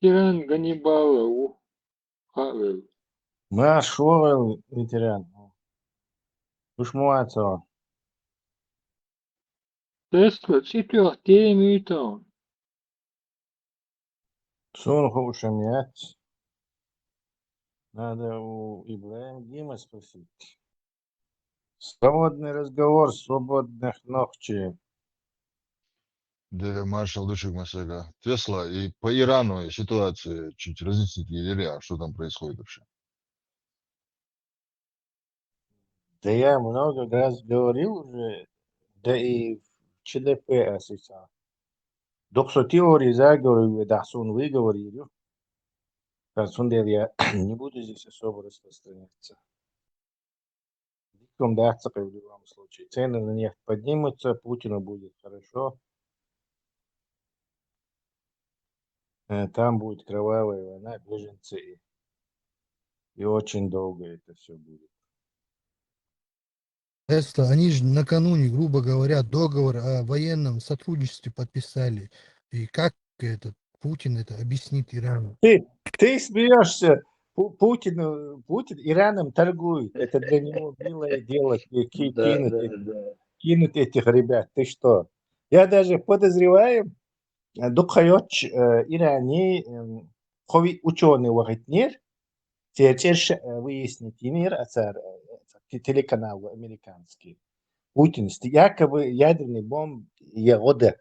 ветеран Ганнибала Павел. Маршал ветеран. Ушмуаться. Тесла ципиах темитон. Сон хушамят. Надо у Ибрагима спросить. Свободный разговор, свободных ногчей. Да, маршал Душик Масага. Тесла и по Ирану ситуация чуть разъясните, Илья, что там происходит вообще? Да я много раз говорил уже, да и в ЧДП сейчас. Доктор теории заговора, да, сон вы говорили. Сон я не буду здесь особо распространяться. Да, в любом случае. Цены на нефть поднимутся, Путину будет хорошо. Там будет кровавая война, беженцы. И очень долго это все будет. Тесла, они же накануне, грубо говоря, договор о военном сотрудничестве подписали. И как этот Путин это объяснит Ирану? Ты смеешься. Путин Ираном торгует. Это для него милое дело кинуть этих ребят. Ты что? Я даже подозреваю, Дукхайоч Иране ученый вагитнер, теперь выяснить инер, телеканал американский. Путин якобы ядерный бомб ягода.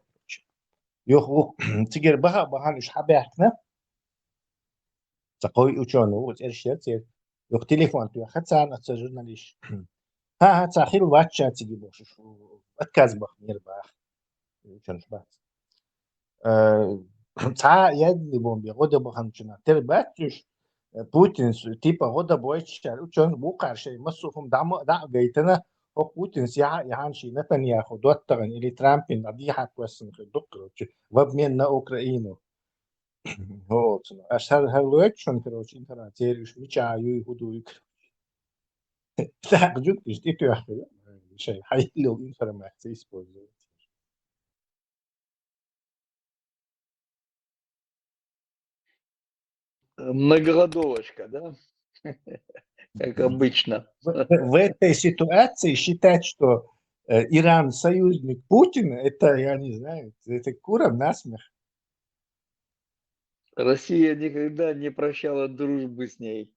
Yok tiger baha iş haberkna تقوي ученый вот эршер тер yok телефон tu хатсан атса журналист ха хахил ватча тиги бош отказ бах мир бах ученый бах та ядли бомби года бахан чуна тер батчуш Путин типа года бойча ученый бу карşı масуфum да гайтана o Путин яхан ши Нетаньяху доттаган или Трампин адиха квасын доктор в обмен на Украину. Вот. А шаргалуэкшн, короче, интернет, мечаю и худую. Так, жуть, ты тёхи. Шей, хайлил информацию использовать. Многоголодовочка, да? Как обычно. В этой ситуации считать, что Иран союзник Путина, это, я не знаю, это курам насмех. Россия никогда не прощала дружбы с ней.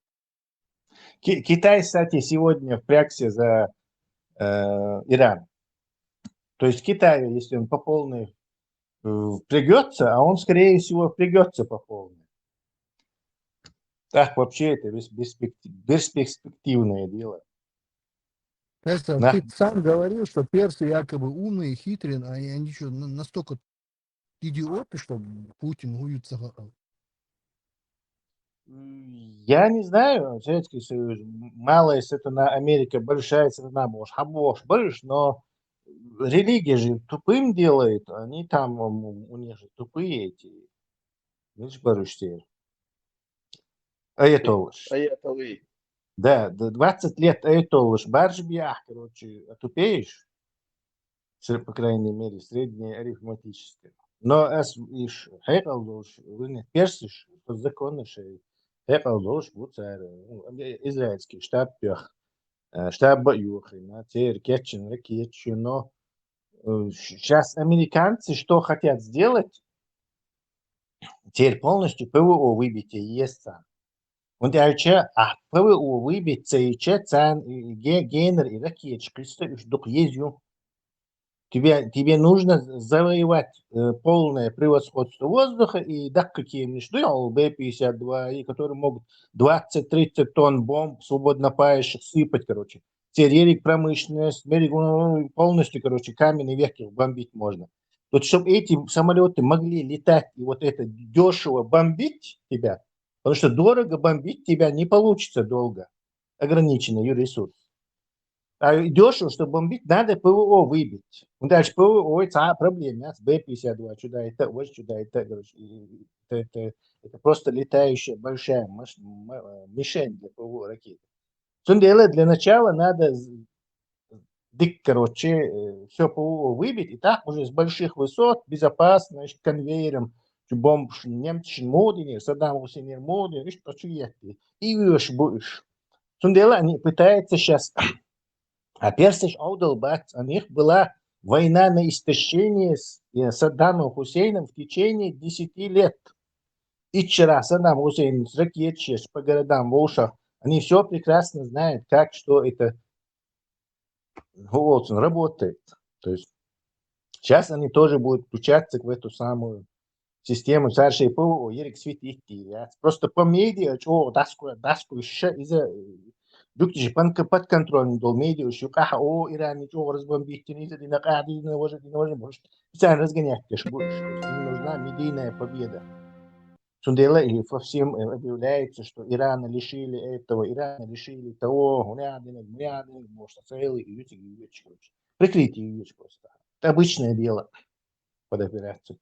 Китай, кстати, сегодня впрягся за Иран. То есть Китай, если он по полной впрягется, а он, скорее всего, впрягется по полной. Так, вообще это бесперспективное дело. Тесла, Да. ты сам говорил, что персы якобы умные, хитрые, а они что, настолько идиоты, что Путин будет загорал? Я не знаю, Советский Союз, малая страна, Америка, большая страна, может, хабош, больше, но религия же тупым делает, они там, у них же тупые эти, видишь, барышти. Аятолыш. Аятолы. Да, 20 лет аятолыш, баржбиях, короче, отупеешь, по крайней мере, среднее арифметическое. Но иш хайкалдош, вы персиш, по закону шей, хайкалдош, вот израильский штаб пех. Штаб Юхрина, теперь Кетчин, Ракетчин, но сейчас американцы что хотят сделать? Теперь полностью ПВО выбить ЕСА. Und ПВО выбить ЦИЧ, ЦАН, Генер и ракетчик. Doch ездю. Тебе нужно завоевать полное превосходство воздуха и так какие-нибудь, что Б-52, и которые могут 20-30 тонн бомб свободно пающих сыпать, короче. Теперь промышленность, полностью, короче, каменный век их бомбить можно. Вот чтобы эти самолеты могли летать и вот это дешево бомбить тебя, потому что дорого бомбить тебя не получится долго, ограниченный ресурс. А дешево, чтобы бомбить, надо ПВО выбить. Дальше ПВО, это проблема. С Б-52, сюда это, вот сюда это, короче, это просто летающая большая мишень для ПВО ракеты. Для начала надо, короче, все ПВО выбить, и так уже с больших высот, безопасно, конвейером, бомб немцин модине, Саддам Хусейн модине, видишь, что чуете. И будешь. Сундела они пытаются сейчас, а персиш аудалбат, у них была война на истощение с Саддамом Хусейном в течение 10 лет. И вчера Саддам Хусейн с ракетчик по городам Волша, они все прекрасно знают, как, что это работает. То есть сейчас они тоже будут включаться в эту самую систему старшей ПВО, Ерик Светихти. Просто по медиа, что даску еще из-за دوكتي под контролем дол медиа, что каха о Иране, что разбомбить, не за дина кади, не может. Специально разгонять, конечно, будешь. То есть им нужна медийная победа. Сундела и по всем объявляется, что Ирана лишили этого, Ирана лишили того, может, целый и прикрытие ее просто. Это обычное дело под операцию.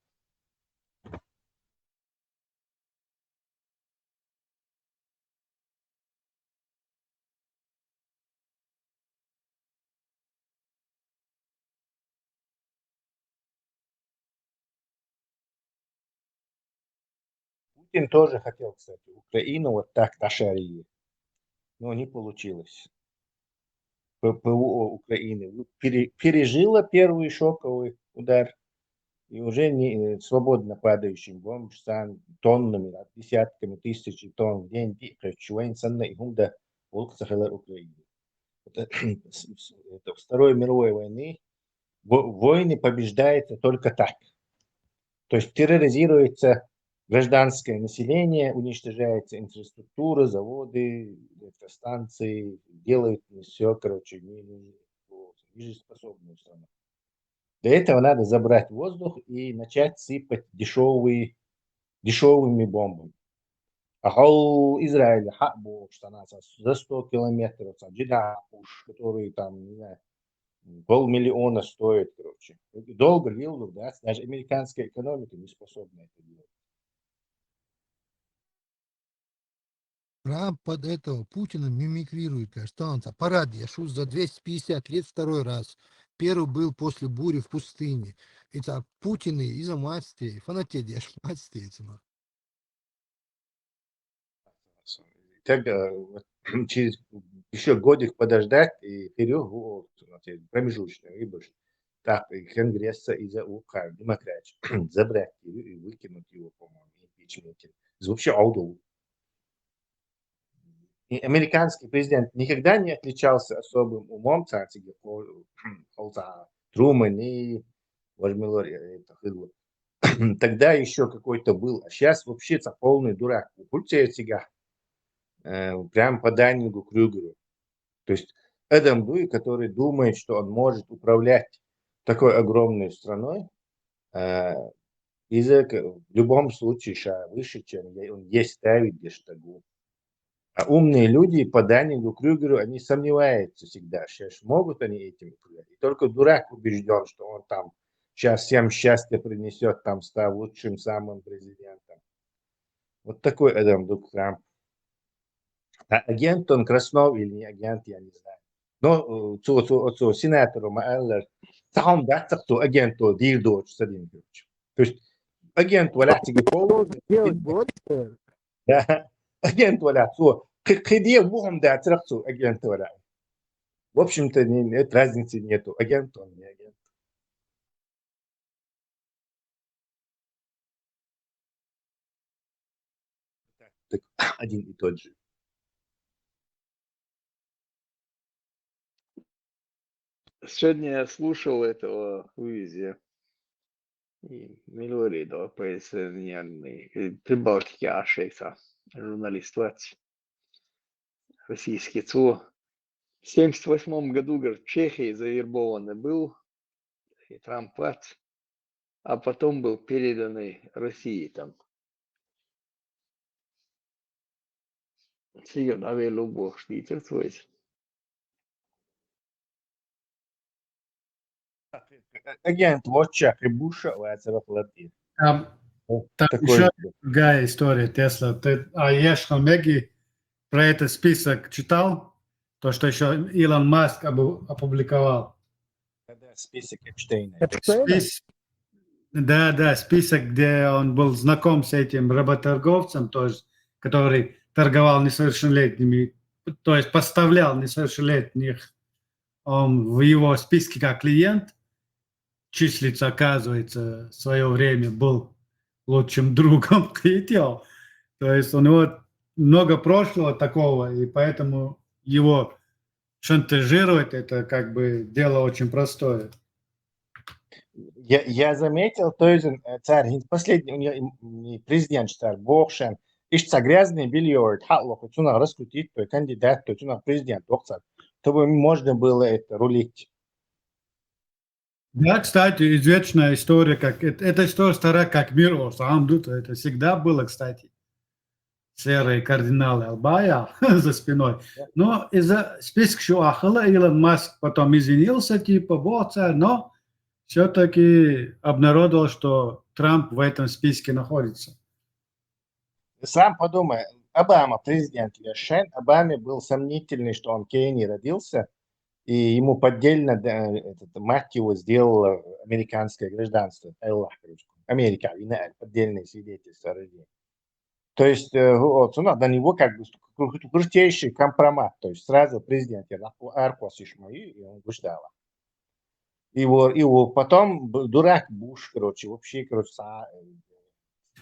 Путин тоже хотел, кстати, Украину вот так нашарили, но не получилось. ПВО Украины пережила первый шоковый удар и уже не свободно падающим бомбам тоннами, десятками тысяч тонн в день, и гумда Украины. Это Второй мировой войны войны побеждается только так. То есть терроризируется гражданское население, уничтожается инфраструктура, заводы, электростанции, делают все, короче, жизнеспособную страну. Для этого надо забрать воздух и начать сыпать дешевыми бомбами. А Израиль, за 100 километров, которые там, не знаю, 500 000 стоит, короче. Долго, да, даже американская экономика не способна это делать. Трамп под этого Путина мимикрирует, что он парад, я шут за 250 лет второй раз. Первый был после бури в пустыне. Это Путин и за масти, фанатеди, я ж масти. Так, через еще годик подождать и вперед промежуточный выбор. Так, Конгресса из-за УК, демократии, забрать и выкинуть его, по-моему, импичменте. Вообще аудоу. Американский президент никогда не отличался особым умом, Трумэн и тогда еще какой-то был, а сейчас вообще полный дурак. Прям по Данингу Крюгеру. То есть Эдам Дуй, который думает, что он может управлять такой огромной страной, в любом случае выше, чем он есть ставит Гештагу. А умные люди по Данингу Крюгеру, они сомневаются всегда, сейчас могут они этим управлять. И только дурак убежден, что он там сейчас всем счастье принесет, там став лучшим самым президентом. Вот такой Эдам Дук Трамп. А агент он Краснов или не агент, я не знаю. Но сенатору Маэллер, сам датсак то агенту дилдо Садинкович. То есть агент валяцкий пол. Да, агент валяцкий. Где вом датсак то агент валяцкий. В общем-то, нет разницы нету. Агент он не агент. Так, один и тот же. Сегодня я слушал этого Уизи и Милори, да, поясненный, Прибалтики Ашейса, журналист российский ЦУ. В 1978 году, говорит, в Чехии завербованный был, и Трамп, а потом был переданный России там. Сидел на любовь штицерствует. Агент Watcha и Буша, Там еще другая история Тесла. А Ешхан Меги про этот список читал? То, что еще Илон Маск опубликовал. Список Эпштейна. Да, список, где он был знаком с этим работорговцем, то есть, который торговал несовершеннолетними, то есть поставлял несовершеннолетних, он в его списке как клиент числится, оказывается, в свое время был лучшим другом Квитьева. То есть у него много прошлого такого, и поэтому его шантажировать, это как бы дело очень простое. Я заметил, то есть царь, последний, у него президент царь, Богшен, ищется грязный белье, хатлох, вот сюда раскрутить, то кандидат, то сюда президент, чтобы можно было это рулить. Да, кстати, извечная история, как эта история старая, как мир, это всегда было, кстати. Серые кардиналы Албая за спиной. Но из-за списка Шуахала Илон Маск потом извинился, типа, вот, царь, но все-таки обнародовал, что Трамп в этом списке находится. Сам подумай, Обама, президент Яшен, Обаме был сомнительный, что он в Кении родился, и ему поддельно, мать его сделала американское гражданство, Америка, поддельное свидетельство о рождении. То есть вот, на него как бы крутейший компромат, то есть сразу президент и он ждал. Его потом дурак Буш, короче, вообще, короче,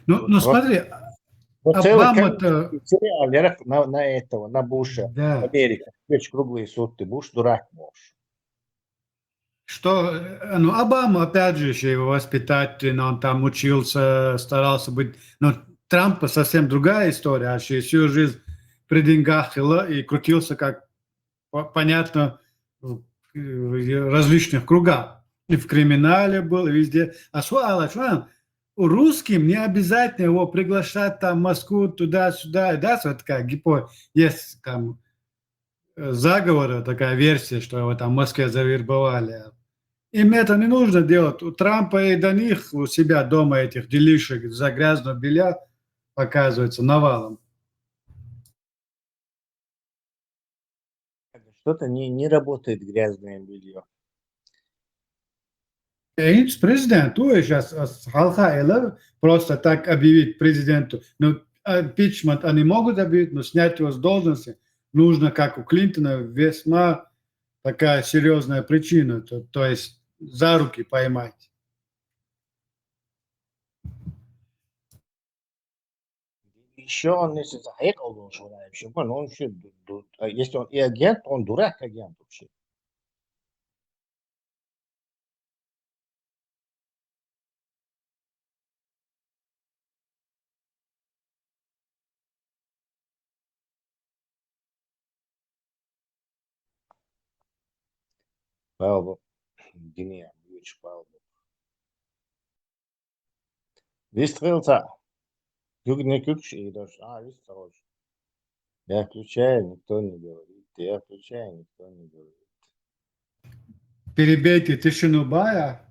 Ну смотри, Обама-то... на этого, на Буша, да. Америка, круглые сутки, Буш дурак Буш. Что, ну, Обама, опять же, еще его воспитатель, он там учился, старался быть, но Трампа совсем другая история, а всю жизнь при деньгах и крутился, как понятно, в различных кругах. И в криминале был, и везде. А что русским не обязательно его приглашать там в Москву, туда-сюда. Да, вот такая есть там заговор, такая версия, что его там в Москве завербовали. Им это не нужно делать. У Трампа и до них у себя дома этих делишек за грязного белья оказывается навалом. Что-то не работает грязное белье. Президент, сейчас Халха просто так объявить президенту. Ну, импичмент они могут объявить, но снять его с должности нужно, как у Клинтона, весьма такая серьезная причина. То есть за руки поймать. Еще он, если заехал, должен, он еще, если он и агент, он дурак агент вообще. Павел, Гинея, Юрьевич Павел. Выстрелца. Не ключи, даже. Выстрелец. Я включаю, никто не говорит. Я включаю, никто не говорит. Перебейте тишину бая.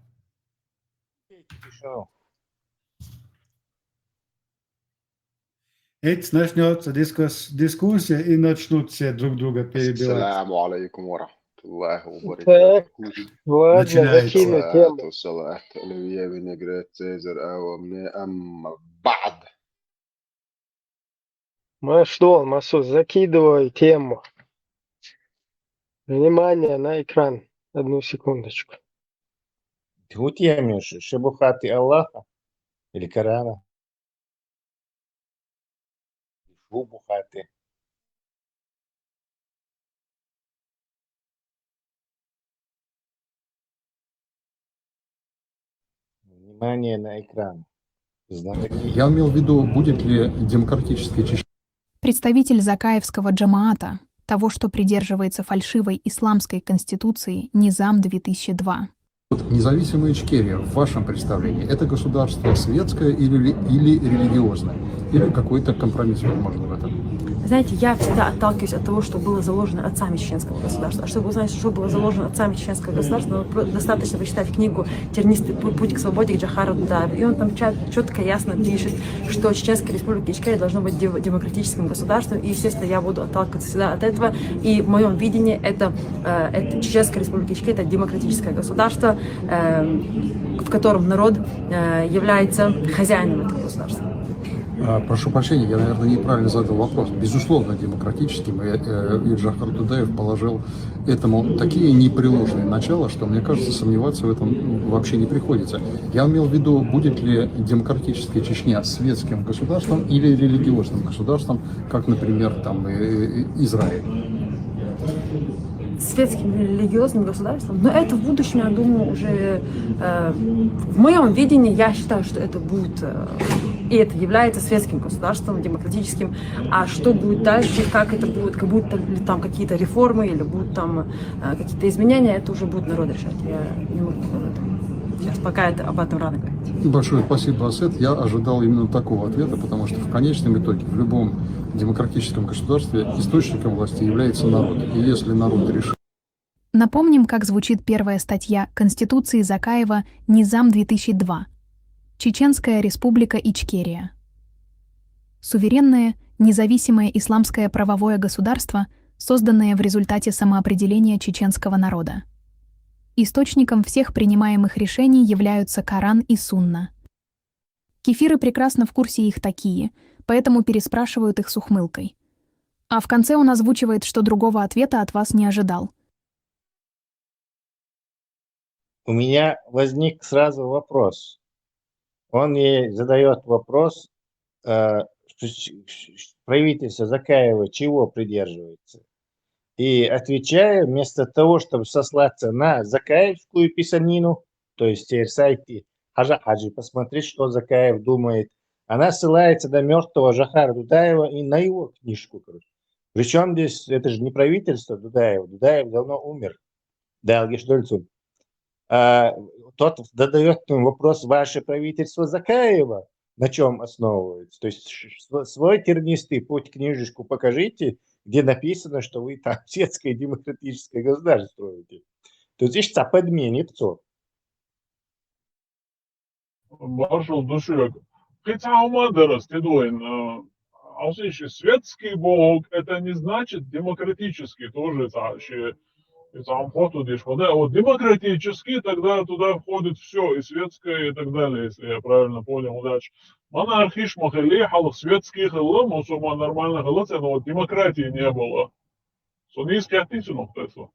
Тишину. Ведь начнется дискуссия и начнут все друг друга перебивать. Ассаляму алейкум ва рахматуллахи ва Так, баракатуху. ладно, Начинается. закину тему. والصلاة الأولوية بنقرأ تيزر أو من أما بعد. Ну что, Масус, закидывай тему. Внимание на экран. Одну секундочку. Вот я, Миша, шебухаты Аллаха или Корана. Шубухаты. Внимание на экран. Я имел в виду, будет ли демократическая Чечня. Представитель Закаевского джамаата, того, что придерживается фальшивой исламской конституции Низам-2002. Независимая Ичкерия, в вашем представлении, это государство светское или религиозное? Или какой-то компромисс возможно в этом? Знаете, я всегда отталкиваюсь от того, что было заложено отцами чеченского государства. А чтобы узнать, что было заложено отцами чеченского государства, достаточно почитать книгу «Тернистый путь к свободе» Джохара Дудаева. И он там четко, ясно пишет, что Чеченская республика Ичкерия должна быть демократическим государством. И, естественно, я буду отталкиваться всегда от этого. И в моем видении это Чеченская республика Ичкерия, это демократическое государство, в котором народ является хозяином этого государства. Прошу прощения, я, наверное, неправильно задал вопрос. Безусловно, демократическим, и Джохар Дудаев положил этому такие непреложные начала, что, мне кажется, сомневаться в этом вообще не приходится. Я имел в виду, будет ли демократическая Чечня светским государством или религиозным государством, как, например, там Израиль. Светским религиозным государством, но это в будущем, я думаю, уже в моем видении, я считаю, что это будет, и это является светским государством, демократическим, а что будет дальше, как это будет, как будут ли там какие-то реформы или будут там какие-то изменения, это уже будет народ решать, я не могу об этом сейчас, пока об этом рано говорить. Большое спасибо, Асет. Я ожидал именно такого ответа, потому что в конечном итоге в любом демократическом государстве источником власти является народ. И если народ решит... Напомним, как звучит первая статья Конституции Закаева «Низам-2002». Чеченская республика Ичкерия. Суверенное, независимое исламское правовое государство, созданное в результате самоопределения чеченского народа. Источником всех принимаемых решений являются Коран и Сунна. Кефиры прекрасно в курсе их такие, поэтому переспрашивают их с ухмылкой. А в конце он озвучивает, что другого ответа от вас не ожидал. У меня возник сразу вопрос. Он ей задает вопрос, правительство Закаева чего придерживается. И отвечая, вместо того, чтобы сослаться на закаевскую писанину, то есть теперь сайте Хажа Хаджи, посмотреть, что Закаев думает, она ссылается на мертвого Жохара Дудаева и на его книжку. Причем здесь, это же не правительство Дудаева, Дудаев давно умер. Далгиш-Дольцун. Тот задает вопрос, ваше правительство Закаева на чем основывается? То есть свой тернистый путь книжечку покажите, где написано, что вы там светское демократическое государство строите. То есть здесь подменит все. Маршал Душевик. Кыцаумадерас, Тедуин. Светский бог, это не значит демократический тоже. Вот демократически, тогда туда входит все, и светское, и так далее, если я правильно понял, удачи. Монархиш махалехал, светских лом, особо нормально галация, но вот демократии не было. Сонийский отписано, кто.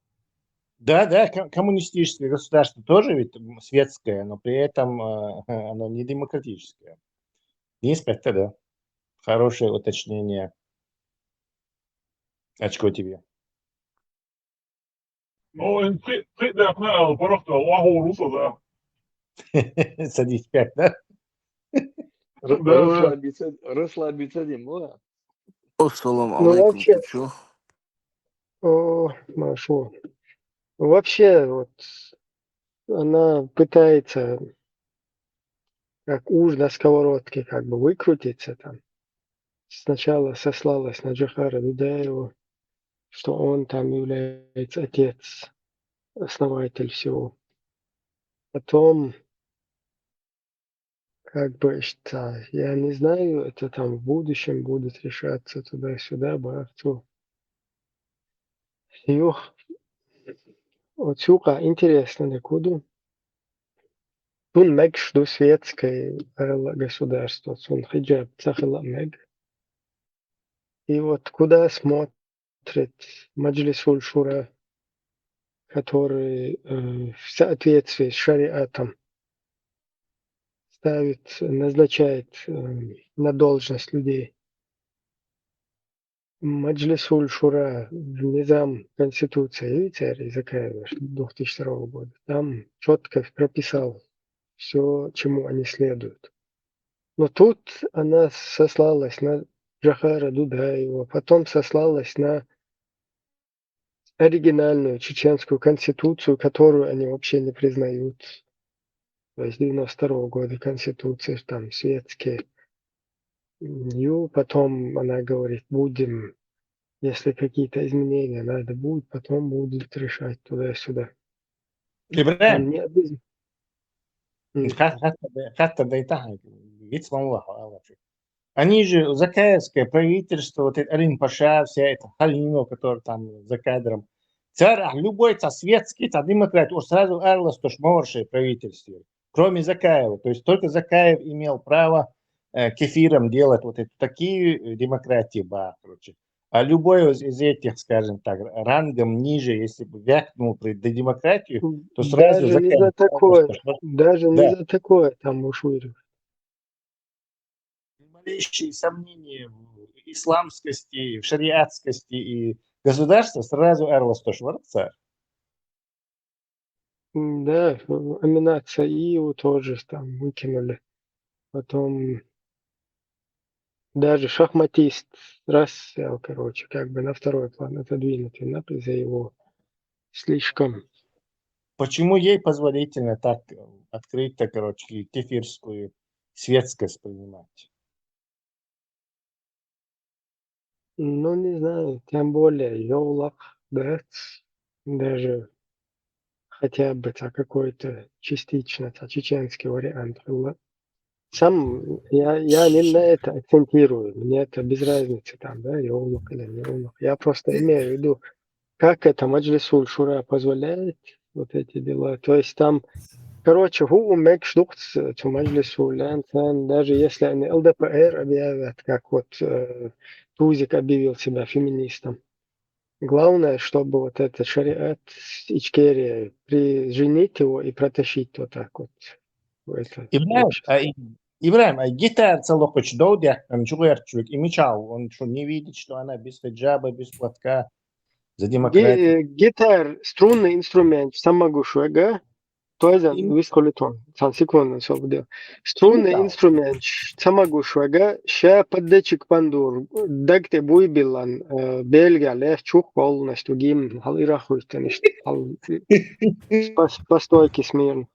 Да, коммунистическое государство тоже ведь светское, но при этом оно не демократическое. Низко-то, да. Хорошее уточнение. Очко тебе. Ну, предъявлял, просто Аллаху руса, да. Садись 5, да? Расслабиться не можно. Ассалам Ну, алейкум, вообще, ты чё? Машу, вообще, вот, она пытается, как уж на сковородке, как бы выкрутиться там. Сначала сослалась на Джохара Дудаева, что он там является отец, основатель всего. Потом, как бы, что, я не знаю, это там в будущем будет решаться туда-сюда, бахту. Вот сука, интересно, некуду. Тун мег, что светское государство, тун хиджаб, цахила мег. И вот куда смотрит Маджлисуль Шура, который в соответствии с шариатом ставит, назначает на должность людей. Маджлисуль Шура, низам Конституции, видите, Закаева 2002 года, там четко прописал все, чему они следуют. Но тут она сослалась на Джохара Дудаева, потом сослалась на оригинальную чеченскую конституцию, которую они вообще не признают. То есть 92 года конституции, там светские. И потом она говорит, будем Если какие-то изменения надо будет, потом будут решать туда-сюда. Там إبراهيم не обязательно. حتى بيتها يسمع الله. Они же закаевское правительство, вот это Алин Паша, вся эта Халина, которая там за кадром. Царь, любой светский, демократ, уж сразу Арлас, то шморшее правительство, кроме Закаева. То есть только Закаев имел право кефиром делать вот такие демократии, короче. А любой из этих, скажем так, рангом ниже, если бы вякнул до демократию, то сразу Даже не за такое, даже не Да. за такое там уж вырежут. Малейшие сомнения в исламскости, в шариатскости и государства сразу Эрлас Тошварца. Да, Аминат Саиу тоже там выкинули. Потом даже шахматист раз сел, короче, как бы на второй план отодвинутый из-за его слишком. Почему ей позволительно так открыто, короче, кефирскую светскость принимать? Ну, не знаю, тем более Йолах, да, даже хотя бы какой-то частично чеченский вариант. Сам я не на это акцентирую, мне это без разницы там, да, Йолах или не Йолах. Я просто имею в виду, как это Маджлисуль Шура позволяет вот эти дела. То есть там, короче, даже если они ЛДПР объявят, как вот Тузик объявил себя феминистом. Главное, чтобы вот этот шариат Ичкерия приженить его и протащить вот так вот в это общество. Ибраим, гитар целохоч доудя, чугерчук и мечал, он что, не видит, что она без хиджаба, без платка за демократию? Гитар, струнный инструмент, самогушуга, toizen viskoliton, san секунду освободил. Струнный инструмент, самогушуга, ща поддечик пандур, дагте буйбилан, Бельгия, лех чух полностью гимн, хал ирахуйте, по стойке смирно.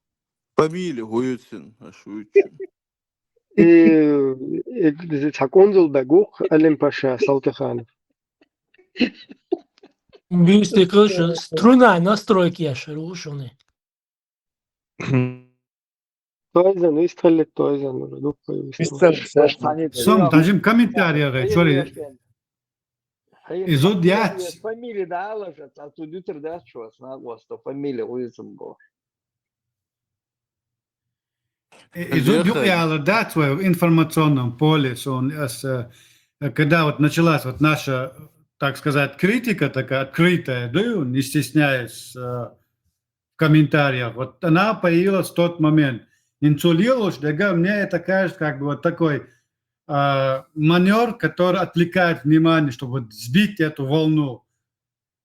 Фамилия Гуютин, Ашуйчин. И Цакунзул Бегух, Алим Паша, Салтыханов. Büyüste kılıçın struna настройки yaşarушаны. Toizen выстрелит, toizen уже. Сом, тажим комментарии, чори. Изод яц. Фамилия да алажат, а тут ютер да чувас на госто, фамилия уйцем го. Изод юяла да в информационном поле, когда вот началась вот наша, так сказать, критика такая открытая, да, не стесняясь в комментариях, вот она появилась в тот момент. Инсулилуш, мне это кажется как бы вот такой маневр, который отвлекает внимание, чтобы вот сбить эту волну.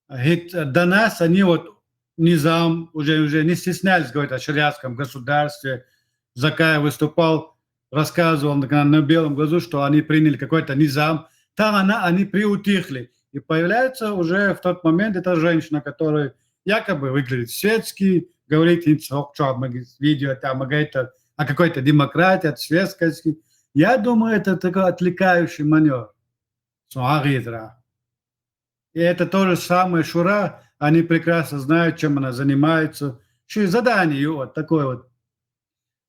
До нас они вот низам уже не стеснялись говорить о шариатском государстве. Закаев выступал, рассказывал на белом глазу, что они приняли какой-то низам. Там они приутихли. И появляется уже в тот момент эта женщина, которая якобы выглядит светски, говорит видео там о какой-то демократии, светскости. Я думаю, это такой отвлекающий маневр. И это то же самое Шура, они прекрасно знают, чем она занимается. Что и задание вот такое вот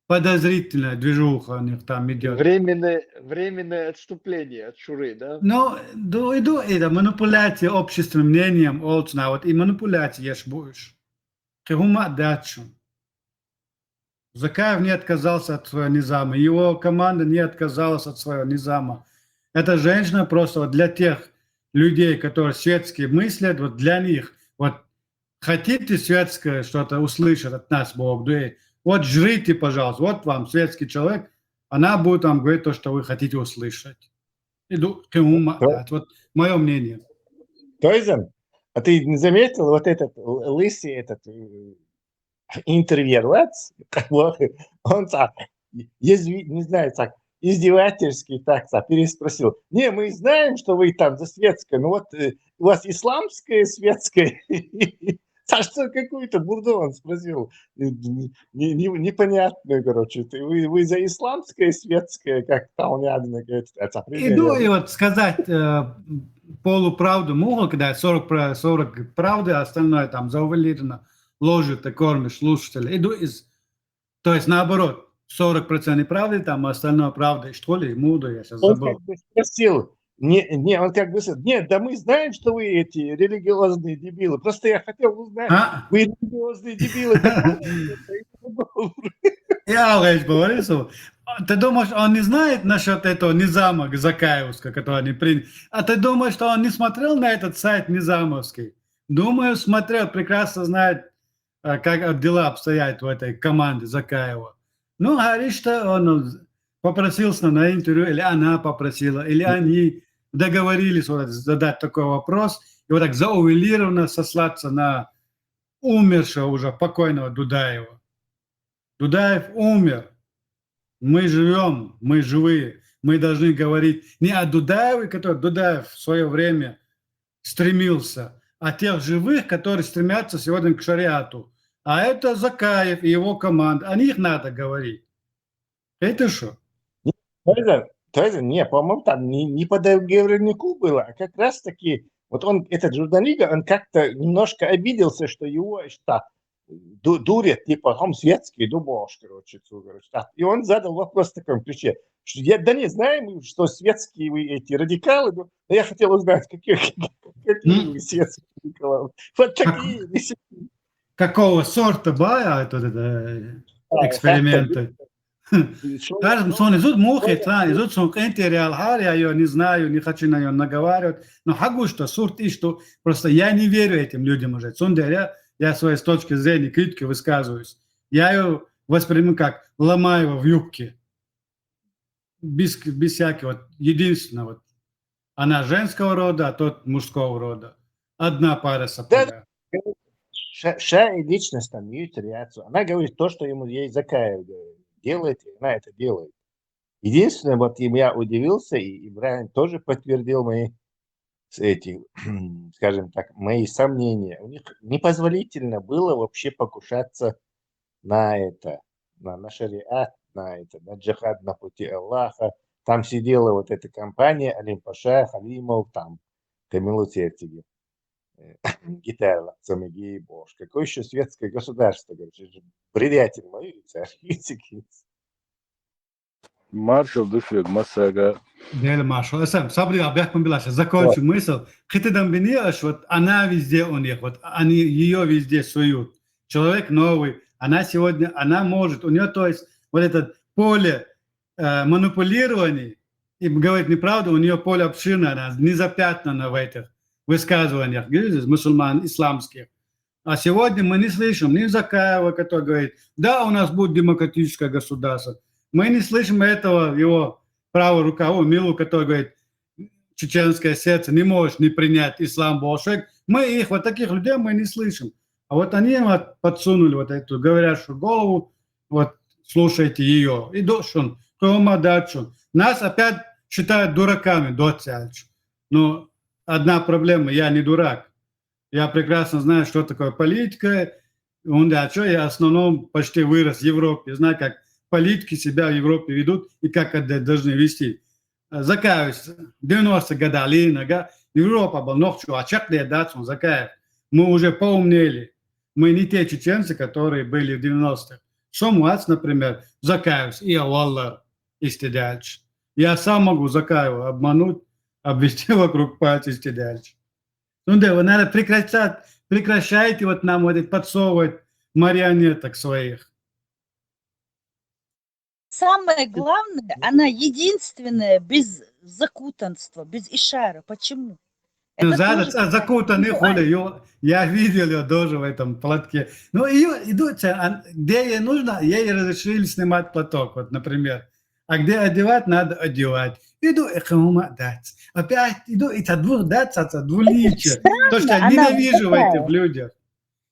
подозрительная движуха у них там идет. Временное отступление от Шуры, да? Ну, это манипуляция общественным мнением, вот и манипуляция ешь будешь. Кегума дачу. Закаев не отказался от своего низама, его команда не отказалась от своего низама. Эта женщина просто вот для тех людей, которые светские мыслят, вот для них, вот хотите светское что-то услышать от нас, Бог, да, вот жрите, пожалуйста, вот вам светский человек, она будет вам говорить то, что вы хотите услышать. Вот мое мнение. Тойзен, а ты не заметил вот этот лысый, этот интервьюер, он так, не знаю, так, издевательски так переспросил. Не, мы знаем, что вы там за светское, но вот у вас исламское светское. А что какую-то бурду он спросил? Непонятную, короче. Вы за исламское светское, как там рядом говорит, это Иду и вот сказать полуправду могут кидать, 40 правды, а остальное там завуалировано, ложью ты кормишь слушателя. То есть наоборот, 40% правды, там, а остальное правда, что ли, мудро, я сейчас Он забыл. как бы спросил, он как бы сказал, нет, да мы знаем, что вы эти религиозные дебилы, просто я хотел узнать, вы религиозные дебилы, Я Алгаевич Борисов, ты думаешь, он не знает насчет этого Низама Закаевского, который они приняли? А ты думаешь, что он не смотрел на этот сайт Низамовский? Думаю, смотрел, прекрасно знает, как дела обстоят в этой команде Закаева. Ну, говорит, что он попросился на интервью, или она попросила, или они договорились вот задать такой вопрос, и вот так заувелированно сослаться на умершего уже покойного Дудаева. Дудаев умер. Мы живем, мы живые. Мы должны говорить не о Дудаеве, который Дудаев в свое время стремился, а тех живых, которые стремятся сегодня к шариату. А это Закаев и его команда. О них надо говорить. Это что? Не, по-моему, там не по договорнику было, а как раз таки, вот он, этот журналист, он как-то немножко обиделся, что его дурят, типа, он светский, думаешь, короче. И он задал вопрос в таком ключе, что да не знаем, что светские вы эти радикалы, но я хотел узнать, какие вы светские радикалы. Вот такие. Какого сорта бая это эксперименты? Кажем, сон изут мухи, изут сон интериал хари, я ее не знаю, не хочу на нее наговаривать, но хагу, что сурт и что, просто я не верю этим людям уже. Я своей с точки зрения критики высказываюсь. Я ее восприму как ломаю в юбке. Без всякого, единственного. Вот. Она женского рода, а тот мужского рода. Одна пара сапога. Ша и личность там имеют реакцию. Она говорит то, что ей Закаев делает, и она это делает. Единственное, вот я удивился, и Брайан тоже подтвердил мои, скажем так, мои сомнения. У них непозволительно было вообще покушаться на это, на шариат, на джихад на пути Аллаха. Там сидела вот эта компания Алим Паша, Халимов, там Камилу Тертиги. Гитара, Самиги, Бош. Какое еще светское государство? Приятель мой, царь. Маршал Дуфек, Масага. Değil Маршал. Сабри, объясню билаш. Закончу мысль. Хитидам бинеешь, вот она везде у них, вот они ее везде суют. Человек новый, она сегодня, она может, у нее, то есть, вот это поле манипулирования, и говорит неправду, у нее поле обширное, она не запятнана в этих высказываниях, мусульман исламских. А сегодня мы не слышим ни Закаева, который говорит, да, у нас будет демократическое государство. Мы не слышим этого, его правая рука, Милу, который говорит, чеченское сердце не может не принять ислам Болшек. Мы их, вот таких людей мы не слышим. А вот они вот подсунули вот эту говорящую голову, вот слушайте ее. И дошун, тома дачун. Нас опять считают дураками, доцяльч. Но одна проблема, я не дурак. Я прекрасно знаю, что такое политика. Я в основном почти вырос в Европе. Знаю, как политики себя в Европе ведут и как это должны вести. Закаевич, 90-е годы, Алина, Европа была ночью, а чак лет датсон, Закаев. Мы уже поумнели. Мы не те чеченцы, которые были в 90-х. Шомуац, например, Закаевич и Аллах истидяч. Я сам могу Закаева обмануть, обвести вокруг пальца истидяч. Ну да, вы надо прекращайте вот нам вот подсовывать марионеток своих. Самое главное, она единственная без закутанства, без ишара. Почему? Закутанный хули, я видел ее тоже в этом платке. Ну, ее идут, где ей нужно, ей разрешили снимать платок, вот, например. А где одевать, надо одевать. Иду, дать. Опять иду, это двуличие. То, что я ненавижу в этих людях.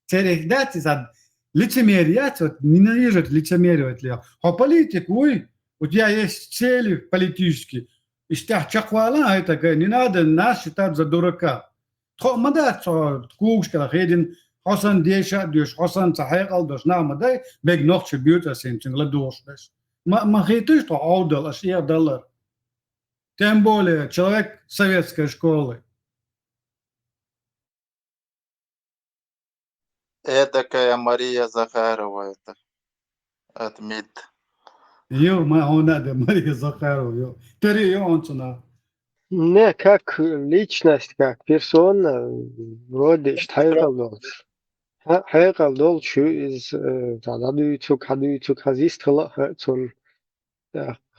Дать, это лицемерие, вот ненавижу лицемерие. А политик, у тебя есть цели политические. И чахвала, это не надо нас считать за дурака. Мадат, кушка, хедин, Хосан Деша, дюш, Хосан Сахайкал, дюш, намадай, бег ночь бьют, синчингла душ. Махиты, что аудал, аж $1. Тем более человек советской школы. Эдакая Мария Захарова это от МИД. Он надо, Мария Захарова. Он цена. Не, как личность, как персона, вроде Хайгалдолш. Хайгалдолш из Тададуйцук, Хадуйцук, Хазистхала, Хацун,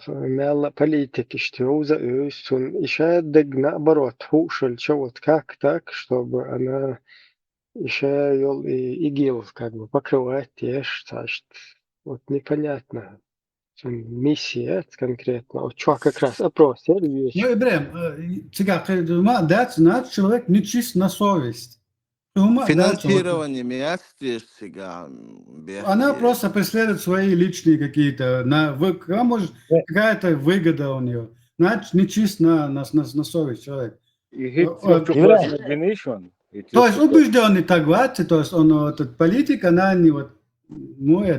Мелла политики, Штроуза, Ösун, еще наоборот, хушель, вот как так, чтобы она еще ИГИЛ как бы покрывает, значит, вот непонятно. Миссия конкретно. Вот что как раз опрос, я Ну, Ибрем, значит, человек не чист на совесть. Финансирование месте сега. Она просто преследует свои личные какие-то, может, какая-то выгода у нее. Значит, не чист на совесть человек. То есть убежденный так говорится, то есть он, этот политик, она не вот, не...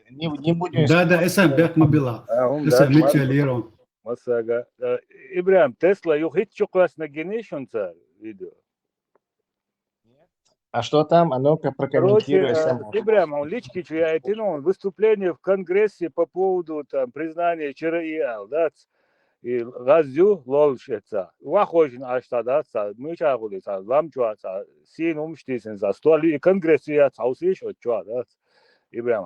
Не будем... Да, СМ мобила. СМ митиалирон. Масага. Ибрам, Тесла, юхит чуклас на генешон видео. А что там? А ну-ка прокомментируй. Ибрам, он лички выступление в Конгрессе по поводу там признания ЧРИЛ, да? И газю лолшеца. Вахожин аштадаться, мы чагулица, ламчуаца, син умштисен за стол и Конгрессе я цаусиш отчуа, да? Ибрам,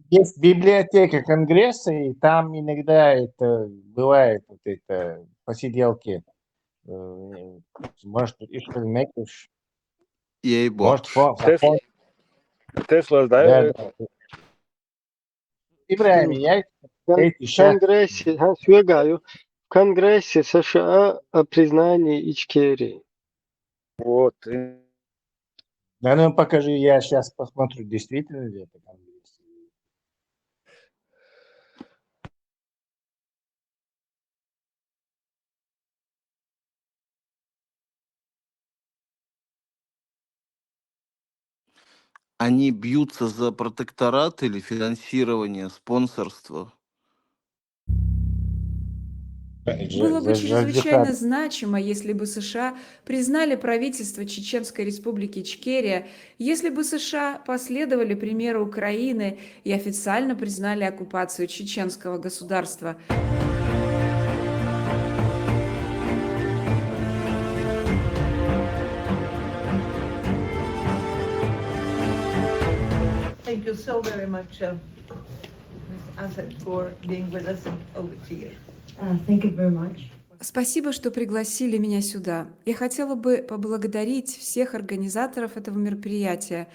есть библиотека Конгресса, и там иногда это бывает, вот это посиделки. Может, и что мекуш. Ей-бог. Тесла, да? Ибрам, я в Конгрессе США о признании Ичкерии. Вот. Да, ну покажи, я сейчас посмотрю, действительно ли это Конгресс. Они бьются за протекторат или финансирование, спонсорство? Было бы чрезвычайно значимо, если бы США признали правительство Чеченской Республики Ичкерия, если бы США последовали примеру Украины и официально признали оккупацию чеченского государства. Thank you so very much, Ms. Assad, for being with us over here. Thank you very much. Спасибо, что пригласили меня сюда. Я хотела бы поблагодарить всех организаторов этого мероприятия.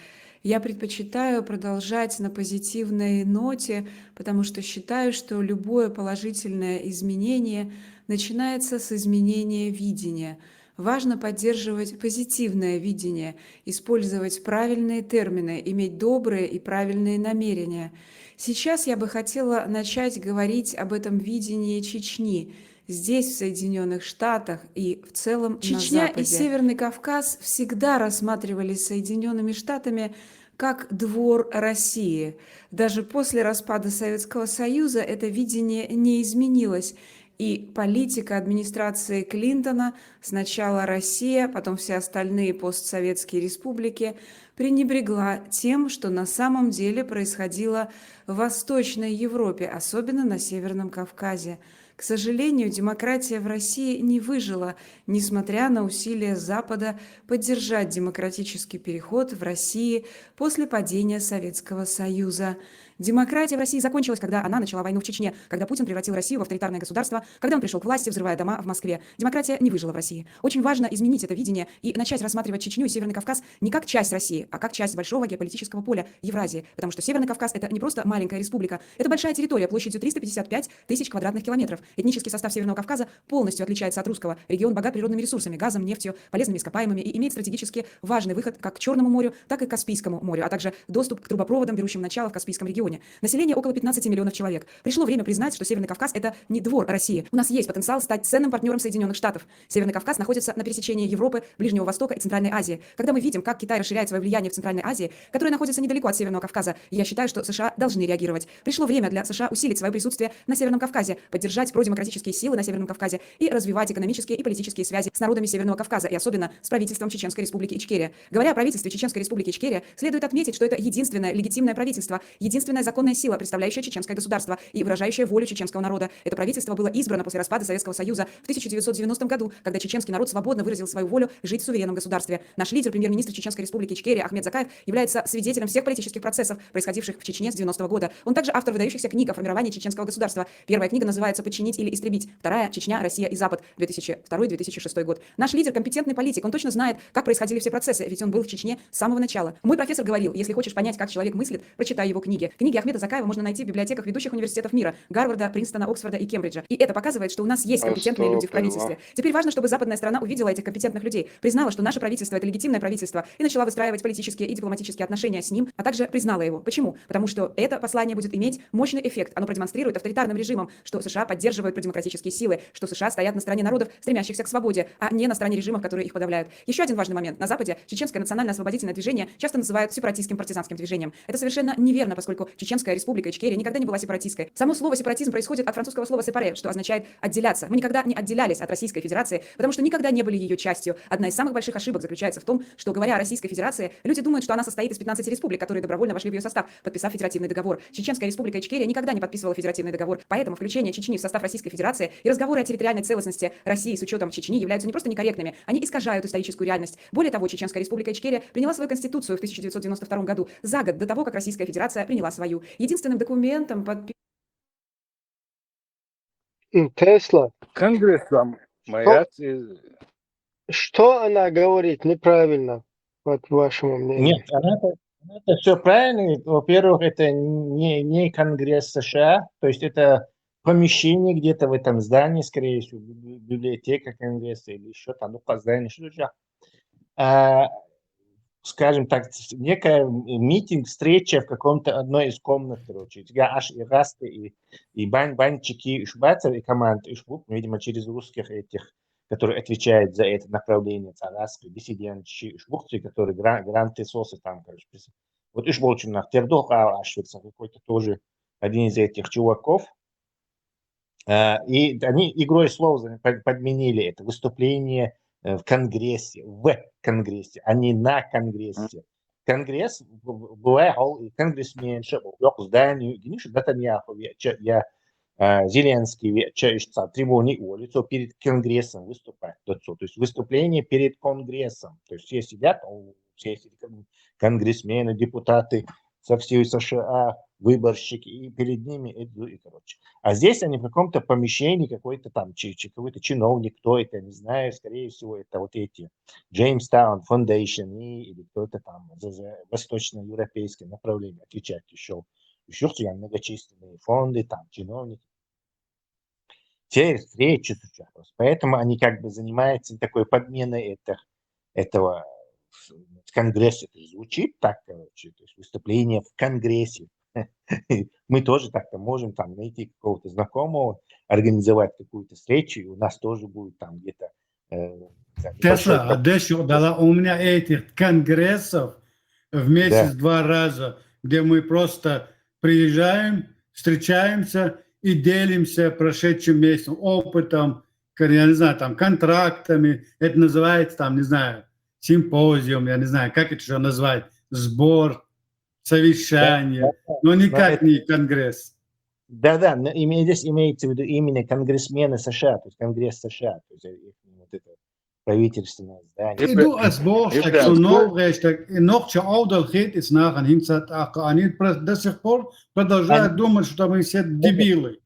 Я предпочитаю продолжать на позитивной ноте, потому что считаю, что любое положительное изменение начинается с изменения видения. Важно поддерживать позитивное видение, использовать правильные термины, иметь добрые и правильные намерения. Сейчас я бы хотела начать говорить об этом видении Чечни, здесь, в Соединенных Штатах и в целом Чечня и Северный Кавказ всегда рассматривались Соединенными Штатами как двор России. Даже после распада Советского Союза это видение не изменилось. И политика администрации Клинтона, сначала Россия, потом все остальные постсоветские республики, пренебрегла тем, что на самом деле происходило в Восточной Европе, особенно на Северном Кавказе. К сожалению, демократия в России не выжила, несмотря на усилия Запада поддержать демократический переход в России после падения Советского Союза. Демократия в России закончилась, когда она начала войну в Чечне, когда Путин превратил Россию в авторитарное государство, когда он пришел к власти, взрывая дома в Москве. Демократия не выжила в России. Очень важно изменить это видение и начать рассматривать Чечню и Северный Кавказ не как часть России, а как часть большого геополитического поля Евразии. Потому что Северный Кавказ – это не просто маленькая республика, это большая территория площадью 355 тысяч квадратных километров. Этнический состав Северного Кавказа полностью отличается от русского. Регион богат природными ресурсами, газом, нефтью, полезными ископаемыми и имеет стратегически важный выход как к Черному морю, так и к Каспийскому морю, а также доступ к трубопроводам, берущим начало в Каспийском регионе. регионе. Население около 15 миллионов человек. Пришло время признать, что Северный Кавказ – это не двор России. У нас есть потенциал стать ценным партнером Соединенных Штатов. Северный Кавказ находится на пересечении Европы, Ближнего Востока и Центральной Азии. Когда мы видим, как Китай расширяет свое влияние в Центральной Азии, которая находится недалеко от Северного Кавказа, я считаю, что США должны реагировать. Пришло время для США усилить свое присутствие на Северном Кавказе, поддержать продемократические силы на Северном Кавказе и развивать экономические и политические связи с народами Северного Кавказа и особенно с правительством Чеченской Республики Ичкерия. Говоря о правительстве Чеченской Республики Ичкерия, следует отметить, что это единственное легитимное правительство, единственная законная сила, представляющая чеченское государство и выражающая волю чеченского народа. Это правительство было избрано после распада Советского Союза в 1990 году, когда чеченский народ свободно выразил свою волю жить в суверенном государстве. Наш лидер, премьер-министр Чеченской Республики Ичкерия Ахмед Закаев, является свидетелем всех политических процессов, происходивших в Чечне с 90-го года. Он также автор выдающихся книг о формировании чеченского государства. Первая книга называется «Подчинить или истребить», вторая «Чечня, Россия и Запад», 2002-2006 год. Наш лидер компетентный политик, он точно знает, как происходили все процессы, ведь он был в Чечне с самого начала. Мой профессор говорил, если хочешь понять, как человек мыслит, прочитай его книги. Книги Ахмеда Закаева можно найти в библиотеках ведущих университетов мира – Гарварда, Принстона, Оксфорда и Кембриджа. И это показывает, что у нас есть компетентные люди в правительстве. Теперь важно, чтобы западная страна увидела этих компетентных людей, признала, что наше правительство – это легитимное правительство, и начала выстраивать политические и дипломатические отношения с ним, а также признала его. Почему? Потому что это послание будет иметь мощный эффект. Оно продемонстрирует авторитарным режимам, что США поддерживают продемократические силы, что США стоят на стороне народов, стремящихся к свободе, а не на стороне режимов, которые их подавляют. Еще один важный момент. На Западе чеченское национально-освободительное движение часто называют сепаратистским партизанским движением. Это совершенно неверно, поскольку Чеченская Республика Ичкерия никогда не была сепаратистской. Само слово сепаратизм происходит от французского слова séparer, что означает отделяться. Мы никогда не отделялись от Российской Федерации, потому что никогда не были ее частью. Одна из самых больших ошибок заключается в том, что, говоря о Российской Федерации, люди думают, что она состоит из 15 республик, которые добровольно вошли в ее состав, подписав федеративный договор. Чеченская Республика Ичкерия никогда не подписывала федеративный договор, поэтому включение Чечни в состав Российской Федерации и разговоры о территориальной целостности России с учетом Чечни являются не просто некорректными, они искажают историческую реальность. Более того, Чеченская Республика Ичкерия приняла свою конституцию в 1992 году, за год до того, как Российская Федерация приняла свою. Единственным документом Тесла. Конгрессом. Что она говорит неправильно, по вашему мнению? Нет, это все правильно. Во-первых, это не Конгресс США, то есть это помещение где-то в этом здании, скорее всего, библиотека Конгресса или еще там, ну, по зданию, что-то. Скажем так, некая митинг, встреча в каком-то одной из комнат, короче. У тебя аж и расты, и банчики, и шубацев, и команд, и шбук, видимо, через русских этих, которые отвечают за это направление, цараски, диссиденты, и шбукцы, которые гранты, сосы там, короче. Вот и шболчинах, Тердох, Ашвица, какой-то тоже один из этих чуваков. И они игрой слов подменили это выступление в Конгрессе, а не на Конгрессе. Конгресс, бывает, конгрессмен, здание, Нетаньяху, Зеленский, трибуны улицу перед Конгрессом выступать. То есть выступление перед Конгрессом. То есть все сидят, все конгрессмены, депутаты со всей США, выборщики, и перед ними короче. А здесь они в каком-то помещении, какой-то там какой-то чиновник, кто это, не знаю, скорее всего, это вот эти Jamestown Foundation или кто-то там за восточноевропейское направление отвечать еще многочисленные фонды, там чиновники. Все встречи сейчас. Поэтому они как бы занимаются такой подменой этого в Конгрессе. Это звучит так, короче, то есть выступление в Конгрессе. Мы тоже так-то можем там найти какого-то знакомого, организовать какую-то встречу, и у нас тоже будет там где-то... Тесла, Одессу дала у меня этих конгрессов в месяц 2 раза, где мы просто приезжаем, встречаемся и делимся прошедшим месяцем, опытом, я не знаю, там, контрактами. Это называется, там, не знаю, симпозиум, я не знаю, как это еще назвать, сбор, совещание, но никак не конгресс. Да, но здесь имеется в виду именно конгрессмены США, то есть Конгресс США, то есть вот это правительственное здание. Du als Borstag zo новrechtag и ногче аудалхит из нахан хинцат они до сих пор продолжают думать, что мы все дебилы.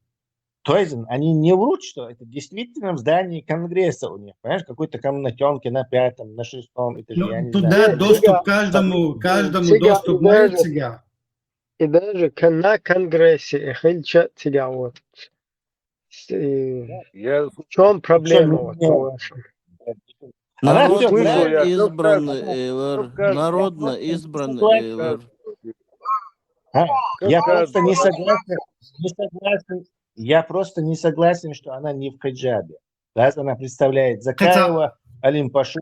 То есть они не врут, что это действительно в здании Конгресса у них, понимаешь, какой-то комнатенке на 5-м, на 6-м этаже. Ну, туда доступ каждому доступ имеет сега. И даже на Конгрессе хельчат себя вот. В чем проблема вот по-вашему? Народно избранный Эйлер. Я Как просто не сказано. согласен, я просто не согласен, что она не в хиджабе. Раз она представляет Закаева, Алим Пашу,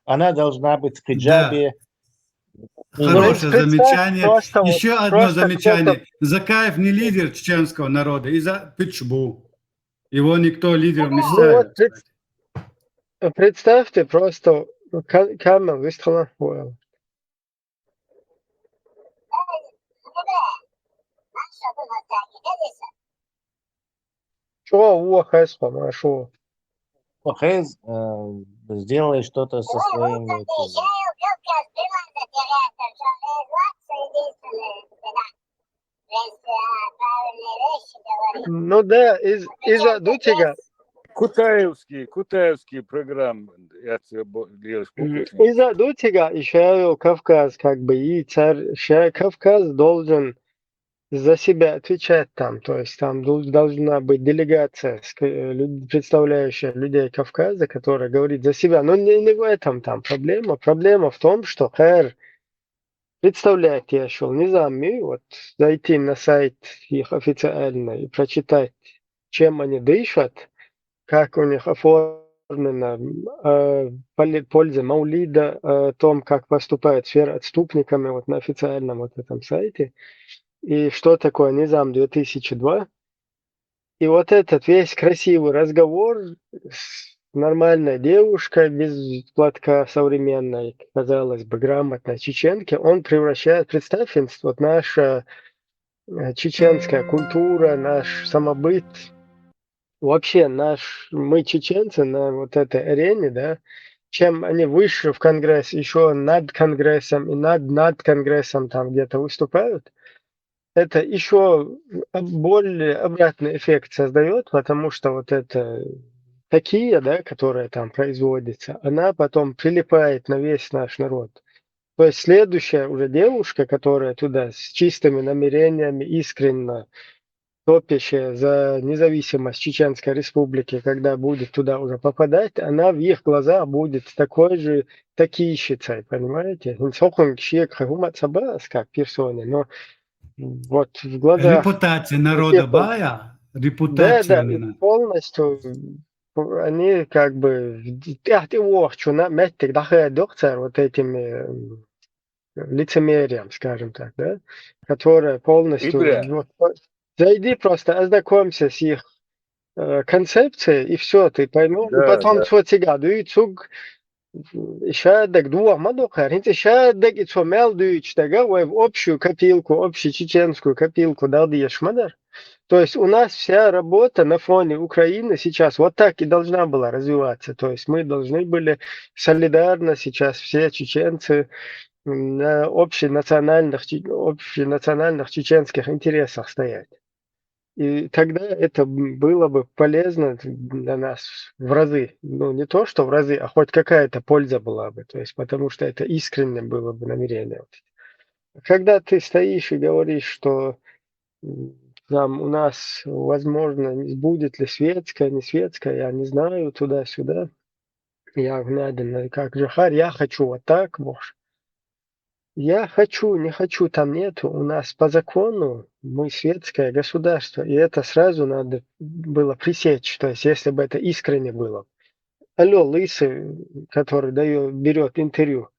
она должна быть в Да, хиджабе. хорошее замечание. Просто, Еще одно просто кто-то замечание. Закаев не лидер чеченского народа из-за Пичбу. Его никто лидером не Ну вот ставит. представьте просто, Камел, выстрела. Что, ухо, машу. Хэз, сделай что-то со своими... Ну да, из-за Дутига, Кутаевский программ. Я тебе делаешь из-за Дутига еще Кавказ, как бы, и царь, Кавказ должен за себя отвечать там, то есть там должна быть делегация, представляющая людей Кавказа, которая говорит за себя. Но не в этом там проблема. Проблема в том, что представляет я шел низами, вот зайти на сайт их официально и прочитать, чем они дышат, как у них оформлено польза Маулида, о том, как поступают с вероотступниками вот на официальном вот этом сайте. И что такое Низам 2002. И вот этот весь красивый разговор с нормальной девушкой, без платка современной, казалось бы, грамотной чеченки, он превращает, представь, вот наша чеченская культура, наш самобыт, вообще мы чеченцы на вот этой арене, да, чем они выше в Конгресс, еще над Конгрессом и над Конгрессом там где-то выступают, это еще более обратный эффект создает, потому что вот это такие, да, которые там производятся, она потом прилипает на весь наш народ. То есть следующая уже девушка, которая туда с чистыми намерениями, искренне топящая за независимость Чеченской Республики, когда будет туда уже попадать, она в их глазах будет такой же такийщицей, понимаете? Как персоне, но вот в глазах... Репутация народа бая, репутация Да, именно. полностью они как бы... Мэттик дахэ вот этими лицемерием, скажем так, да, которая полностью... Ибря. Вот, зайди просто, ознакомься с их концепцией, и все, ты поймешь. И потом цоцигadu и цуг шадак дуа мадохар, инте шадак и цомел дуич, тага, в общую копилку, общую чеченскую копилку далдиеш мадар. То есть у нас вся работа на фоне Украины сейчас вот так и должна была развиваться. То есть мы должны были солидарно сейчас все чеченцы на общенациональных чеченских интересах стоять. И тогда это было бы полезно для нас в разы. Ну, не то, что в разы, а хоть какая-то польза была бы. То есть, потому что это искренне было бы намерение. Когда ты стоишь и говоришь, что там у нас, возможно, будет ли светская, не светская, я не знаю, туда-сюда. Я глядя как Жахар, я хочу вот так, может. Я хочу, не хочу, там нету. У нас по закону мы светское государство, и это сразу надо было пресечь. То есть, если бы это искренне было. Алло, лысый, который берет интервью.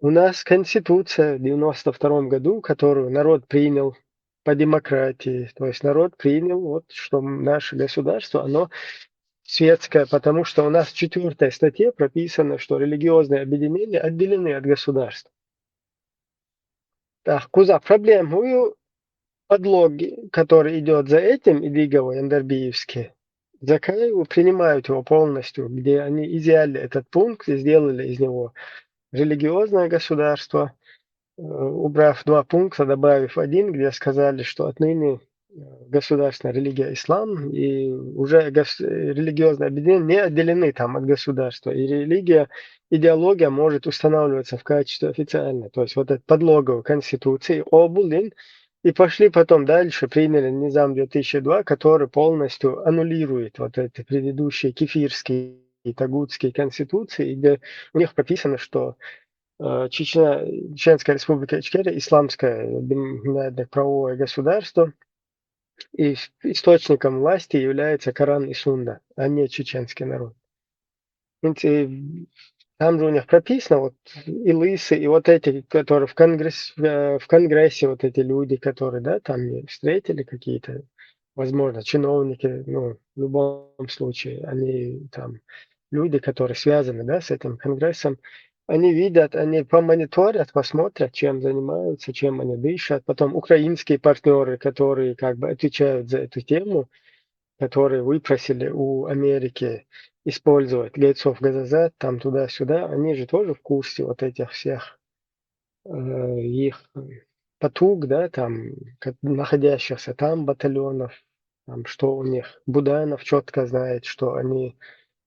У нас Конституция в 92 году, которую народ принял по демократии. То есть народ принял, вот, что наше государство, оно светское, потому что у нас в 4 статье прописано, что религиозные объединения отделены от государства. Так, куза проблему подлоги, который идет за этим, Идигово, Яндарбиевский, Закаеву принимают его полностью, где они изъяли этот пункт и сделали из него религиозное государство, убрав 2 пункта, добавив 1, где сказали, что отныне государственная религия ислам, и уже религиозные объединения не отделены там от государства, и идеология может устанавливаться в качестве официальной. То есть вот этот подлоговый конституции, обулин, и пошли потом дальше, приняли Низам 2002, который полностью аннулирует вот эти предыдущие кефирские и тагутские конституции, где у них прописано, что Чеченская республика Ичкерия, исламское правовое государство, и источником власти является Коран и Сунна, а не чеченский народ. Там же у них прописано, вот и лысы, и вот эти, которые в Конгрессе вот эти люди, которые, да, там встретили какие-то, возможно, чиновники, ну, в любом случае, они там, люди, которые связаны, да, с этим Конгрессом, они видят, они помониторят, посмотрят, чем занимаются, чем они дышат. Потом украинские партнеры, которые как бы отвечают за эту тему, которые выпросили у Америки использовать гайцов Газазет, там туда-сюда, они же тоже в курсе вот этих всех их потуг, да, там, находящихся там батальонов, там, что у них. Буданов четко знает, что они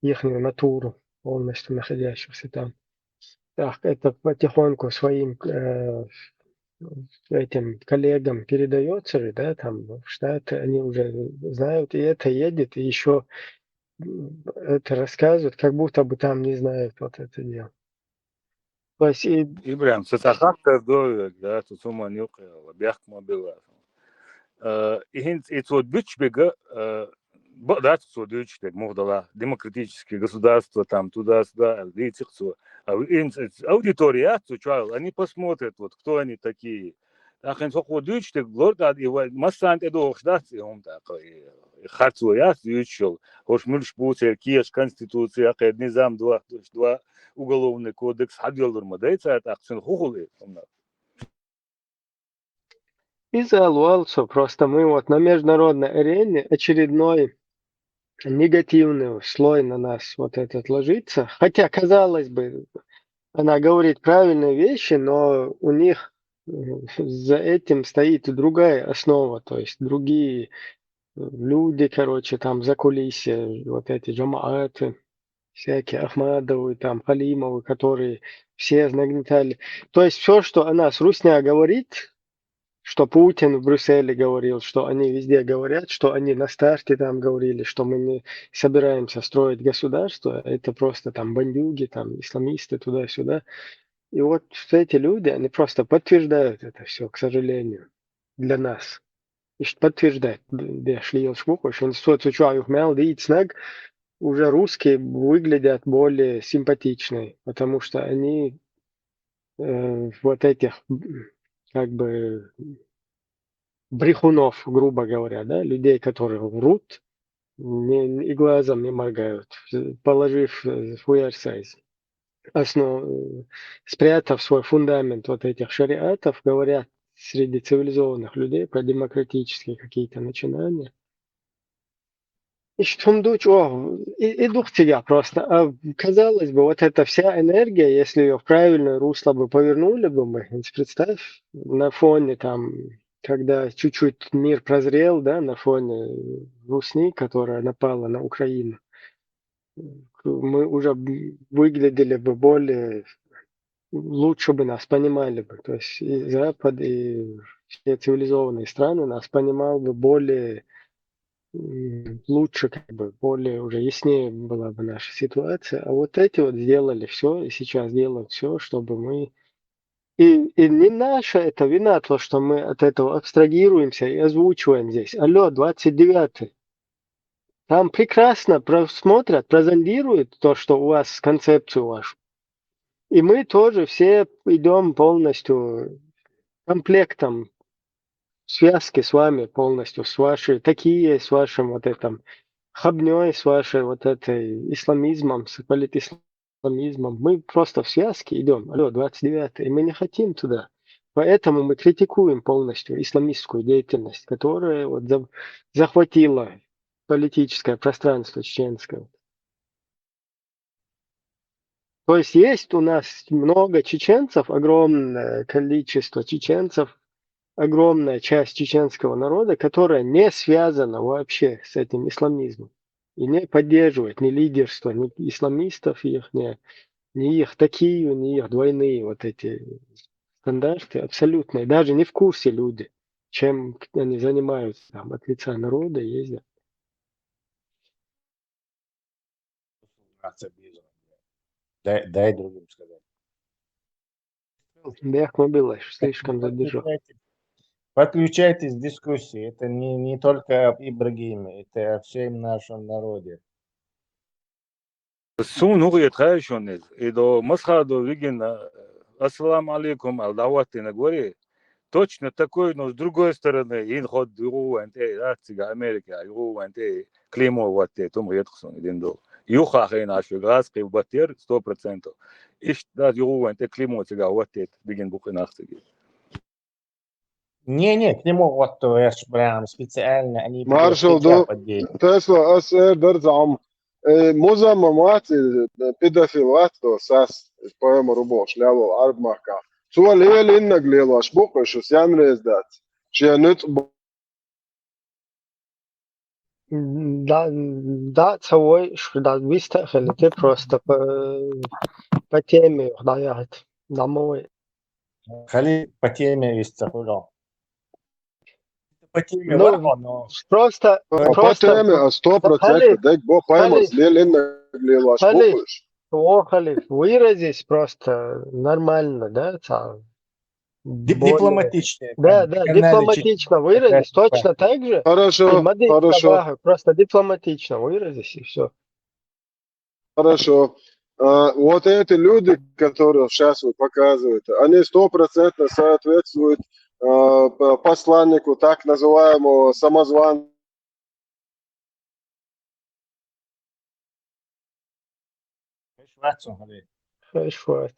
ихнюю натуру полностью находящихся там. Так, это потихоньку своим этим коллегам передается же, да, там в Штаты, они уже знают, и это едет, и еще это рассказывают, как будто бы там не знают вот это дело. То есть и... Ибрам, сатахактар довек, да, тусума нюкала, бяхма была. И вот бычбега, да, тут дючтек, мовдала, демократические государства, там, туда-сюда, лицехцу. Аудитория, они посмотрят, вот, кто они такие. Ахен сохо дючтек, лорда, и массант эдох, да, и он такой, харцуя, дючел. Хош мульш буцер, киеш, конституция, акед, низам, два уголовный кодекс, хадвелдер мадейца, это акцент хухулы. Из-за Алуалцу просто мы вот на международной арене очередной негативный слой на нас вот этот ложится. Хотя, казалось бы, она говорит правильные вещи, но у них за этим стоит другая основа, то есть другие люди, короче, там за кулисье, вот эти джамааты, всякие Ахмадовы, там Халимовы, которые все нагнетали. То есть все, что о нас Русня говорит, что Путин в Брюсселе говорил, что они везде говорят, что они на старте там говорили, что мы не собираемся строить государство, это просто там бандюги, там исламисты туда-сюда. И вот эти люди, они просто подтверждают это все, к сожалению, для нас. И подтверждают, да, шли шмуку, что институт учуаю хмел, снег, уже русские выглядят более симпатичные, потому что они вот этих как бы брехунов, грубо говоря, да, людей, которые врут, и глазом не моргают, положив хуярсайз, спрятав свой фундамент вот этих шариатов, говорят среди цивилизованных людей про демократические какие-то начинания. И что идут тебя просто. А казалось бы, вот эта вся энергия, если ее в правильное русло бы повернули бы мы, представь, на фоне там, когда чуть-чуть мир прозрел, да, на фоне Русни, которая напала на Украину, мы уже выглядели бы более, лучше бы нас понимали бы. То есть и Запад, и все цивилизованные страны нас понимал бы более лучше, как бы, более уже яснее была бы наша ситуация. А вот эти вот сделали все, и сейчас делают все, чтобы мы... И не наша это вина, то, что мы от этого абстрагируемся и озвучиваем здесь. Алло, 29-й. Там прекрасно просмотрят, прозондируют то, что у вас, концепцию вашу. И мы тоже все идем полностью комплектом, связки с вами полностью, с вашей, такие, с вашим вот этим хабнёй, с вашей вот этой исламизмом, с политисламизмом. Мы просто в связке идем. Алло, 29-й, и мы не хотим туда. Поэтому мы критикуем полностью исламистскую деятельность, которая вот захватила политическое пространство чеченское. То есть у нас много чеченцев, огромное количество чеченцев, огромная часть чеченского народа, которая не связана вообще с этим исламизмом и не поддерживает ни лидерство, ни исламистов их, ни их такие, ни их двойные вот эти стандарты абсолютно. И даже не в курсе люди, чем они занимаются там от лица народа, ездят. Дай другим сказать. Бег мобилаш, слишком задержал. Подключайтесь к дискуссии. Это не только об Ибрагиме, это о всем нашем народе. Сун угит хайшонез. Идо масхадо вигин ассаламу алейкум алдавати на горе. Точно такой, но с другой стороны, инход юруанте, ратига Америка, юруанте, климо ватте, том редхсон иден до. Юха хайнашо граски в батер 100%. Иш да юруанте климо тига ватте, бигин бухинахтиги. Не, к нему вот то есть прям специально они مارشال тебя دو поддерживают. تسلا أسئلة درزعم مزممات pedofilات تو ساس poema ruboš ļavo arbmākā. So lieli innagļieloši bukušus janreizdāts. Šie nyt Да, целой, что да, вистахали, ты просто по теме ضيعت домой. Хали по теме вистахуло. По теме Ну, варно, но просто patēmi 100% deg bo paimos lieli innagļieloši Хали, bukuši. Хали, выразись просто нормально, да, более... дипломатичнее. Да, там, да, канале дипломатично выразись, точно так же. Хорошо, Мадык хорошо, Сабага, просто дипломатично выразись и все. хорошо. Вот эти люди, которые сейчас вы показываете, они 100% соответствуют посланнику так называемого самозванца. Хорошо.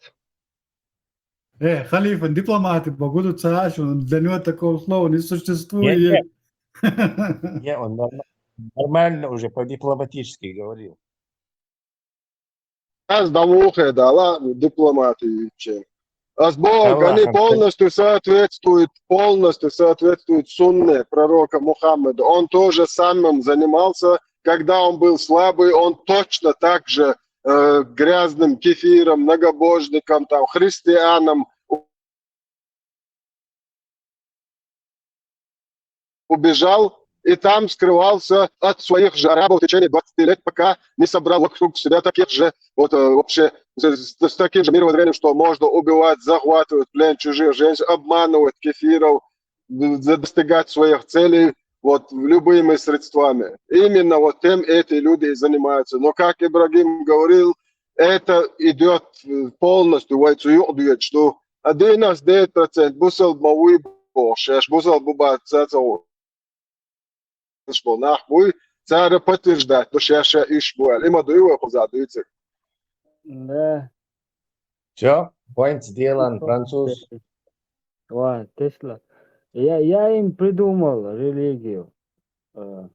Халифа, дипломаты будут соглашены, для него такого слова не существует. Не, он нормально уже по-дипломатически говорил. Аз домухе дала дипломаты. Бог, они полностью соответствуют сунне пророка Мухаммеда. Он тоже самым занимался, когда он был слабый, он точно так же грязным кефиром, многобожником, там, христианам убежал и там скрывался от своих же арабов в течение 20 лет, пока не собрал вокруг себя таких же, вот вообще с таким же мировоззрением, что можно убивать, захватывать плен чужих женщин, обманывать кефиров, достигать своих целей вот любыми средствами. Именно вот тем эти люди и занимаются. Но как Ибрагим говорил, это идет полностью, что 99% бусал мауи бошеш, бусал буба цацау. Нахуй, царя подтверждать, то сейчас ишбуэль. Има дуева позадуется. Да. Все, point сделан, француз. Ва, Тесла. Я им придумал религию. Я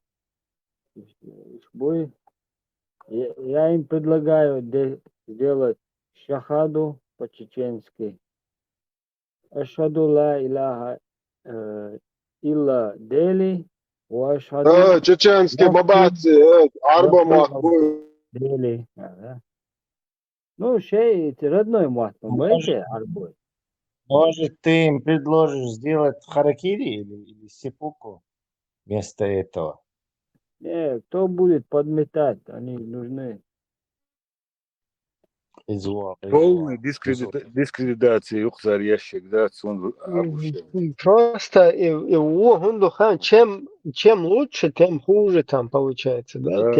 им предлагаю сделать шахаду по-чеченски. Ашхаду ла иляха илла дели. Чеченский бабацы, арба махбуй. Дели. Ну, шей, родной мат, понимаете, арбой. Может, ты им предложишь сделать харакири или сипуку вместо этого? Не, кто будет подметать, они нужны. Полная дискредитация, юхзар ящик, да, Просто и чем лучше, тем хуже там получается, да?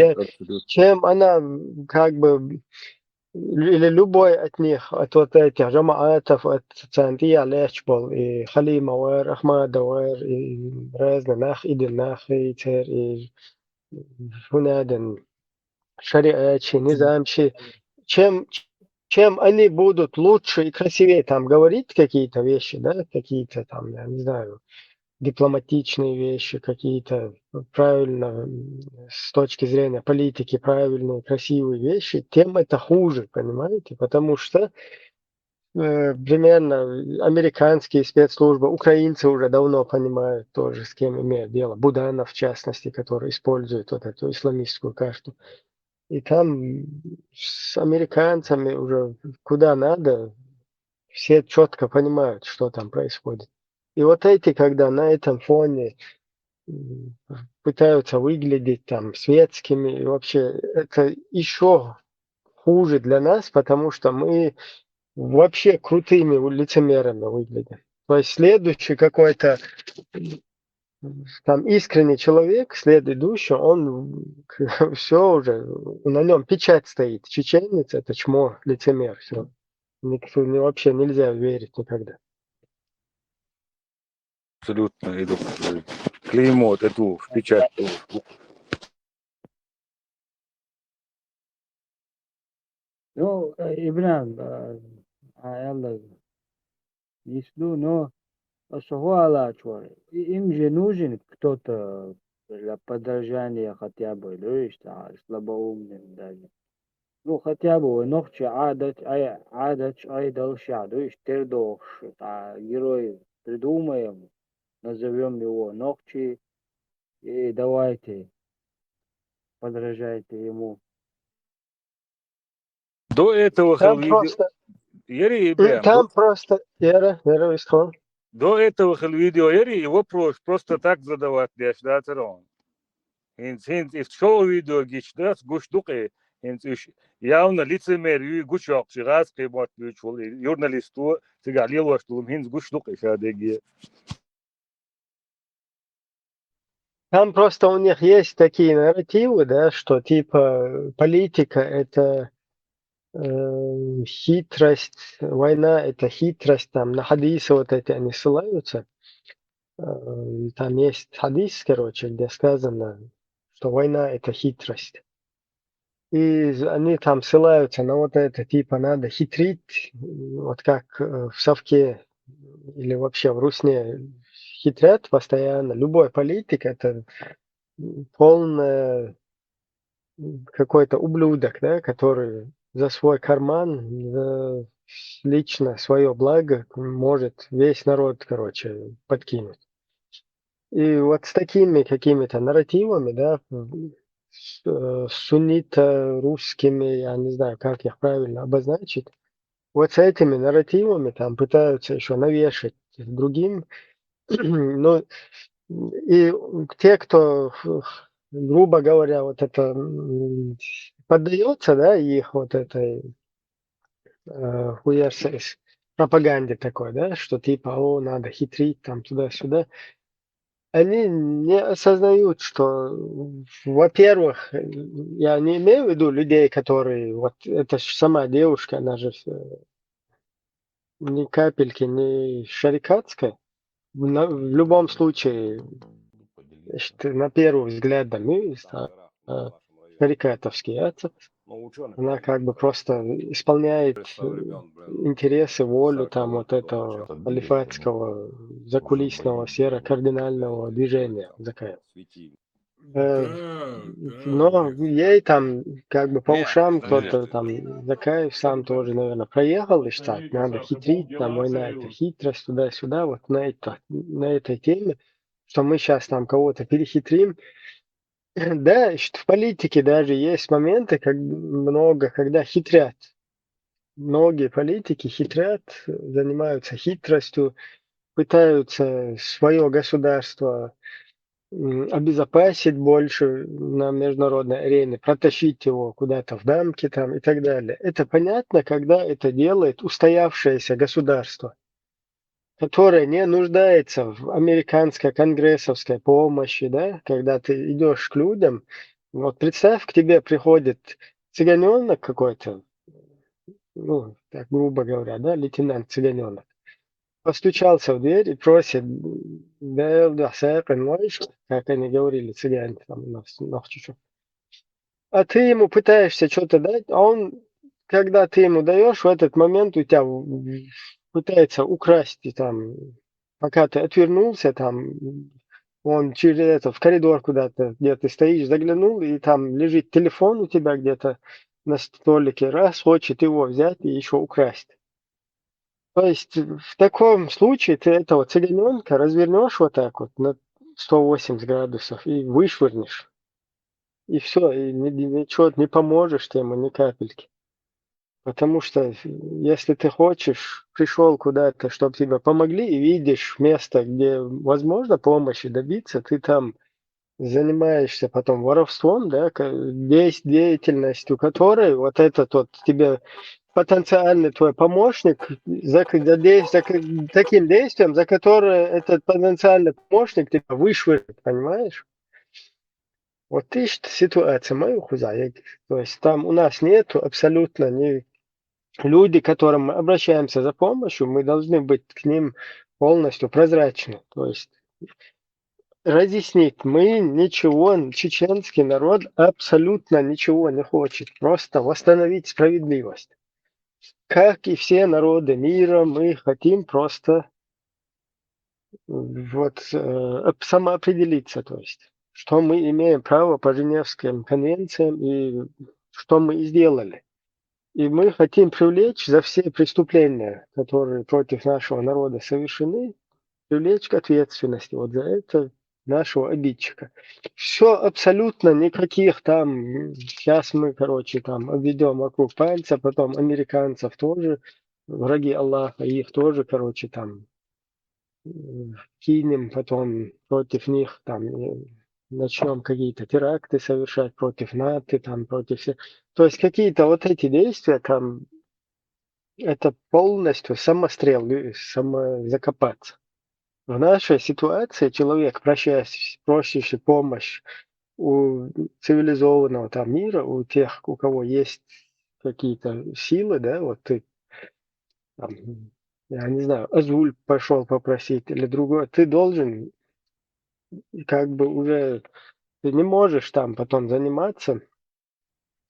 Чем она как бы или любой от них, от вот этих жамаатов, от Цантия Лечбол и Халима Уэр, Ахмада Уэр, и разные нах, Иден нах, и Цер, и Хунаден, Шариачи, Низамши, чем они будут лучше и красивее там говорить какие-то вещи, да, какие-то там, я не знаю, дипломатичные вещи, какие-то правильно с точки зрения политики правильные, красивые вещи, тем это хуже, понимаете? Потому что примерно американские спецслужбы, украинцы уже давно понимают тоже, с кем имеют дело. Буданов, в частности, который использует вот эту исламистскую карту. И там с американцами уже куда надо, все четко понимают, что там происходит. И вот эти, когда на этом фоне пытаются выглядеть там светскими, и вообще это еще хуже для нас, потому что мы вообще крутыми лицемерами выглядят. То есть следующий какой-то там искренний человек, след идущий, он все уже, на нем печать стоит. Чеченец — это чмо, лицемер, все. Никто, вообще нельзя верить никогда. Абсолютно иду. Клеймот, эту печать. Ну, Ибран, يلا يسلو, но сухуала чуар. Им же нужен кто-то для поддержания хотя бы, слабоумным даже. Ну, хотя бы ногче адать айдал шаду, тердох, герой придумаем, назовем его ногчи, и давайте подражайте ему. До этого Там просто, там просто, Яра, что? До этого видео и вопрос просто так задавать для шлатерон. Хинт if шоу видео гичдас гуштуки хинт явно лицемер гучок раз кемот журналисту сигалил что хинт гуштуки шадеги. Там просто у них есть такие нарративы, да, что типа политика — это хитрость, война — это хитрость, там на хадисы вот эти они ссылаются. Там есть хадис, короче, где сказано, что война — это хитрость. И они там ссылаются на вот это, типа надо хитрить, вот как в совке или вообще в русне хитрят постоянно. Любой политик — это полный какой-то ублюдок, да, который за свой карман, за лично свое благо может весь народ, короче, подкинуть. И вот с такими какими-то нарративами, да, суннито-русскими, я не знаю, как их правильно обозначить, вот с этими нарративами там пытаются еще навешать другим. Но и те, кто, грубо говоря, вот это поддается, да, их вот этой пропаганде такой, да, что типа, надо хитрить там туда-сюда. Они не осознают, что, во-первых, я не имею в виду людей, которые, вот это ж сама девушка, она же ни капельки не шарикатская. В любом случае, значит, на первый взгляд, да, шарикатовский, она как бы просто исполняет интересы, волю там вот этого халифатского закулисного серо-кардинального движения Закаева. Но ей там как бы по ушам кто-то там, Закаев сам тоже, наверное, проехал, и что надо хитрить, там война — это хитрость, туда-сюда, вот на этой теме, что мы сейчас там кого-то перехитрим. Да, в политике даже есть моменты, когда хитрят. Многие политики хитрят, занимаются хитростью, пытаются свое государство обезопасить больше на международной арене, протащить его куда-то в дамки там и так далее. Это понятно, когда это делает устоявшееся государство, которое не нуждается в американской конгрессовской помощи, да, когда ты идешь к людям, вот представь, к тебе приходит цыганенок какой-то, ну, так грубо говоря, да, лейтенант цыганенок, постучался в дверь и просит, понимаешь, как они говорили, цыгане там у нас в Чечне. А ты ему пытаешься что-то дать, а он, когда ты ему даешь, в этот момент у тебя пытается украсть, и там, пока ты отвернулся, там, он через это в коридор куда-то, где ты стоишь, заглянул, и там лежит телефон у тебя где-то на столике, раз, хочет его взять и еще украсть. То есть в таком случае ты этого цыганенка развернешь вот так вот на 180 градусов и вышвырнешь. И все, и ничего не поможешь ты ему ни капельки. Потому что если ты хочешь, пришел куда-то, чтобы тебе помогли, и видишь место, где возможно помощи добиться, ты там занимаешься потом воровством, да, деятельностью которой вот этот вот тебе потенциальный твой помощник за таким действием, за которое этот потенциальный помощник тебя вышвырнет, понимаешь? Вот ищет ситуация мою хуза. То есть там у нас нету абсолютно ни люди, к которым мы обращаемся за помощью, мы должны быть к ним полностью прозрачны. То есть разъяснить, мы ничего, чеченский народ абсолютно ничего не хочет, просто восстановить справедливость. Как и все народы мира, мы хотим просто самоопределиться, то есть, что мы имеем право по Женевским конвенциям и что мы и сделали. И мы хотим привлечь за все преступления, которые против нашего народа совершены, привлечь к ответственности вот за это нашего обидчика. Все абсолютно никаких там, сейчас мы, там обведем вокруг пальца, потом американцев тоже, враги Аллаха, их тоже, там кинем, потом против них там начнем какие-то теракты совершать против НАТО, там против всех. То есть какие-то вот эти действия там, это полностью самострел, самозакопаться. В нашей ситуации человек, просящий помощь у цивилизованного там мира, у тех, у кого есть какие-то силы, да, вот ты, там, я не знаю, Азуль пошел попросить или другой, ты должен уже, ты не можешь там потом заниматься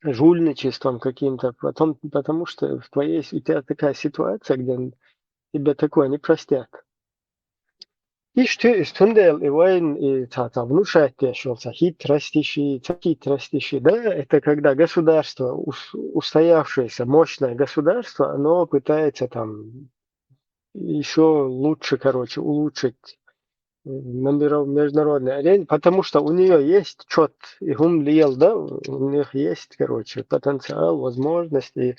жульничеством каким-то, потому что у тебя такая ситуация, где тебя такое не простят. И Стундел и Вайн и внушает что хитростищи, да, это когда государство, устоявшееся, мощное государство, оно пытается там еще лучше, улучшить на международной арене, потому что у нее есть чет и гумлиел, да, у них есть, потенциал, возможности,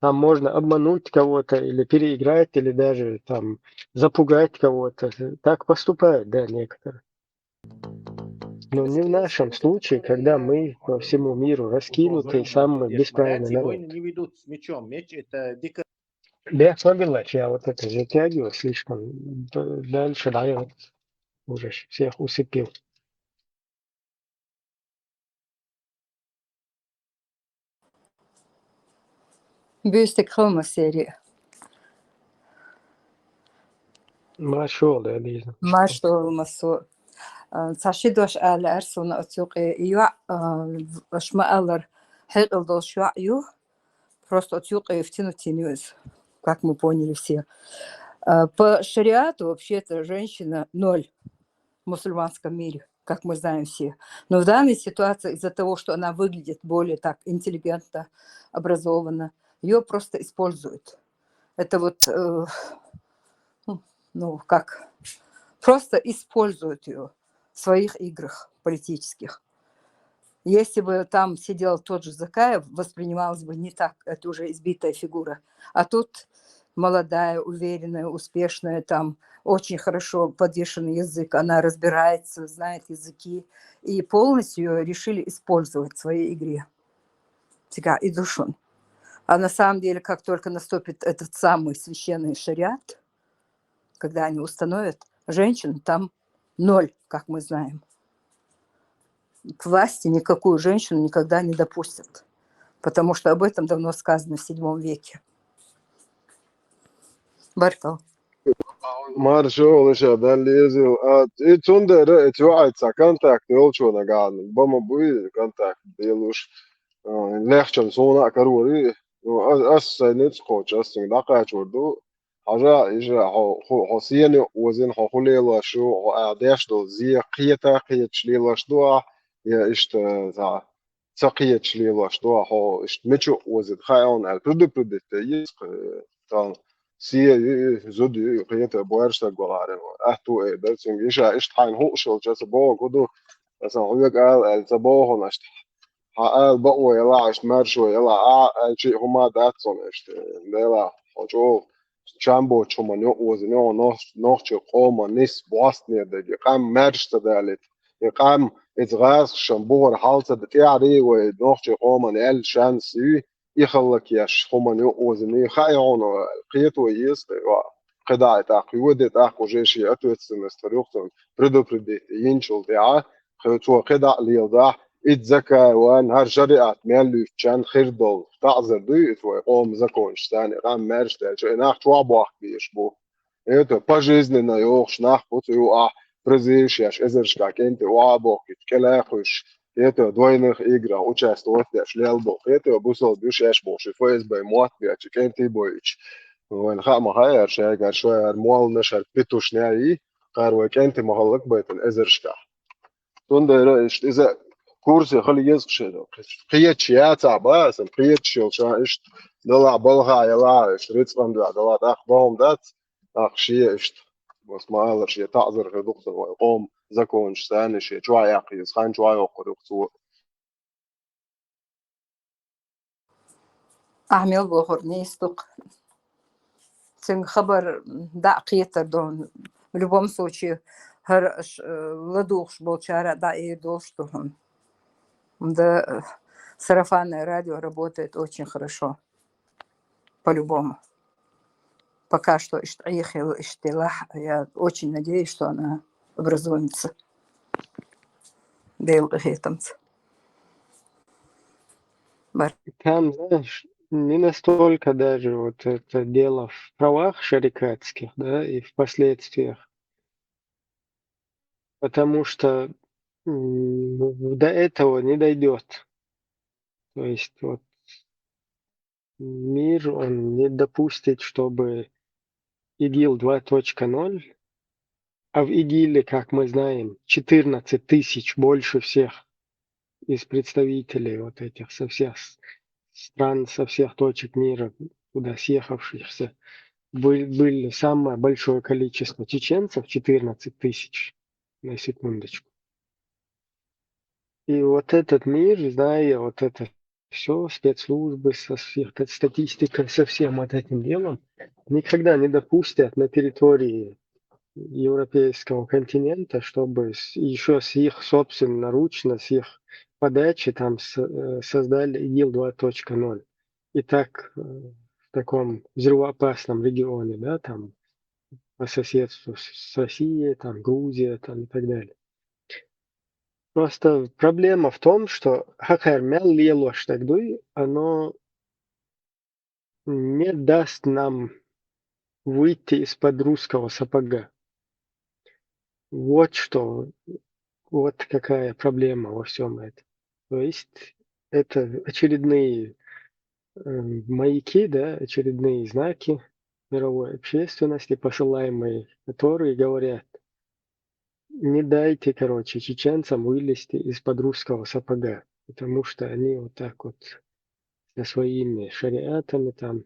там можно обмануть кого-то или переиграть, или даже там запугать кого-то. Так поступают, да, некоторые. Но не в нашем случае, когда мы по всему миру раскинуты, самый бесправный народ. Войны не ведут с мечом. Меч это Я вот это затягиваю слишком дальше, да, я уже всех усыпил. Büyüstek Холмасери. Машол, да, Лиза. Машол масу. Сашидош ал арсуна отюqi юа шмаалар хеqildol шуаю. Просто отюqи втянуть. Как мы поняли все. По шариату вообще-то женщина 0 в мусульманском мире, как мы знаем все. Но в данной ситуации из-за того, что она выглядит более так интеллигентно, образованно, ее просто используют. Это вот, просто используют ее в своих играх политических. Если бы там сидел тот же Закаев, воспринималось бы не так, это уже избитая фигура. А тут молодая, уверенная, успешная, там очень хорошо подвешенный язык, она разбирается, знает языки, и полностью ее решили использовать в своей игре. Сега и душон. А на самом деле, как только наступит этот самый священный шариат, когда они установят, женщин там 0, как мы знаем. К власти никакую женщину никогда не допустят, потому что об этом давно сказано в 7 веке. Баркал. Маршал еще долезил. Итунда речуается контакт елчона ган. Бама буи контакт делуш. Легче зона карури. Ас нет скотч, ас не дакачурду. حاجة إجا حسين وزين حقولي شو عادش دو زي قيتا قيت شليلا شدوا يا إشت زع سقيت شليلا شدوا حو إشت متشو وزد خاون على برد يسق تان سي زود قيتا بوارش تقولارن أهتو إيه درسين إجا إشت حين هو شو جالس بوا كده مثلا هو قال الزبوه نشت قال بقوا يلا إشت مرشوا يلا شيء هما داتسون إشت يلا حجو Чамбо чуманё озинё нохче кома нис боснеде гам мерштадалет гам изгас шамбор халса де яри we нохче кома эл шанси يخلك ياش خمن يوزن يخايعون قيتو يست قداع تاق يود تاق وجيشي أتوت سمستر يختم بريدو بريدي ينشل دعا خيتو قداع ليضاح إتزكى وان هر شريعت ميلو كان خير دول تعذر دويت ويقوم زكونش تاني غام مارش تاج إناخ توابوح بيشبو إيتو باجيزلنا يوخش ناخ بوتو يوقع برزيش ياش إزرش كاكينت وابوح يتكلاخش Eto dvojnih igra učestvovati lielbo. Eto busol bijuši ešboši FSB Motvija, Čikenti Bojič. وين خا ما هاي شيء قال شوية الموال نشر بيتوش ناي قارو كنت محلق بيتن ازرشكا تون ده إذا كورس خلي يزقش قيت شيء تعباس قيت شيء شان إيش دلع بالها يلا إيش ريت من ده دلع أخبارهم دات أخشية إيش بس ما هذا شيء تعذر في دكتور ويقوم زكونش ثاني شيء شوية يقيس خان شوية يقرأ أعمل بوخر نيستق تن خبر دقيقة دون в любом случае ладух болчара да и должен. Да сарафанное радио работает очень хорошо. По-любому. Пока что я очень надеюсь, что она образуется. Там, знаешь, не настолько даже вот это дело в правах шарикатских, да, и в последствиях. Потому что до этого не дойдет. То есть вот мир, он не допустит, чтобы ИГИЛ 2.0, а в ИГИЛе, как мы знаем, 14 тысяч больше всех из представителей вот этих со всех стран, со всех точек мира, туда съехавшихся, были самое большое количество чеченцев, 14 тысяч, на секундочку. И вот этот мир, зная вот это все, спецслужбы, статистика, со всем вот этим делом, никогда не допустят на территории европейского континента, чтобы еще с их собственноручно, с их подачи там создали ИГИЛ 2.0. И так в таком взрывоопасном регионе, да, там по соседству с Россией, там Грузия, там и так далее. Просто проблема в том, что оно не даст нам выйти из-под русского сапога. Вот что, вот какая проблема во всем этом. То есть это очередные маяки, да, очередные знаки мировой общественности, посылаемые, которые говорят: не дайте, короче, чеченцам вылезти из-под русского сапога, потому что они вот так вот со своими шариатами, там,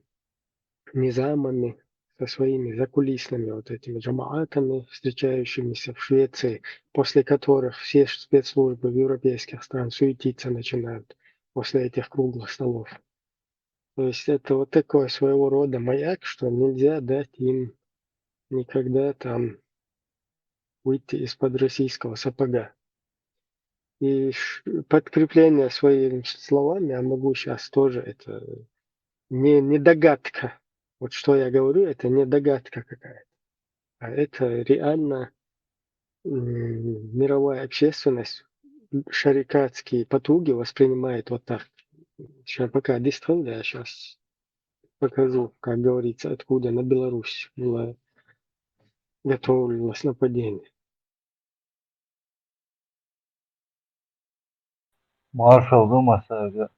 низамами, со своими закулисными вот этими джамаатами, встречающимися в Швеции, после которых все спецслужбы европейских стран суетиться начинают после этих круглых столов. То есть это вот такой своего рода маяк, что нельзя дать им никогда там выйти из-под российского сапога. И подкрепление своими словами я могу сейчас тоже, это не догадка. Вот что я говорю, это не догадка какая-то, а это реально мировая общественность шарикатские потуги воспринимает вот так. Сейчас пока дистрол, я сейчас покажу, как говорится, откуда на Беларусь было готовилось нападение. Маршал Думаса.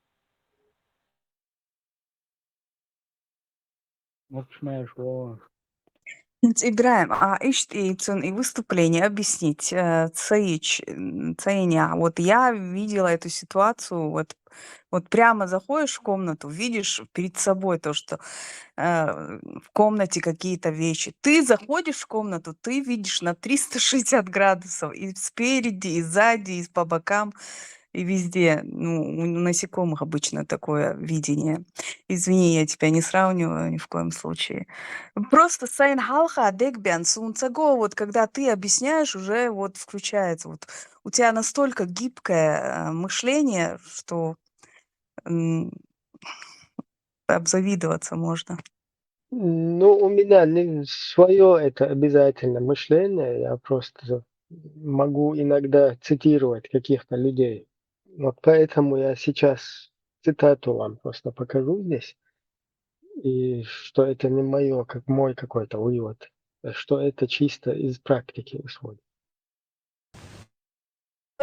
Играем. Иштейцун и выступление объяснить. Цаиня. Вот я видела эту ситуацию. Вот прямо заходишь в комнату, видишь перед собой то, что в комнате какие-то вещи. Ты заходишь в комнату, ты видишь на 360 градусов. И спереди, и сзади, и по бокам. И везде, ну, у насекомых обычно такое видение. Извини, я тебя не сравниваю ни в коем случае. Просто сайн халха декбян сунцаго, вот когда ты объясняешь, уже вот включается. Вот у тебя настолько гибкое мышление, что обзавидоваться можно. Ну, у меня не свое это обязательно мышление, я просто могу иногда цитировать каких-то людей. Вот поэтому я сейчас цитату вам просто покажу здесь, и что это не мое, как мой какой-то вывод, а что это чисто из практики исходит.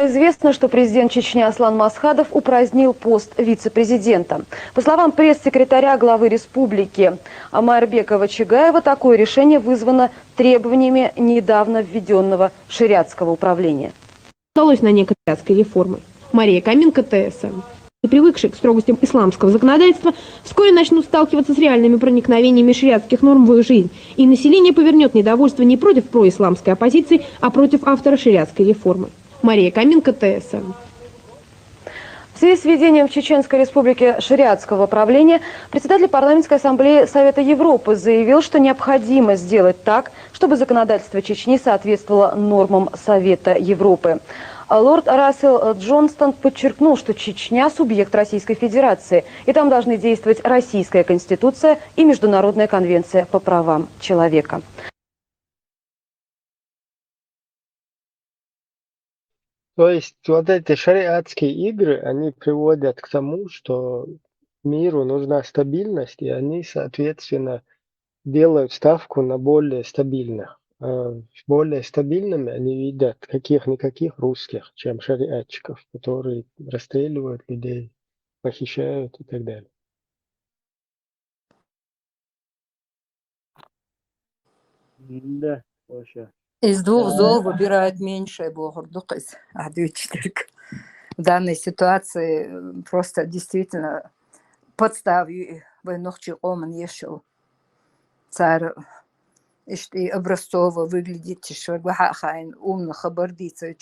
Известно, что президент Чечни Аслан Масхадов упразднил пост вице-президента. По словам пресс-секретаря главы республики Майрбекова Чигаева, такое решение вызвано требованиями недавно введенного шариатского управления. Удалось на некой шариатской реформы. Мария Каменко, ТСН. Привыкшие к строгостям исламского законодательства, вскоре начнут сталкиваться с реальными проникновениями шариатских норм в их жизнь. И население повернет недовольство не против происламской оппозиции, а против автора шариатской реформы. Мария Каменко, ТСН. В связи с введением в Чеченской Республике шариатского правления председатель парламентской ассамблеи Совета Европы заявил, что необходимо сделать так, чтобы законодательство Чечни соответствовало нормам Совета Европы. Лорд Рассел Джонстон подчеркнул, что Чечня – субъект Российской Федерации, и там должны действовать Российская Конституция и Международная конвенция по правам человека. То есть вот эти шариатские игры, они приводят к тому, что миру нужна стабильность, и они, соответственно, делают ставку на более стабильных. Более стабильными они видят каких-никаких русских, чем шариатчиков, которые расстреливают людей, похищают и так далее. Да, вообще. Из двух зол выбирают меньшее, Богордукас, ответчик. В данной ситуации просто действительно подставью войнохчи оман ешел. Царь и образцово выглядит, швагахайн, умно хабардится,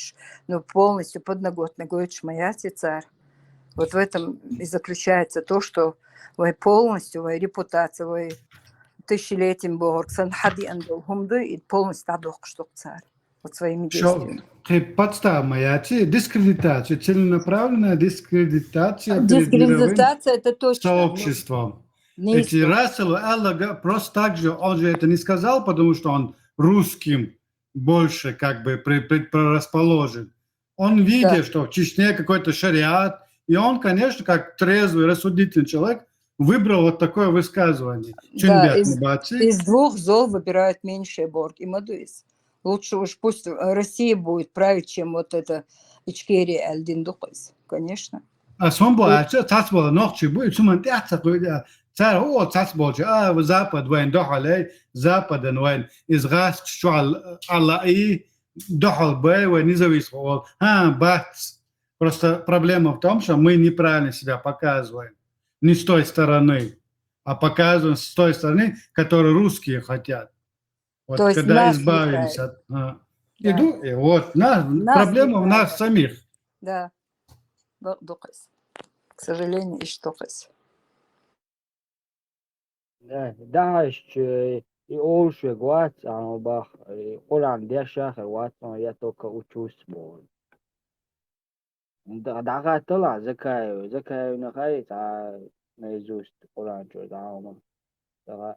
но полностью подноготный гоич маяти царь. Вот в этом и заключается то, что вы полностью, вы репутация, вы тысячелетием Богорксан хади андал хумды и полностью адох что царь вот своими действиями. Подстава маяти, дискредитация, целенаправленная дискредитация перед Дискредитация мировым это точно. сообществом. Эти Рассел Аллага просто так же, он же это не сказал, потому что он русским больше как бы предрасположен. Он видел, что в Чечне какой-то шариат, и он, конечно, как трезвый, рассудительный человек, выбрал вот такое высказывание. Да, из двух зол выбирают меньшее Борг и Мадуис. Лучше уж пусть Россия будет править, чем вот это Ичкерия Альдиндукас, конечно. А сон боится, цасбола ночи будет, суман тяца, царь, о, цасболча, а Запад вайн дохалей, Западен вайн изгас, что Аллаи дохал бэй, вайн независимо, бац. Просто проблема в том, что мы неправильно себя показываем. Не с той стороны, а показываем с той стороны, которую русские хотят. Вот то когда избавились от... И вот проблема в нас самих. Да. К сожалению, и что Да, и Олше гват, а бах, Олан Дешах, гват, я только учусь. Да, готова, закаю нахай, а наизусть Олан чудо, да.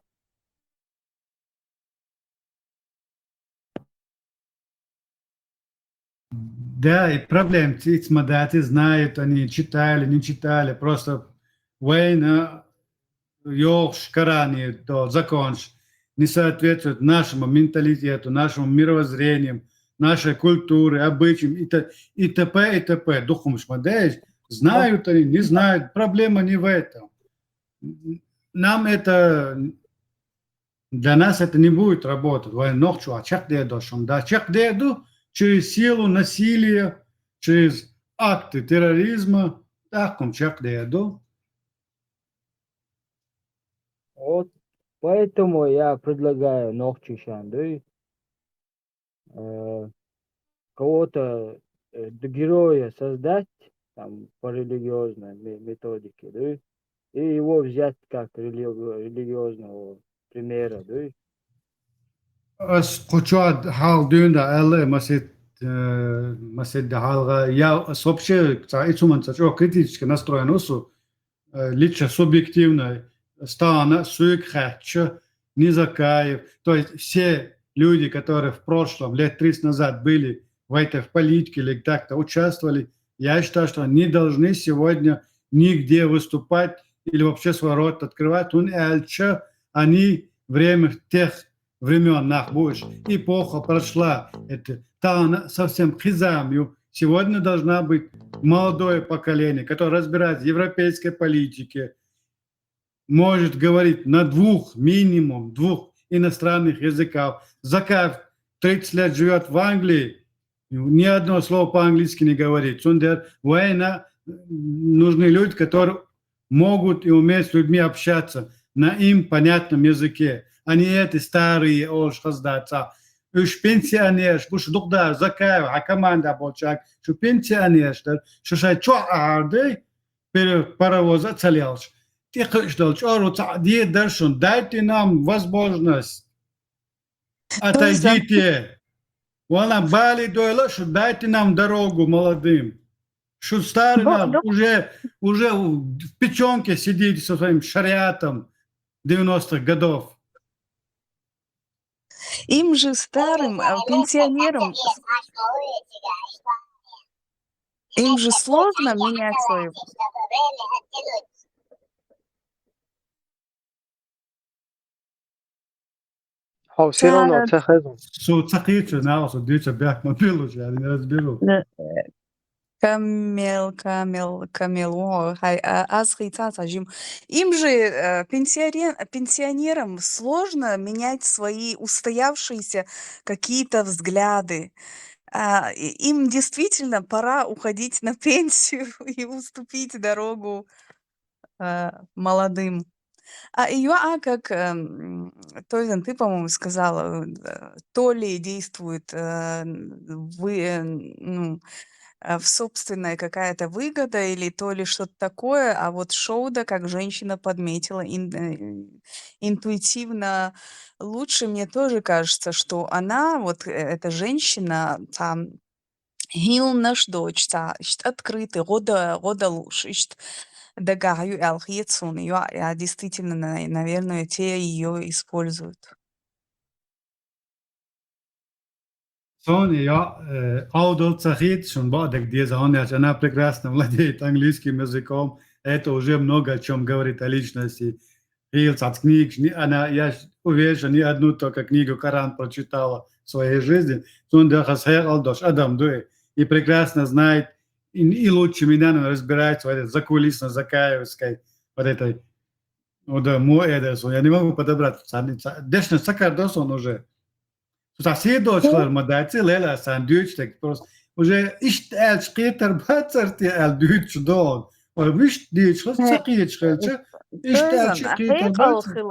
Да, и проблем, мадати знают, они читали, не читали, просто война, ёж, карани, то законч, не соответствует нашему менталитету, нашему мировоззрению, нашей культуре, обычаям и т.п. и т.п. Духом шмадеешь, знают они, не знают, проблема не в этом. Нам это, для нас это не будет работать. Ночью, а чек дедошим, да, чек деду, через силу, насилие, через акты терроризма, так он чек деду. Вот, поэтому я предлагаю ночью шанды, кого-то героя создать там по религиозной методике, да, и его взять как религиозного примера, да. Скучать хал дюнда эле масит халга я вообще цаицуман цачо критически настроен усу лично субъективно Стана, Суикхатча, Низакаев, то есть все люди, которые в прошлом, лет 30 назад были в политике или так-то участвовали, я считаю, что они должны сегодня нигде выступать или вообще свой рот открывать. Они время тех времен нахбуш. Эпоха прошла. Это совсем хизамью. Сегодня должна быть молодое поколение, которое разбирается в европейской политике, может говорить на минимум двух иностранных языках. Закаев 30 лет живет в Англии, ни одного слова по-английски не говорит. Война, нужны люди, которые могут и умеют с людьми общаться на им понятном языке. Они эти старые олшхаздатся. Уж пенсионер, уж доктор Закаев, а команда болчак, что пенсионер, что что арды перед паровоз оцелелся. Тихо ждал, дайте нам возможность. Отойдите. Вона бали дойла, что дайте нам дорогу молодым. Что старый уже в печенке сидите со своим шариатом 90-х годов. Им же старым пенсионерам, им же сложно менять свою... А все равно цехазм. Камел, им же пенсионерам сложно менять свои устоявшиеся какие-то взгляды. Им действительно пора уходить на пенсию и уступить дорогу молодым. Как Тойзен, ты, по-моему, сказала, то ли действует в собственная какая-то выгода или то ли что-то такое, а вот Шоуда, как женщина подметила, интуитивно лучше, мне тоже кажется, что она, вот эта женщина, там, Хил наш дочь, открытый, рода лучше, Дагаю Алхицун, я действительно, наверное, те ее используют. Соня, аудиоцахит, шун бадек дезаоняч, она прекрасно владеет английским языком. Это уже много о чем говорит о личности. Книг, я уверен, что ни одну только книгу Коран прочитала в своей жизни. И прекрасно знает, и лучше меня разбирается в этой закулисно-закаевской, вот этой, я не могу подобрать. Дешно сакардос он уже. Соседи дочкалар мадайцы лела сандвич так просто уже ишт элч кетер бацарти эл дүйч дон. Ой виш дүйч сакиеч хэлче ишт элч кетер бацарти.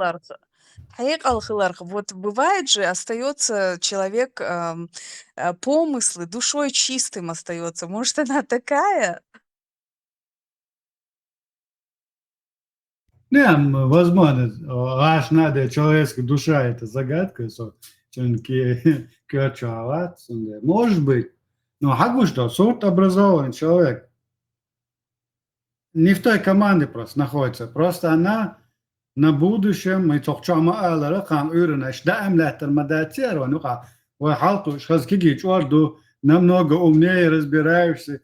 Вот бывает же, остается человек помыслы, душой чистым остается. Может, она такая? Не, возможно, аж надо человеческая душа, это загадка, может быть, но Хагушто, сорт образованный человек, не в той команде просто находится, просто она на будущем, мы тохчама алара кам уйренаш, да эмлятер мадатер, халку шазкиги чуарду, намного умнее разбираешься.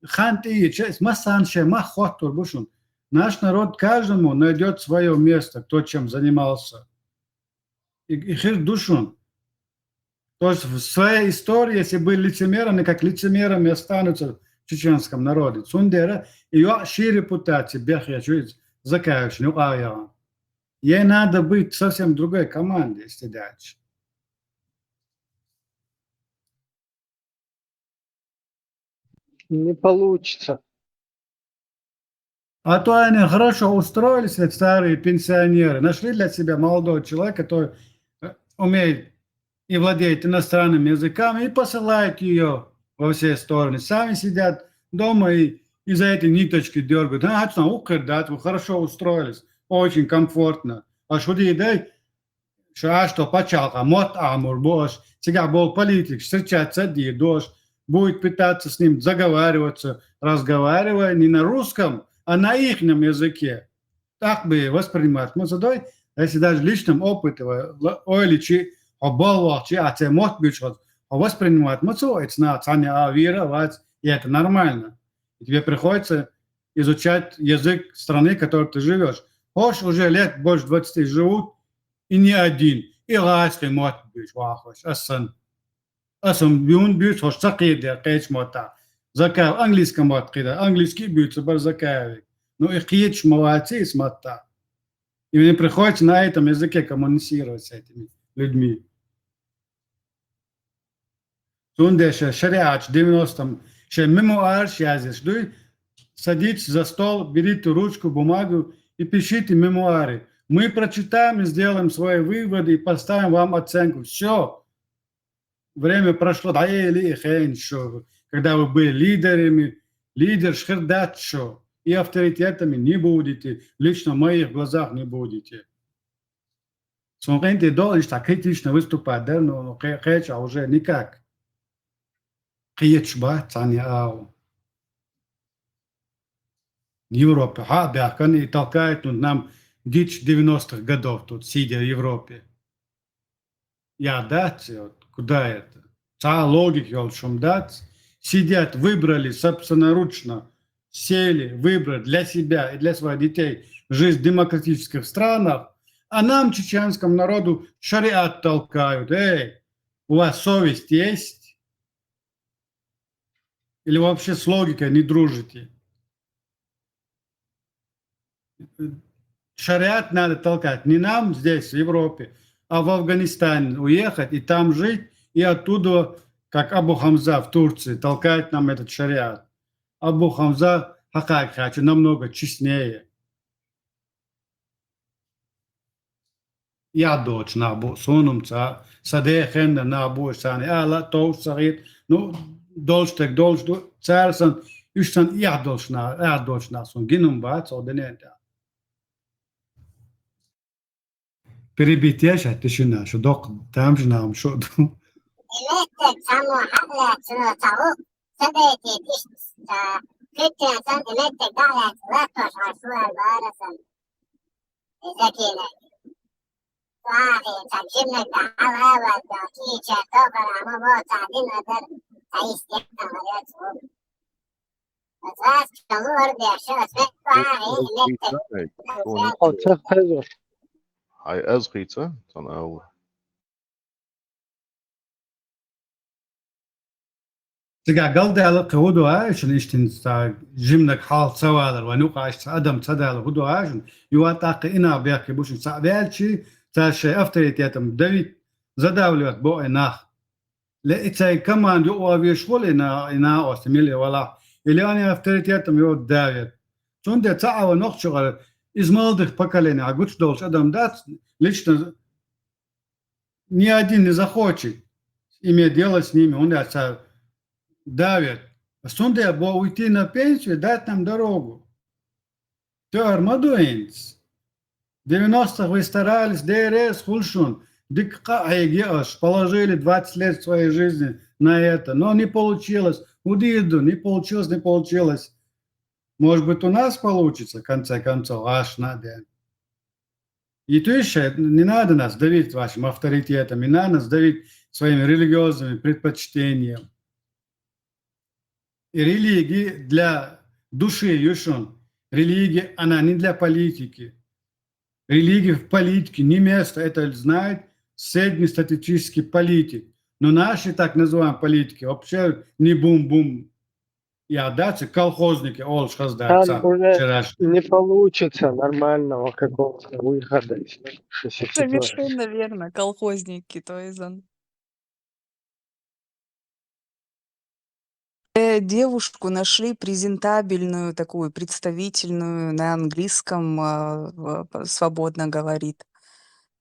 Ханти, часть, масанше, махотур, бушун. Наш народ каждому найдет свое место, кто чем занимался. И хир душун. То есть в своей истории, если были лицемерами, как лицемерами останутся в чеченском народе. Сундера, ее шире репутация, бехя, чуть закаешь, ну а ей надо быть совсем другой команде, если дальше. Не получится. А то они хорошо устроились, эти старые пенсионеры, нашли для себя молодого человека, который умеет и владеет иностранными языками, и посылают ее во все стороны. Сами сидят дома и за эти ниточки дергают. Вы хорошо устроились, очень комфортно. А что ты что почалка, мот амур, бош, сега был политик, встречаться дедош, будет пытаться с ним заговариваться, разговаривая не на русском, а на ихнем языке. так бы воспринимать. Мы задой, если даже личным опытом, ойличи, обалвачи, а те мот бюджет, воспринимать, мы это на веровать, и это нормально. И тебе приходится изучать язык страны, в которой ты живешь. Хочешь, уже лет больше 20 живут, и не один. И ласки мот бюджет, вахош, асан. Асан бюн бюджет, хош сакиде, кейч мота. Закав, английском мот кида, английский бюджет, бар закавик. Ну и кейч молодцы, смота. И мне приходится на этом языке коммуницировать с этими людьми. Сундеша, шариач, 90-м, мемуар, сейчас садитесь за стол, берите ручку, бумагу и пишите мемуары. Мы прочитаем и сделаем свои выводы и поставим вам оценку. Все. Время прошло. Да или когда вы были лидерами, лидер шхердат шо. И авторитетами не будете. Лично в моих глазах не будете. Смотрите, должен так критично выступать, да? Но а уже никак. Киечба, цаняу. Европа, они толкают нам дичь 90-х годов тут, сидя в Европе. Я дать, куда это? Логика, шум дать. Сидят, выбрали собственноручно, сели, выбрали для себя и для своих детей жизнь в демократических странах, а нам, чеченскому народу, шариат толкают. Эй, у вас совесть есть? Или вообще с логикой не дружите? Шариат надо толкать не нам здесь, в Европе, а в Афганистан уехать и там жить, и оттуда, как Абу Хамза в Турции, толкает нам этот шариат. Абу Хамза хакайхачу намного честнее. Я дочь на Абу Сунумца, Садехенда на Абу Сани, Алла Тоуш Сарит, ну, должен, царсан, Ишсан, я дочь на Сун, Гинум Бац, Оденета. Перебития, тишина, что док, там же нам, что... Hej, Azrita, sådan er jo. تقع قلدي على قودو عايشن اشتن جمنك حال سوالر ونوقعش ادم تدال هدو عايشن يواتاق انا بياكي بوشن سعبالشي تاشي افتريتياتم داويت زداوليوات بو اناخ لإتاي كمان يقوى بيشغل انا استميلي ولا اللي انا افتريتياتم يوت داويت تون دي تعاوى نقشغل измолодых поколений, а гуч должен Адам дать, лично ни один не захочет иметь дело с ними, он это давит. А сунде бо уйти на пенсию, дать нам дорогу. Тёр мадуинц. 90-х вы старались, ДРС, хульшун, положили 20 лет своей жизни на это, но не получилось. Удиду, не получилось. Может быть, у нас получится, в конце концов, аж надо. И то еще не надо нас давить вашим авторитетом, не надо нас давить своими религиозными предпочтениями. И религия для души, Юшун, религия, она не для политики. Религия в политике не место, это знает среднестатистический политик. Но наши так называемые политики вообще не бум-бум. Я дальше колхозники, Там уже не получится нормального какого-то выхода из ситуации. Совершенно верно, колхозники, то есть он. Девушку нашли презентабельную, такую представительную, на английском свободно говорит.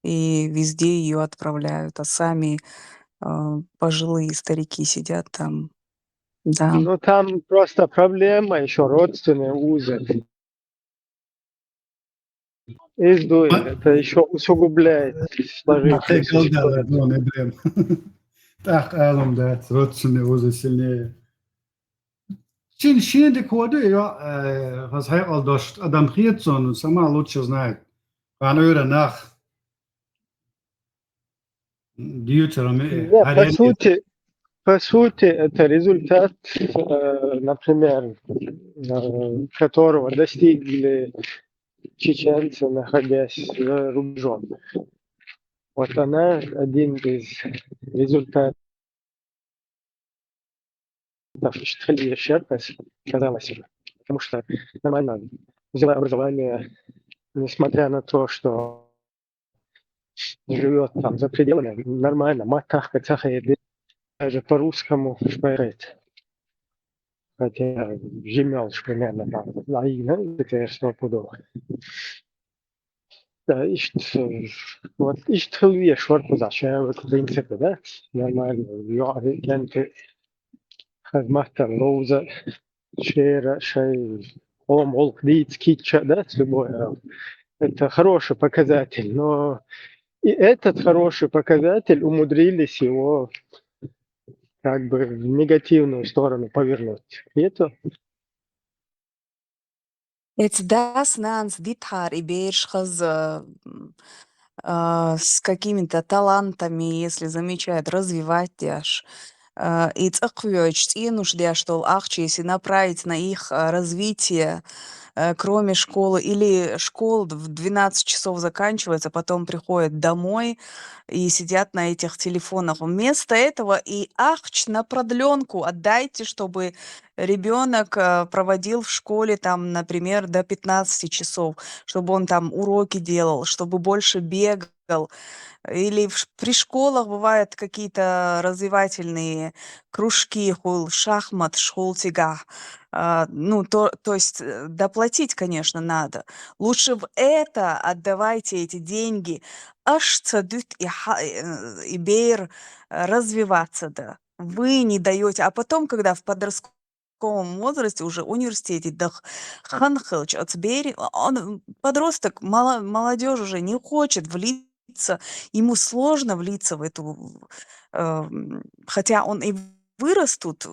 И везде ее отправляют, а сами пожилые старики сидят там. Да. Ну там просто проблема еще родственные узы. Это еще усугубляет сложившуюся ситуацию. Так, Алам, да, родственные узы сильнее. Синди коды, was hij al dost Adam Geertson сама лучше знает. Van Euren nach Дьютером Да, по сути, это результат, например, которого достигли чеченцы, находясь за рубежом. Вот она один из результатов, что ли, исчерпать, казалось бы. Потому что нормально взяла образование, несмотря на то, что живет там за пределами, нормально, матах, кацахаеды, даже по-русскому шпарит. Хотя жемел примерно там, наивно, это стопудово. Да, вот ишь шорку зачем, в принципе, да, нормально, я кенты хазмахта лоуза, шера, шей, омол, лиц, китча, да, с любой. Это хороший показатель, но и этот хороший показатель умудрились его как бы в негативную сторону повернуть. И это Jetzt das Nans Dithar и Бершхаз с какими-то талантами, если замечают, развивать дяш. И цъыкъуёч цӏинуш дяш тол ахчи, если направить на их развитие, кроме школы, или школа в 12 часов заканчивается, потом приходят домой и сидят на этих телефонах. Вместо этого и ахч на продленку отдайте, чтобы ребенок проводил в школе там, например, до 15 часов, чтобы он там уроки делал, чтобы больше бегал. Или при школах бывают какие-то развивательные кружки, шахмат, школтига. Ну, то есть доплатить, конечно, надо. Лучше в это отдавайте эти деньги. Аж цадут и бейр развиваться, да. Вы не даете. А потом, когда в подростковом возрасте, уже в университете, да, ханхелч, он подросток, молодежь уже не хочет влиться, ему сложно влиться в эту, хотя он и вырос тут,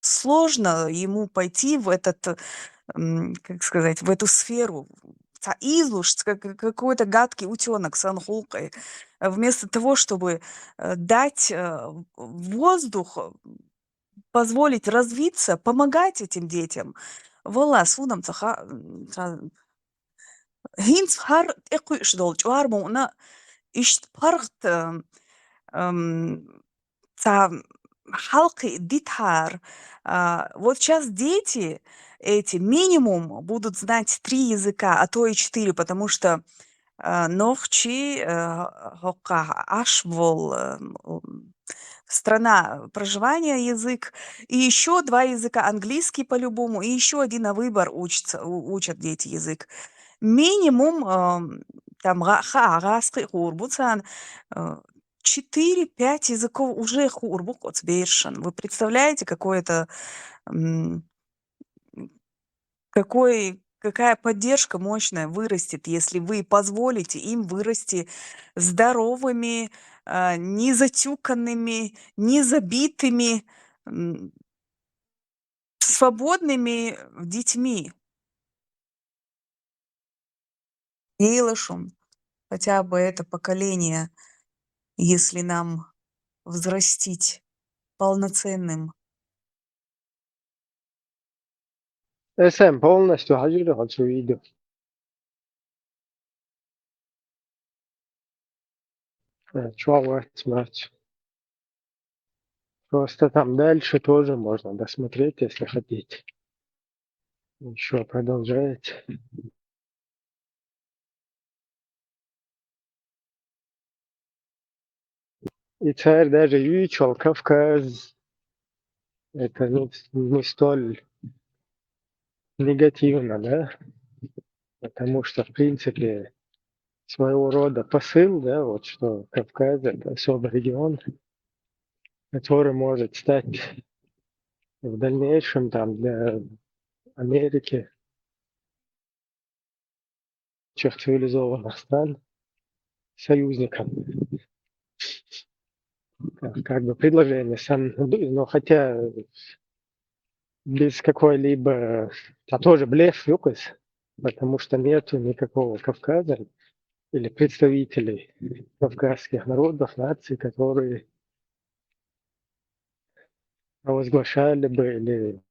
сложно ему пойти в этот, как сказать, в эту сферу. Излуш, какой-то гадкий утенок с анхулкой. Вместо того, чтобы дать воздух, позволить развиться, помогать этим детям. Вала, судам цаха, Хинц хар экуш дол чуарму на ишт пархт халкы дитхар. Вот сейчас дети эти минимум будут знать 3 языка, а то и 4, потому что Нохчи, Хока, Ашвол, страна проживания, язык, и еще 2 языка, английский по-любому, и еще 1 на выбор учат дети язык. Минимум там 4-5 языков уже хурбук отсбершен. Вы представляете, какая поддержка мощная вырастет, если вы позволите им вырасти здоровыми, не затюканными, не забитыми, свободными детьми. Ейлышем хотя бы это поколение, если нам взрастить полноценным. Sen полностью хажиры хочу видео. Чего смотреть? Просто там дальше тоже можно досмотреть, если хотите. Еще продолжает. И царь даже видел Кавказ. Это не столь негативно, да? Потому что, в принципе, своего рода посыл, да, вот что Кавказ — это особый регион, который может стать в дальнейшем там для Америки, всех цивилизованных стран, союзником. Как бы предложение сам, но хотя без какой-либо, тоже блеф, Юкос, потому что нету никакого Кавказа или представителей кавказских народов, наций, которые провозглашали бы или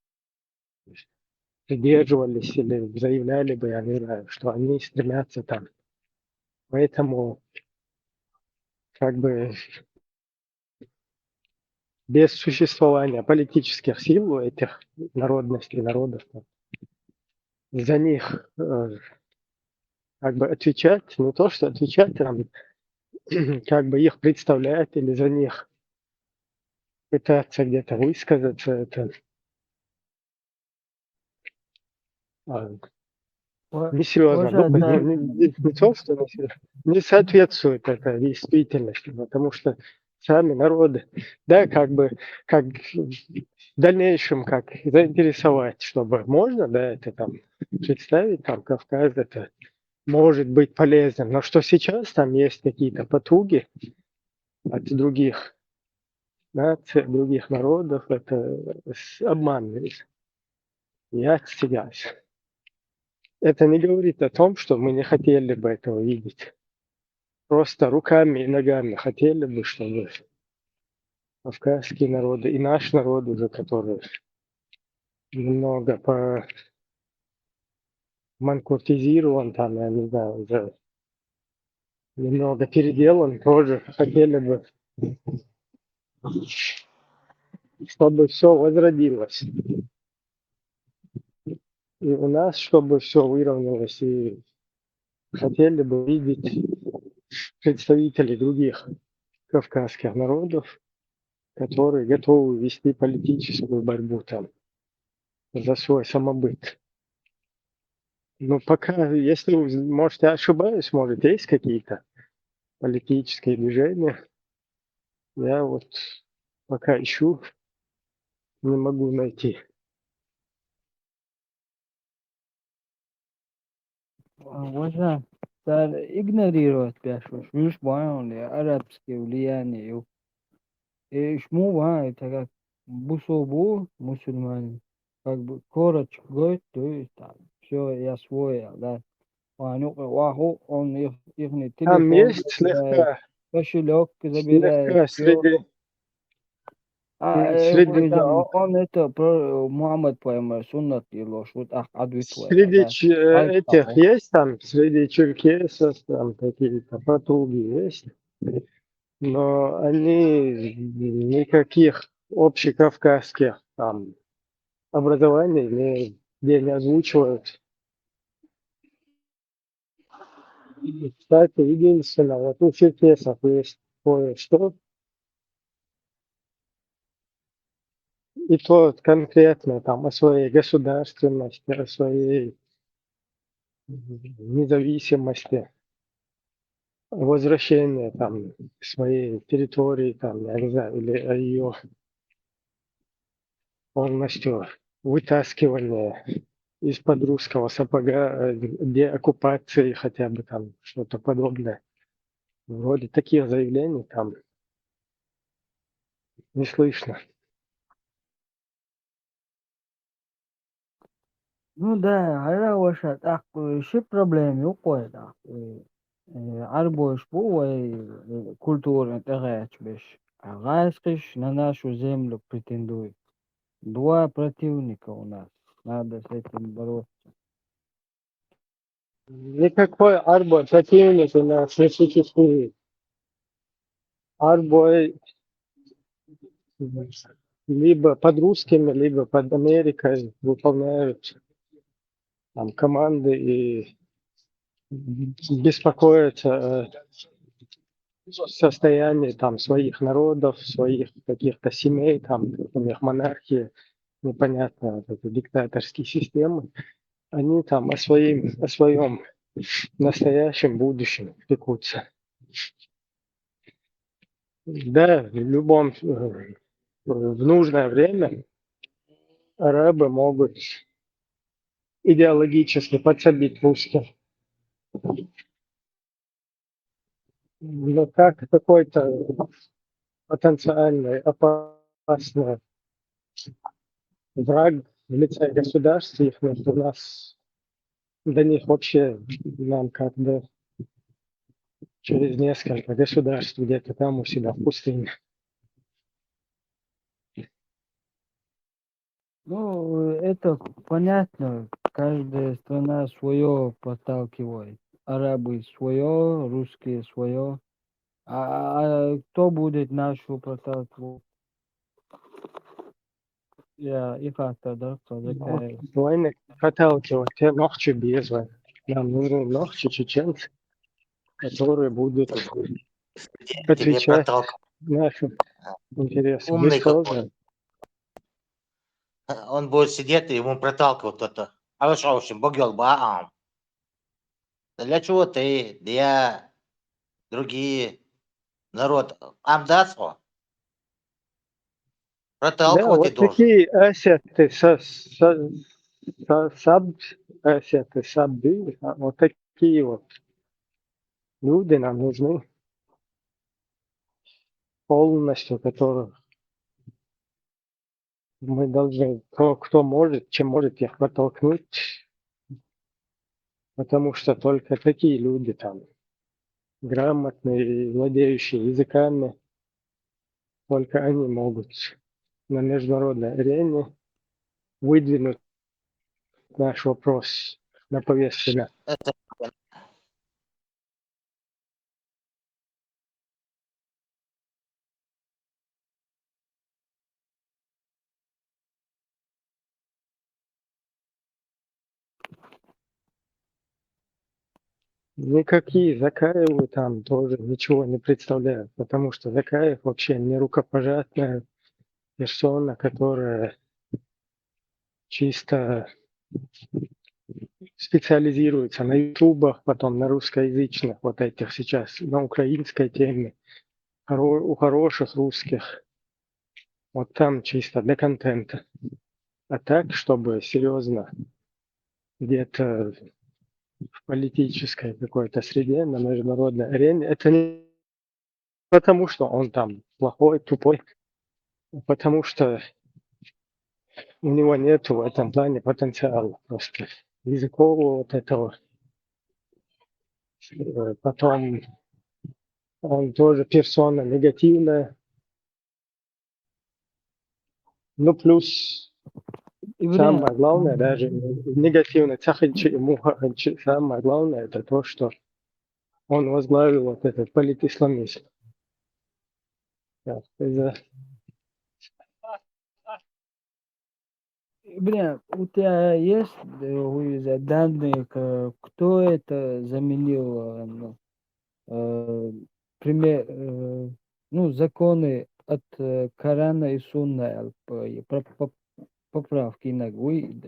придерживались или заявляли бы, я не знаю, что они стремятся там. Поэтому как бы без существования политических сил у этих народностей, народов, за них как бы отвечать, не то что отвечать, там, как бы их представлять или за них пытаться где-то высказаться, это несерьезно. Не то, что не соответствует это действительности, потому что сами народы, да, как в дальнейшем, как заинтересовать, чтобы можно, да, это там представить, там Кавказ, это может быть полезным, но что сейчас там есть какие-то потуги от других наций, других народов, это обман. Я отстегаюсь. Это не говорит о том, что мы не хотели бы этого видеть. Просто руками и ногами хотели бы, чтобы кавказские народы и наш народ уже, который немного манкуртизирован, там, я не знаю, уже немного переделан, тоже хотели бы, чтобы все возродилось. И у нас, чтобы все выровнялось, и хотели бы видеть представителей других кавказских народов, которые готовы вести политическую борьбу там за свой самобыт. Но пока, если, может, я ошибаюсь, может, есть какие-то политические движения, я вот пока ищу, не могу найти. Можно игнорировать пяшу, уж понял, арабские влияния. И шму, это как бусобу мусульмане, как бы короче говорит, то есть там все я свой, да. Ваху, он их Там телефон есть забирает, кошелек забирает, все. Среди там, Он это про Мухаммад поймет, суннат и ложь, вот ответствует, среди да. этих есть там, среди черкесов там какие-то потуги есть, но они никаких общекавказских там образований не озвучивают. Кстати, единственное, вот у черкесов есть кое-что, и то конкретно там о своей государственности, о своей независимости, возвращение там к своей территории, там, я не знаю, или о ее полностью вытаскивание из-под русского сапога, деоккупации хотя бы там, что-то подобное. Вроде таких заявлений там не слышно. Ну да, хорошо, так, еще проблем yok koyda. Арбош бу культурный тагачбеш. Агайскиш на нашу землю претендует. Два противника у нас. Надо с этим бороться. Никакой арбой противник у нас не существует. Арбой либо под русскими, либо под Америкой выполняют там команды и беспокоятся о состоянии там своих народов, своих каких-то семей, там у них монархии, непонятно, вот эти диктаторские системы. Они там о своем настоящем будущем пекутся. Да, в нужное время арабы могут идеологически подсобить русским. Но как какой-то потенциальный опасный враг в лице государств, их у нас до них вообще нам как бы через несколько государств где-то там у себя в пустыне. Ну, это понятно. Каждая страна свое подталкивает. Арабы свое, русские свое. А кто будет нашу подталкивать? Я и как-то, да, кто такая? Войны подталкивать, те ногчи без войны. Нам нужны ногчи чеченцы, которые будут Тебе отвечать протолкнул. нашим интересам. Умный Здесь какой. тоже. Он будет сидеть и ему проталкивать кто-то. Хорошо, в общем, Богел Баам. Для чего ты, для другие народ Амдацо Да, проталкивать и вот должен. такие асеты, асеты, сабды, вот такие вот люди нам нужны полностью, которых мы должны, кто может, чем может их протолкнуть, потому что только такие люди там, грамотные, владеющие языками, только они могут на международной арене выдвинуть наш вопрос на повестке дня. Это Никакие Закаевы там тоже ничего не представляют, потому что Закаев вообще не рукопожатная персона, которая чисто специализируется на ютубах, потом на русскоязычных вот этих сейчас, на украинской теме, у хороших русских. Вот там чисто для контента. А так, чтобы серьезно где-то в политической какой-то среде, на международной арене, это не потому, что он там плохой, тупой, а потому что у него нет в этом плане потенциала просто языкового вот этого. Потом он тоже персона негативная. Ну, плюс самое главное, даже негативно, самое главное, это то, что он возглавил вот этот политисламизм. Бля, у тебя есть данные, кто это заменил, пример, ну, законы от Корана и Сунны, поправки на гуи,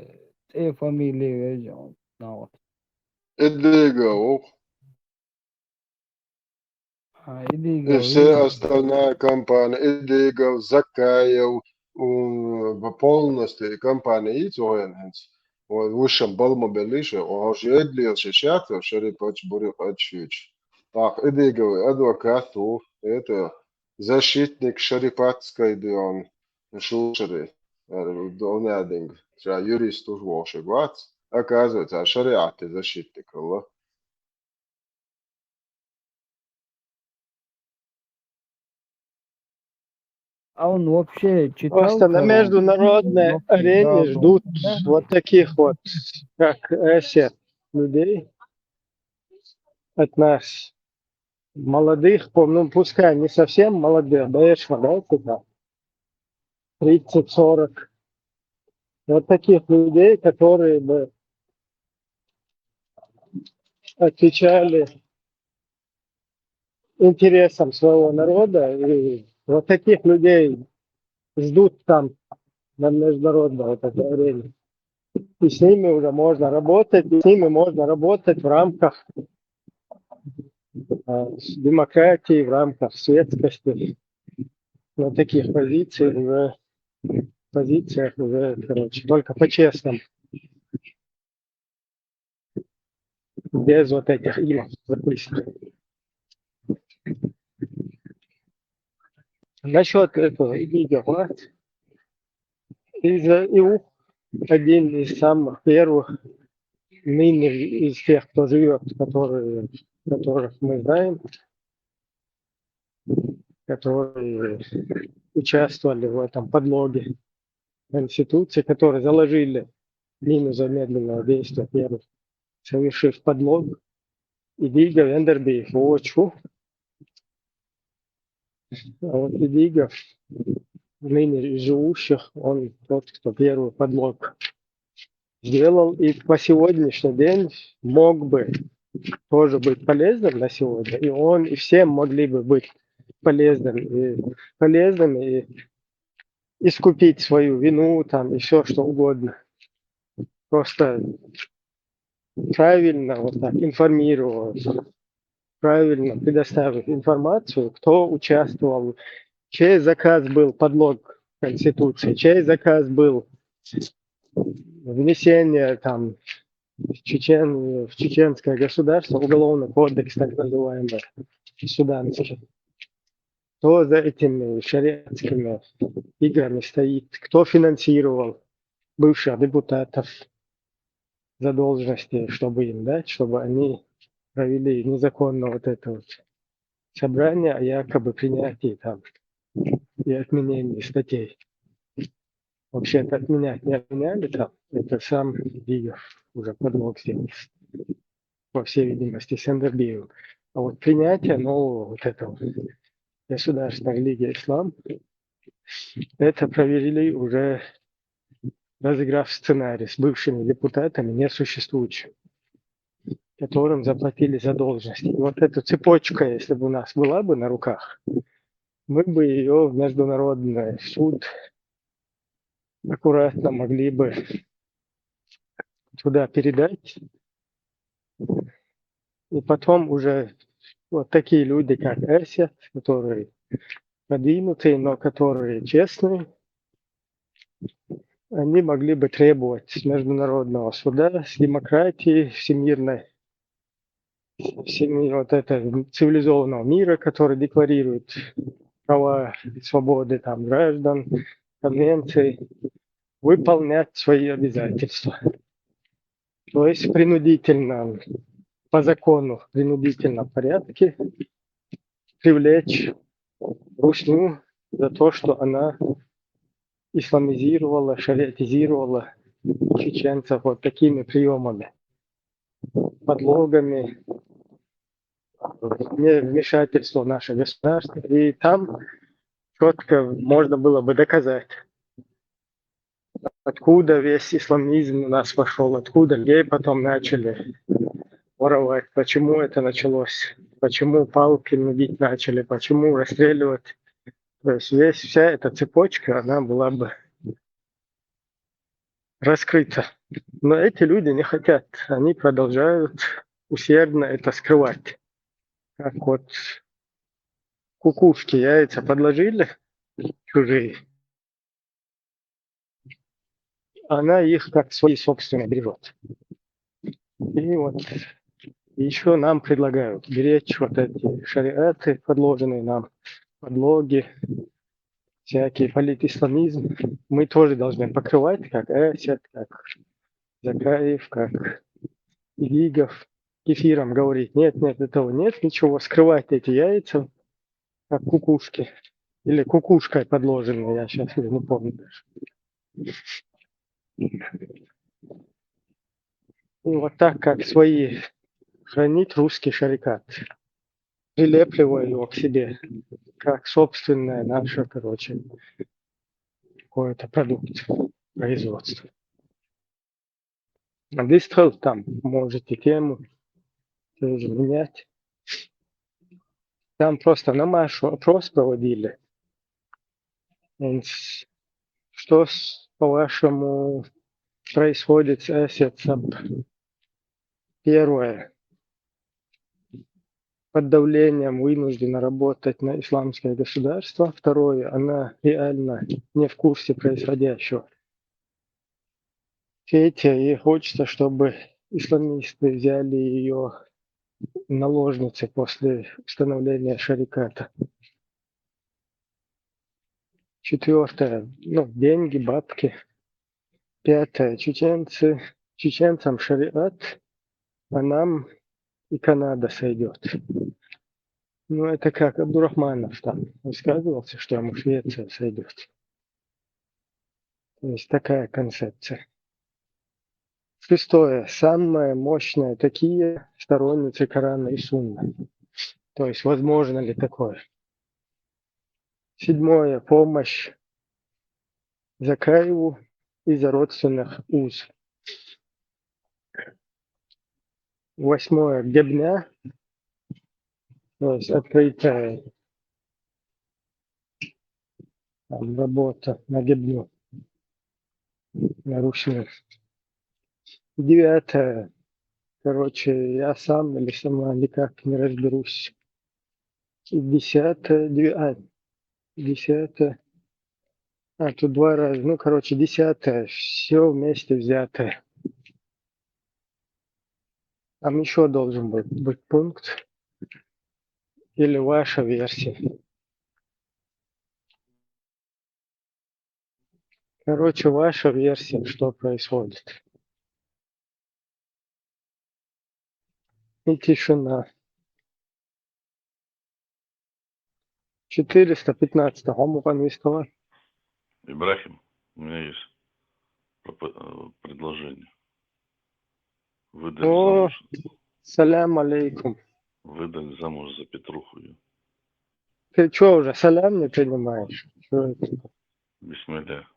фамилии, вот. Эдыгов. И Идыгов, все остальная компания, Эдыгов, Закаев, полностью компания Ицуэнхенс. Вот высшем Балмобелише, он уже эдлил шишатов, шерипач бурик отчуч. Так, Эдыгов, адвокат, это защитник Шерипатской дион, шушери, донядинг, юрист уж волшебат. Оказывается, шариаты защитник, Allah. А он вообще читал Просто на Коран? международной арене ждут вот таких вот, как Эсет, людей от нас, молодых, ну пускай не совсем молодых, конечно, да, туда, 30-40. Вот таких людей, которые бы отвечали интересам своего народа. И вот таких людей ждут там на международной вот этой арене. И с ними уже можно работать, и с ними можно работать в рамках демократии, в рамках светскости. На таких позициях уже, короче, только по-честному. Без вот этих имов записанных. Насчет этого видео, из ИУ один из самых первых ныне из тех, кто живет, которых мы знаем, которые участвовали в этом подлоге Конституции, которые заложили мину замедленного действия первых, совершив подлог. И Дига Вендерби Фочу. А вот и Дига, ныне живущих, он тот, кто первый подлог сделал. И по сегодняшний день мог бы тоже быть полезным на сегодня. И он, и всем могли бы быть полезными, и искупить свою вину там и все что угодно. Просто правильно вот так информировать, правильно предоставить информацию, кто участвовал, чей заказ был подлог Конституции, чей заказ был внесение там в чеченское государство, уголовный кодекс так называемый, суданский. Кто за этими шариатскими играми стоит, кто финансировал бывших депутатов за должности, чтобы им дать, чтобы они провели незаконно вот это вот собрание о якобы принятии там и отменении статей. Вообще-то отменять не отменяли там, это сам Дигов уже подлог сделал, по всей видимости, с Эндербиевым. А вот принятие нового вот этого государственной лиги Ислам, это проверили уже, разыграв сценарий с бывшими депутатами несуществующими, которым заплатили задолженности. И вот эта цепочка, если бы у нас была бы на руках, мы бы ее в международный суд аккуратно могли бы туда передать. И потом уже вот такие люди, как Эсет, которые продвинутые, но которые честные, они могли бы требовать с международного суда, с демократии всемирной, вот этого цивилизованного мира, который декларирует права и свободы там, граждан, конвенции, выполнять свои обязательства. То есть принудительно, по закону, в принудительном порядке привлечь Русню за то, что она исламизировала, шариатизировала чеченцев вот такими приемами, подлогами, вмешательство в наше государство. И там четко можно было бы доказать, откуда весь исламизм у нас пошел, откуда людей потом начали воровать, почему это началось, почему палки бить начали, почему расстреливать. То есть вся эта цепочка, она была бы раскрыта. Но эти люди не хотят, они продолжают усердно это скрывать. Как вот кукушки яйца подложили чужие, она их как свои собственные берет. И вот еще нам предлагают беречь вот эти шариаты, подложенные нам, подлоги, всякий политисламизм. Мы тоже должны покрывать, как Эсет, как Закаев, как Игигов, кефиром говорить, нет, этого нет, ничего, скрывать эти яйца, как кукушки. Или кукушкой подложенные, я сейчас не помню даже. И вот так, как свои хранить русский шарикат, прилепливая его к себе, как собственное наше, какой-то продукт производства. А Дистрел там можете тему тоже менять. Там просто на Машу опрос проводили. Что, по-вашему, происходит с Эсетом? Первое. Под давлением вынуждена работать на исламское государство. Второе. Она реально не в курсе происходящего. Третье. Ей хочется, чтобы исламисты взяли ее наложницы после установления шариката. Четвертое. Деньги, бабки. 5. Чеченцам шариат, а нам и Канада сойдет. Ну, это как Абдурахманов там высказывался, что ему Швеция сойдет. То есть такая концепция. 6. Самое мощное такие сторонницы Корана и Сунны. То есть возможно ли такое? 7. Помощь Закаеву из-за родственных уз. 8. Гебня, то есть открытая там, работа на гебню, наручную. 9. Короче, я сам или сама никак не разберусь. 10. 10. Тут 2 раза. Ну, короче, 10. Все вместе взятое. Там еще должен быть пункт. Или ваша версия. Короче, ваша версия, что происходит. И тишина. 415. Амуханвистова. Ибрахим, у меня есть предложение. Выдали О, замуж, салям алейкум. выдали замуж за Петруху. Ее. Ты что уже, салям не принимаешь? Что это? Бисмилля.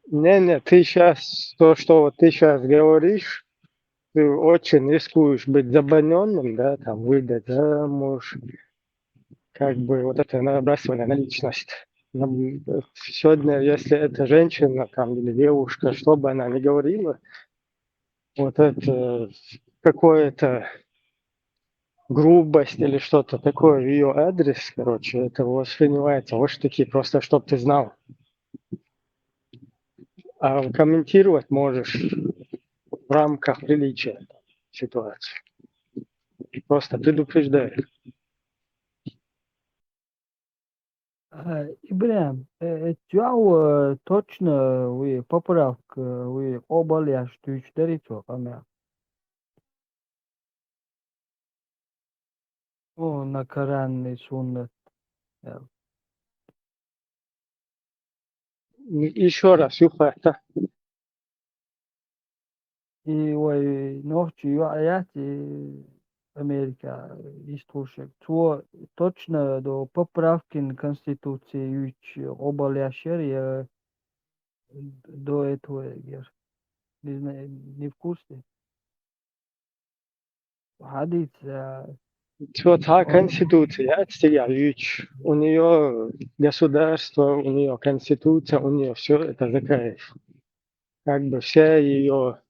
Не, ты сейчас, то, что вот ты сейчас говоришь, ты очень рискуешь быть забаненным, да, там, выдать замуж, как бы вот это набрасывание на личность. Сегодня, если это женщина там или девушка, что бы она ни говорила, вот это какое-то грубость или что-то такое в ее адрес, короче, это воспринимается вот такие, просто чтоб ты знал. А комментировать можешь в рамках приличия ситуации. Просто предупреждаю. Ибрahim, чего точно вы поправка, вы оболящие камера? О, на Коран и Суннат. Еще раз, Юфата. И ой, ночью аяти Америка истушек. Чего точно до поправки на Конституции оболящие до этого не в курсе. Хадис, Что та конституция, у нее государство, у нее конституция, у нее все это закаев. Как бы вся ее,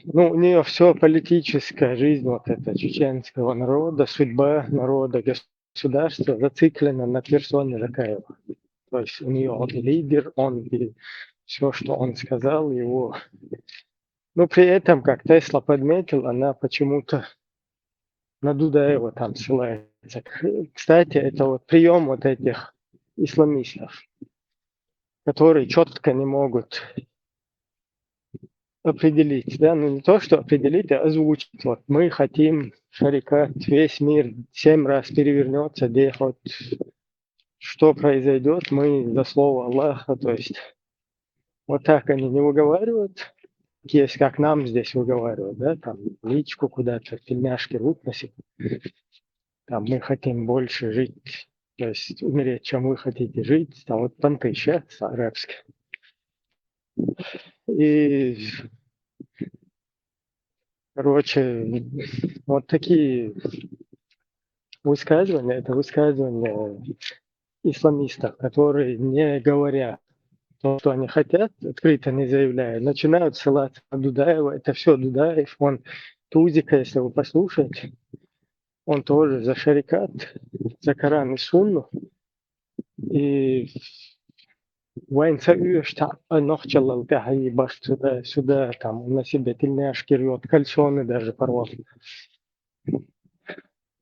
ну, у нее все политическая жизнь вот эта чеченского народа, судьба народа, государства зациклена на персоне Закаева. То есть у нее он лидер, он и все, что он сказал, его. Но при этом, как Тесла подметил, она почему-то на Дудаева там ссылается. Кстати, это вот прием вот этих исламистов, которые четко не могут определить, да, ну не то, что определить, а озвучить. Вот мы хотим шарикат, весь мир 7 раз перевернется, где хоть что произойдет, мы за слово Аллаха, то есть вот так они не выговаривают, есть как нам здесь выговаривают, да, там личку куда-то, пельмяшки рвут на себе. Там мы хотим больше жить, то есть умереть, чем вы хотите жить. Там вот понты сейчас арабские. И, короче, вот такие высказывания, это высказывания исламистов, которые не говорят то, что они хотят, открыто не заявляя, начинают ссылаться на Дудаева. Это все Дудаев, он Тузика, если вы послушаете, он тоже за шарикат, за Коран и Сунну. И сюда, там, он на себе тельняшки рвет, кальсоны даже порвал.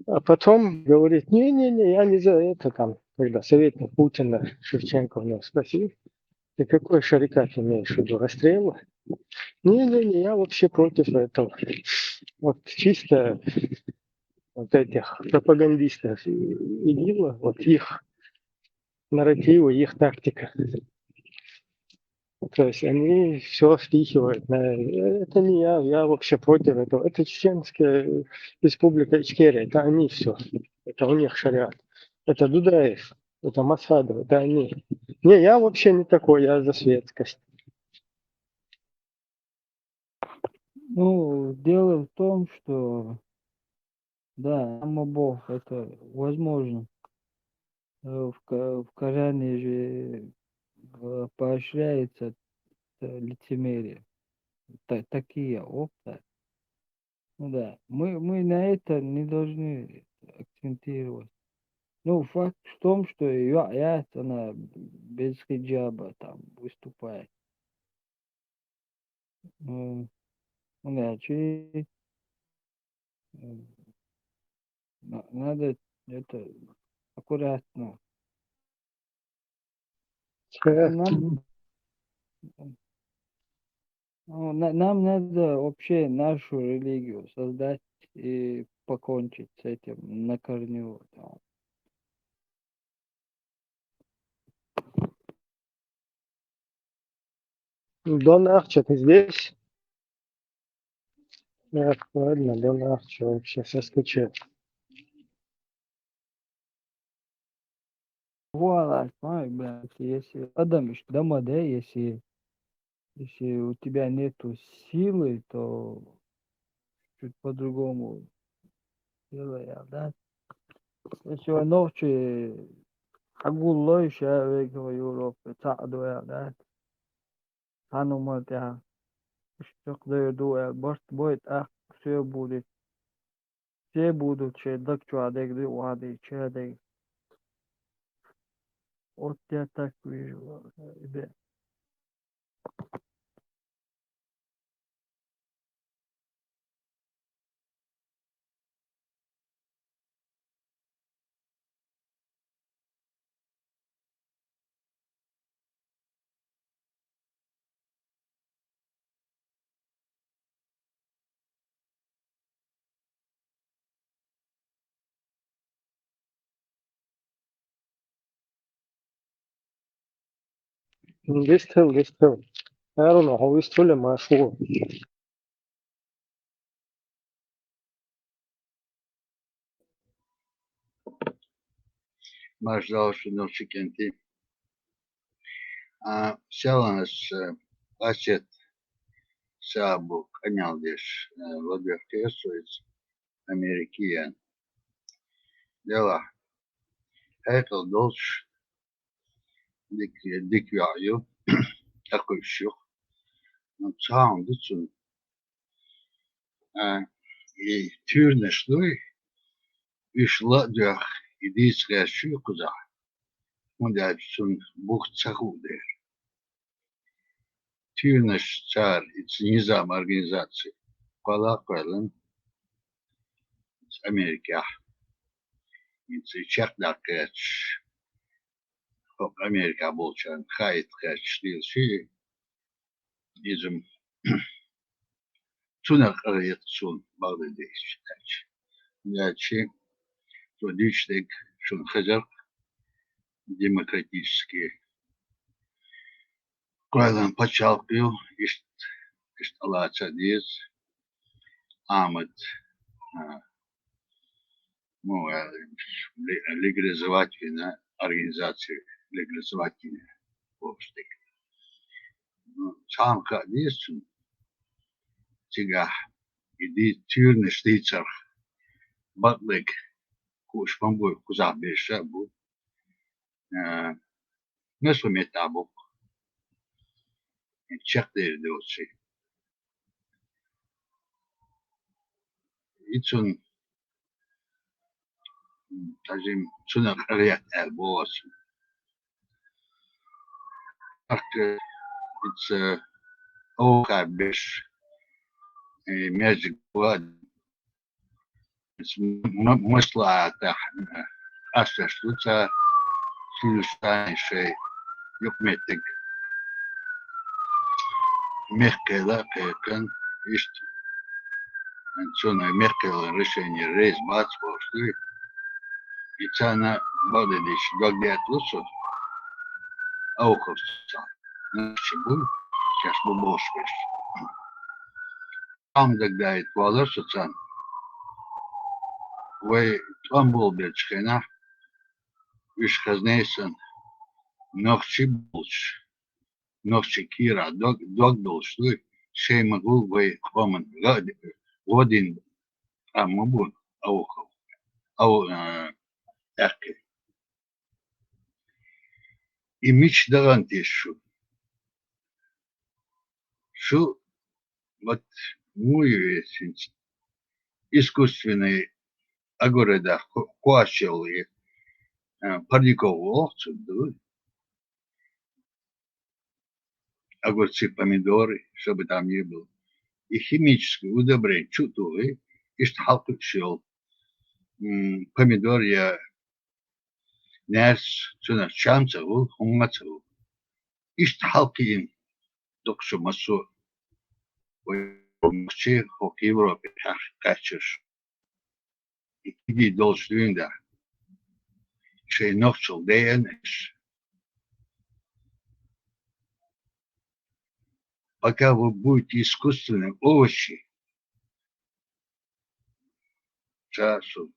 А потом говорит, не, я не за это там. когда советник Путина Шевченко у него спросил: ты какой шарикат имеешь в виду, расстрелы? Не, я вообще против этого. Вот чисто вот этих пропагандистов ИГИЛа, вот их нарративы, их тактика. То есть они все спихивают на... Это не я вообще против этого. Это Чеченская республика Ичкерия, это они все. Это у них шариат. Это Дудаев, это Масхадов, это они. Не, я вообще не такой, я за светскость. Ну, дело в том, что да, Бог, это возможно. В Коране же поощряется лицемерие. Такие опыты. Ну да, мы на это не должны акцентировать. Ну, факт в том, что аят, она без хиджаба там выступает. Иначе надо это аккуратно. Нам надо вообще нашу религию создать и покончить с этим на корню. Дон Арчо, ты здесь? Ладно, Дон Арчо вообще соскучил. Voilà, блядь, если Адамиш дома, да, если у тебя нету силы, то чуть по-другому делай, да. Если ночи агулой шавек в Европе, цадуя, да. Ханумат я, что дуя, борт будет, все будет. Все будут, че дак чуадек, дуадек, чадек. Вот я так вижу, ребят. This too. I don't know how it's full of my food. Маждалши Нурчикенти. Сяланас Ачет Сабу Канялдеш Владимир Кесович Америкиян. Дела. Хайкал Долш Диквяю такой щух. Но цаун дицун и тюрне шлой вишла дях и диске щукуза. Он дячун бух цахудер. Тюрне цар и низам организации. Палакален с Америки. И чак дакэч. Америка болчан хайт хэч дилши. Изм цунак арет цун Бангладеш хэч. Ячи тодиштек шун хазар демократические. Кайлан пачалкю ишт алаца диз Ахмед легализовательная организация легализовательная общество. Сам кадисун тига иди тюрне штицар батлек куш помбой куза беша бу месо метабук чактер дочи ицун тажим цунак ариат элбос it's okay bish magic blood it's much like ashta Сильный шей. Юкметик. Мехкела кекан. Ишт. Анцуна мехкела решение рейс бац бошты. И цана бодедиш догдет лучше. Ауховца. Начебу. Сейчас бубошвиш. Там догдает волосы цан. Вы там был бечхена. Виш хазнейсон. Нохчи булч. Нохчи кира. Дог булч. Шей могу вы хоман. Годин. А мабун. Аухов. Ау эрке. И мич дарантишу. Шу вот мой искусственный агореда куачел и парниковый овцу, огурцы, помидоры, чтобы там не было. И химическое удобрение чутовые, и шталку шел. Помидор я нес, цена чамцеву, хумацеву. И шталки им, докшо массу. Мчи в Европе качешь. И иди должен да. Шей ночел ДНС. Пока вы будете искусственные овощи, часу,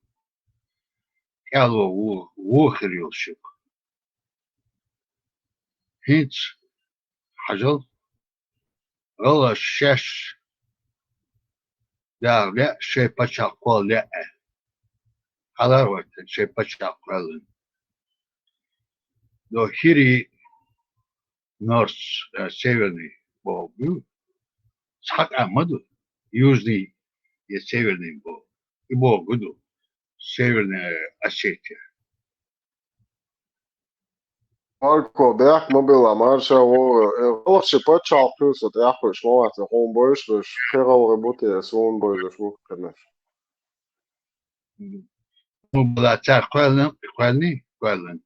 кяло вохрилщик. Хинц, хажал, غلا الشاش دا لا شيء بشاق لا على وقت شيء بشاق لو هيري نورس سيفرني بوبو صح أمدو يوزني يسيفرني بو يبو قدو سيفرني أشيتيا Marko, beh, mobilā maršā, lopši pačāpjus, at jāhuš molāca hombojuš, veš, heralre būties hombojuš mūkanes. مبلا تعقلن قلن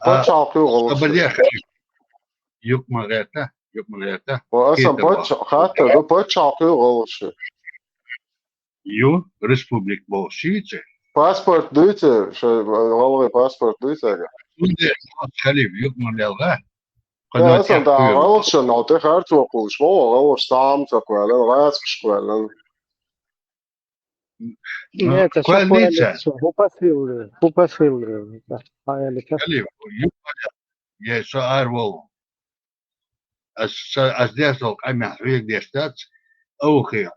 Pačāpju lopši. أبدي يوك مغيرته Esam pačāpju lopši. يو ريسبوبليك بوشيتي Pasport dūce, šai valvai pasport dūce. خليف يوك مغيرته Jā, esam tā valšana, nav te hercokulis, valš stāmca kvēlen, vēsks kvēlen. Нет, это все упосвил. خليف يوك يا سؤال والله أصدقائك أمي حويك ديستات أوخي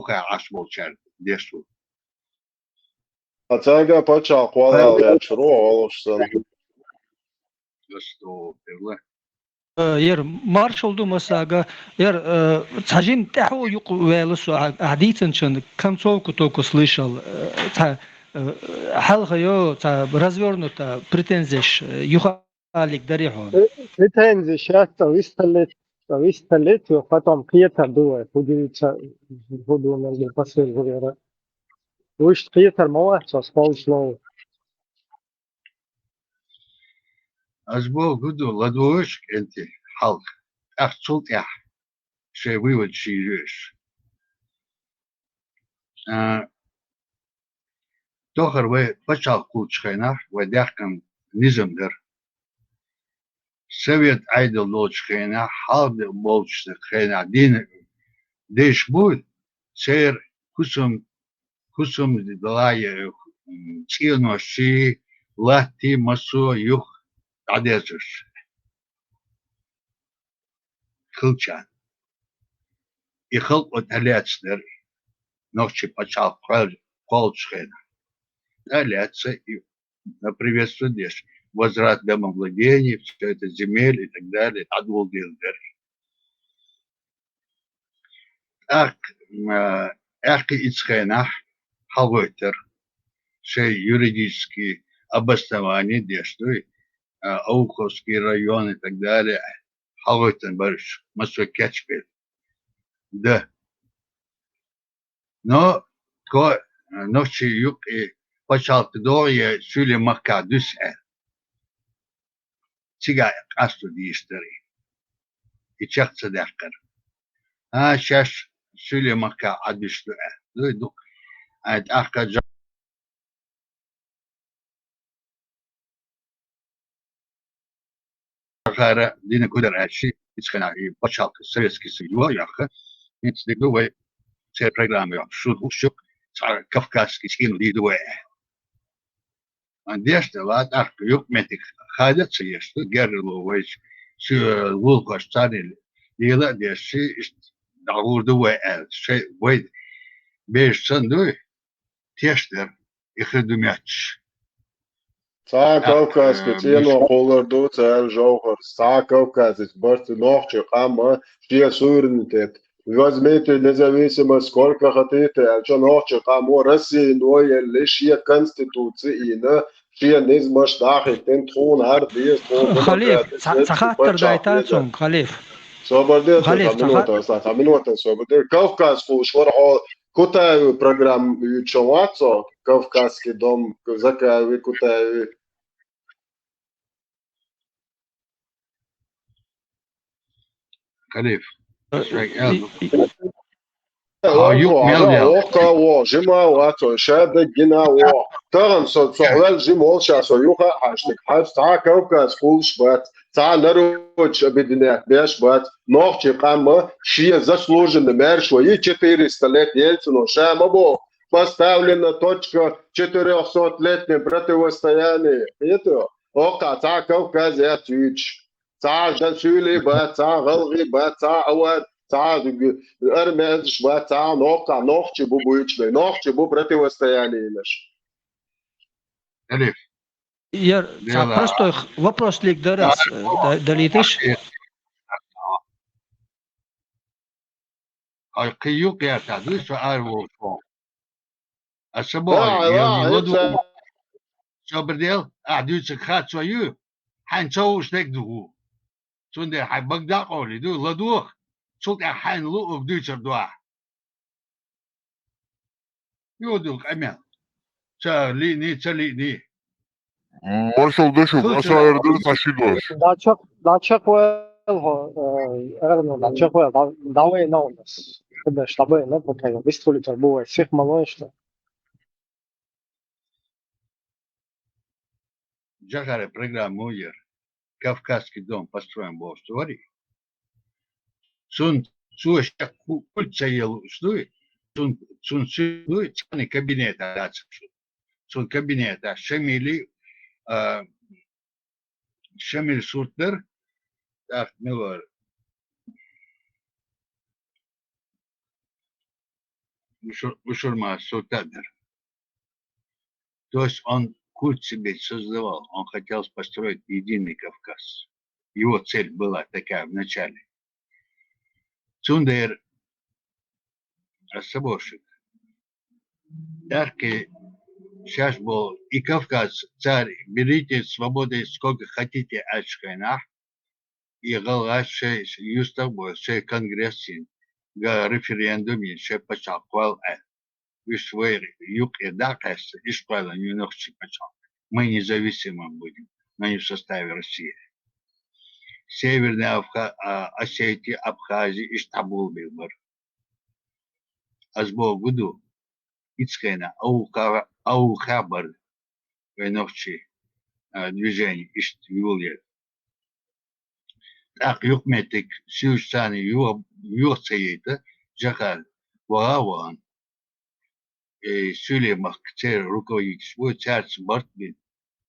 عشبول شارد ديستو Atcēgā pačā kvēlēl jāču valšana. ديستو بالله ير مارشال دو مساغا ير تاجين تاعو يقوالسو عديتنشن كم цовку только слышал та حلقة يو та развернута претензиш юхалик дарихо Претензии сейчас выставить, потом Пьетер дует, удивиться, буду на последнего. Уж Пьетер молодца, спал слово. أسبوع قدو لدوش أنت حلق أخصوت شيء ويود شيء تخر وي بشال كوتش خينا وداخل نظام در سويت عيدل لوتش خينا حال بولش خينا دين ديش بود سير كسم دلاي تينو شي لاتي مسو يخ عديزش خلچان يخلق وتلاتسنر نوچي пачал колчхена талятся и приветствует деш возврат домовладений, все это земель и так далее, адволдилдер. Эхки ицхена хавотер шей юридические обоснования действуют Ауховский район и так далее, Халотен Барыш, Масой Кячпель. Да. Но ночью юг и почал туда, я сюли мака дюсе. تيجا قصدو ديشتري يشخص داخل شاش سولي مكا عدشتو دوك عاد أخا جاخارة دينا كودر عشي يتخنا بشاق سريسكي سيوا ياخا يتسدقو وي سير برنامج شو وشك صار كفكاس كيسكين دي دواء عنديش دوات أخ يوك متك خالد سيشتو جرلو ويش شو الولقش تاني يلا ديشي دعور دواء شيء ويد بيش صندوق تيشتر يخدماتش Sā Kaukās, ka cieno kolor docēl žauhar, sā Kaukās, барты ногче қама, шия суверенитет. Возьмите независимо сколько хотите, а что ногче қамо России, но еле шия конституции, шия низмаш дахи, тен трон ардиес, трон خليف سخاطر دايتاتهم خليف Сободет, خليف минута, сободет. Кавказ фушвархо, кутаю программ Ючовацо, Кавказский дом, закави кутаю. خليف Ока, жима вацо, шада гина во. Таран соцовел жимол шасо юха хаштик хаш та Кавказ фушват. Та народ объединяет бешбат, ногче қама, шия заслуженно мершва и 400 лет Ельцину шамабо. Поставлена точка 400-летнее противостояние. Это ока та Кавказ ятюч. Та жансюли ба, та галги ба, та авад, та армяз ба, та нока, ногче бубуичный, ногче бу противостояние наш. خليف Яр, простой вопрос лик да раз долетишь. قيوك يا تعدي سؤال وفون السبوع يوم يودو شو بديل أعدوش خات شويو حن شو شتك دو شونده حي بقدا قولي دو لدوخ شوك حن لو بدوش دوا يودوك أمان شاليني شاليني Marshal Deshuk, asa erdeli taşidoş. Dačak erano dačak davo je naudas. Kada štabo je nepotrebno, vistuliter buvo svih malo nešto. Джахаре программу ер Кавказский дом построен был в Туаре. Сун суэшка кульца ел устуй, сун суй цаны кабинета дацепшу. Сун кабинета шамили Шамиль Суртер, так, Милор. Бушурма Султадер. То есть он культ себе создавал, он хотел построить единый Кавказ. Его цель была такая в начале. Цундер Асаборшик. Яркий сейчас был и Кавказ, царь, берите свободы сколько хотите от Шкайна, и голова шей юстабой, шей конгрессе, референдуме, шей почалквал, вишвейр, юг и дакас, и шквала не ногчи почал. Мы независимы будем, но не в составе России. Северная Осетия, Абхазия и Стамбул был. А с Богу Ицкайна, Аухабар, войновчи движение из Юлия. Так, юкметик, сюстаны, юцеита, Джахар, Вааван, Сюлемах, царь руководитель, свой царь Бартбин,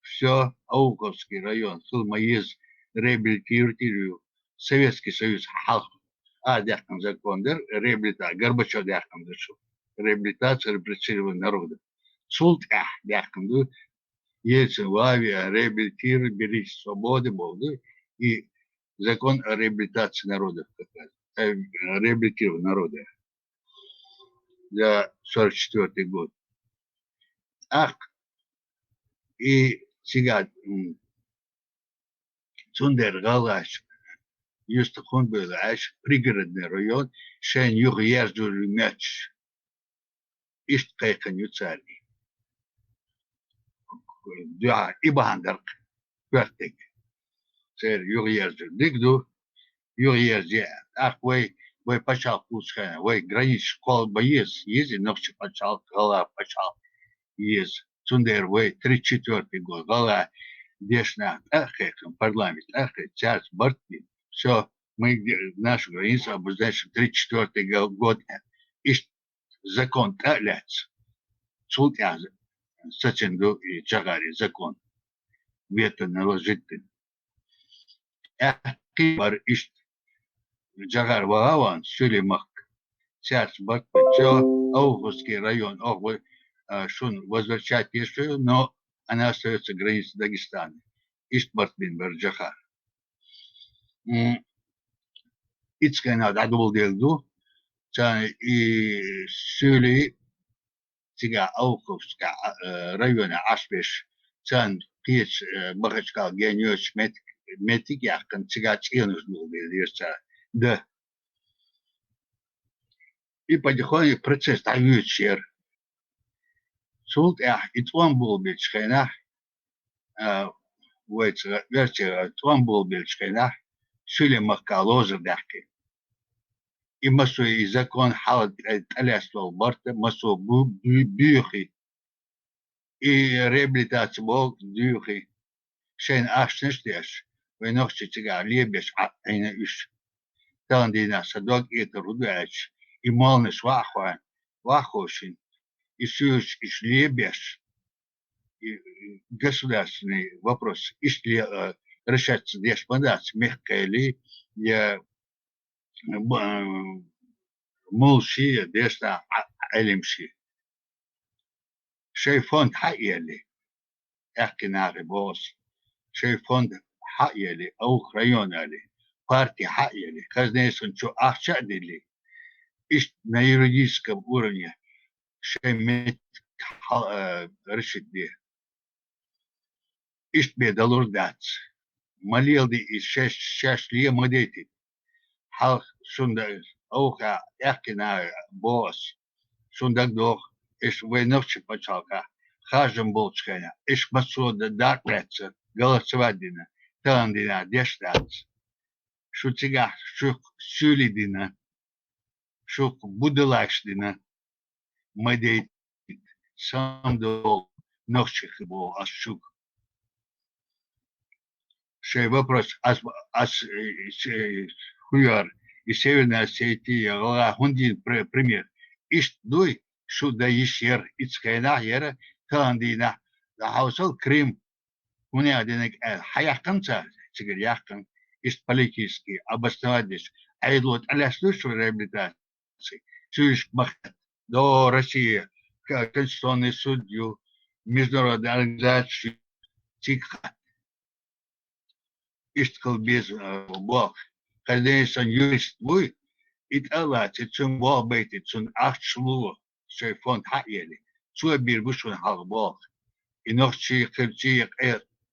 все, Ауковский район, Хилмаез, реабилитирую, Советский Союз, Халк, дяхкам закондер, реабилитация, Горбачев дяхкам дышу. Реабилитация репрессированного народа. Суд, дяхкам, Ельцин, Вавия, реабилитировать, берись свободы, и закон о реабилитации народа, реабилитированного народа за 1944 год. И сега Цундер Галаш, Юстахон был пригородный район, Шен Юг езжу мяч. Ист кайканю царь. Да, и бандерк. Вертик. цер юрьезер дигду юрьезе ах вы пачал пускай вы гранич школ боез ези ночи пачал гала пачал ез цундер вы 34 год гала дешна ахеком парламент ахе час бартни все мы нашу границу обозначим 34 год и закон таляц суд я саченду и чагари закон вето наложить бар ишт Джагар Вагаван, Сюлемак, сейчас Бакпачо, Аугурский район, Шун возвращать пешую, но она остается границей Дагестана. Ишт Бартбин Барджахар. Ицкая надо адул делду, и Сюли, Тига Ауговска района Ашпеш, Цан Пич Бахачкал Гениоч Метик, Яхкан Тига Ченус был, да. И потихоньку процесс вечер. Султ и тван был бельчкайна, вечер тван был бельчкайна, шили макалозер дахки. И массу и закон халат таляствал барта, массу бюхи. И реабилитация бог дюхи. Шейн ашнештеш, вы ночи тига лебеш айна иш. Тандина садок это рудач. И молниш вахошин, и сюж, и шлебеш, и государственный вопрос, если решаться здесь подать, мягко ли, я молчи, дешна элемши. Шей фонд хаели, эхкинари босс, шей фонд хаели, аух районали, партии хаели, казнейсон чо ахчадили. Ишь на юридическом уровне шемет решит бе. Ишь бе далурдац. Малилди и шешлие модети. Хал сунда ауха эхкина босс. Сундак дох. Ишь войновчи почалка. Хажем болчкана. Ишь масода дакреца. Голосовадина. Тандина дештац. Шутига шук сюлидина. Шук будылашдина, мадей сандол ночих был ашук. Шей вопрос хуяр и Северной Осетии, хундин пример. Ишт дуй шуда ешер ицкайна ера тандина. Да хаусал Крым. У меня один хаяканца, цигар яхкан, ишт политический обосновать. Айдлот аляслушаю реабилитацию. Чуешь махат до России, Конституционный судью, международную организацию, ТИКХАТ. Исткал без бог. Конечно, юрист вы, и аллат, и цун бог бейти, цун ахчлу, шей фонд хаели, цуа бир вышун хал бог. И ночи хельчи,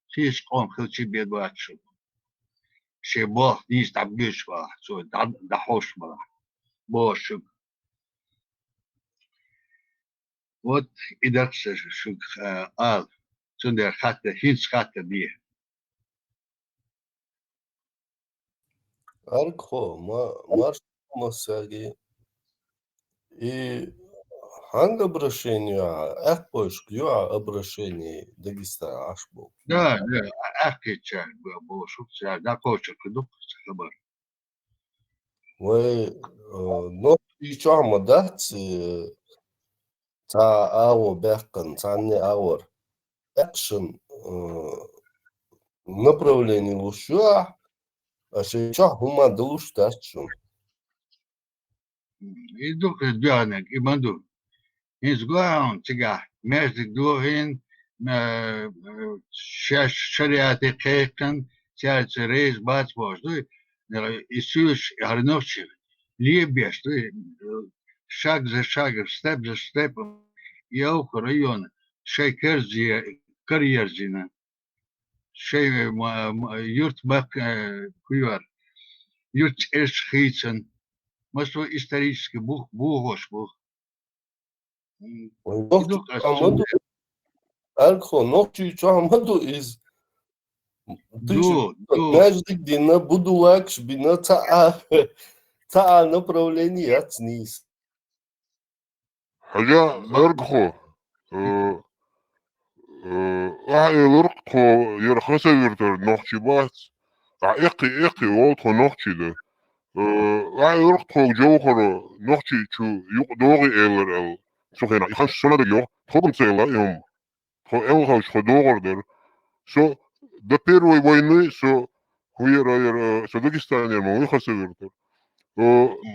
тишь он хельчи бедвачу. Шей бог не стабгишва, цуа дахошва. Бошук. Вот и дальше шук ал цундер хатта хинс хатта бие. Арко маршмасаги и ханга обращение ахпошк юа обращение Дагестана ашбу. Да, ахкича бошук, да коча кудук хабар. Вы но и чама дать та ао бехкан цанне аур экшен направление лушуа а сейчас хума душ тачун. И дух дянек и манду. Из главн тига между дуhin шариаты кекан тяцы рейс бацбош. И сюш арновчик лебеш, шаг за шагом, степ за степом, и аух района, шей карьерзина, шей юрт бак куяр, юрт эшхейцен, масло исторический бугош бух. Арко ночью чамаду из Ты же каждый день на Будулакш, бина та направление отниз. حاجة أرجحه الرق يرخص يرتر نحكي بس إقي واضح نحكي ده الرق جوهر نحكي شو يقدوغي إلر شو خينا يخش سنة دقيقة تخدم سيلا يوم خو إلغاش خدوغر در شو ده بيروي ويني شو هو سوداكستان يرمو يخص يرتر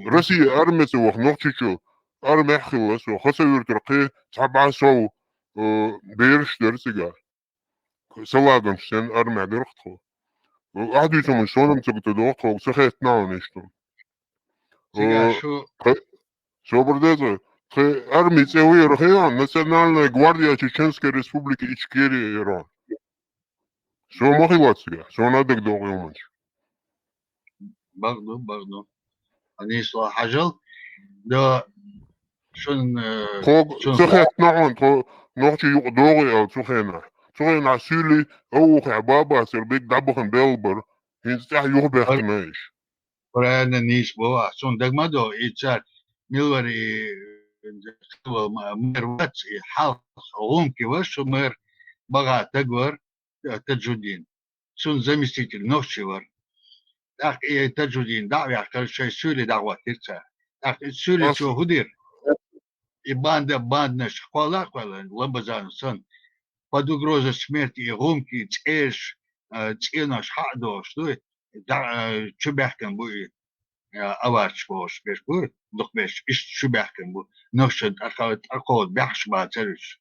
روسيا أرمس وخ نحكي شو أرمي خلص وخص يرتر قي تبع سو بيرش درسيجا سلادم سن أرمع درختو وأحد يسمى شونم تقتدوختو وسخيت ناونيشتو شو بردازة أرمي تسوي رخيان ناسيونالная гвардия Чеченской Республики Ичкерия Иран شو ما خلات سيجا شو نادك دوغ يومنش برضو أني صلاح حجل ده شون سخيت ناون نوختي يقدوغي أو سخينا سيلي أو خعبابا سربيك دابخن بيلبر هنستح يخبخ تنايش Правильно, ниш бова. Сон дагмадо и цар милвари мэр и хал гомки ваш мэр бага тагвар таджудин. Сон заместитель новчевар. Так и таджудин да я короче сюли дагва тирца. Так сюли что худир. И банда школа ламбазан сон под угрозой смерти и гомки цеш ценаш хадо что da çubahken bu avaç boş beş bu dokbeş iş çubahken bu noşad akod bahş batarış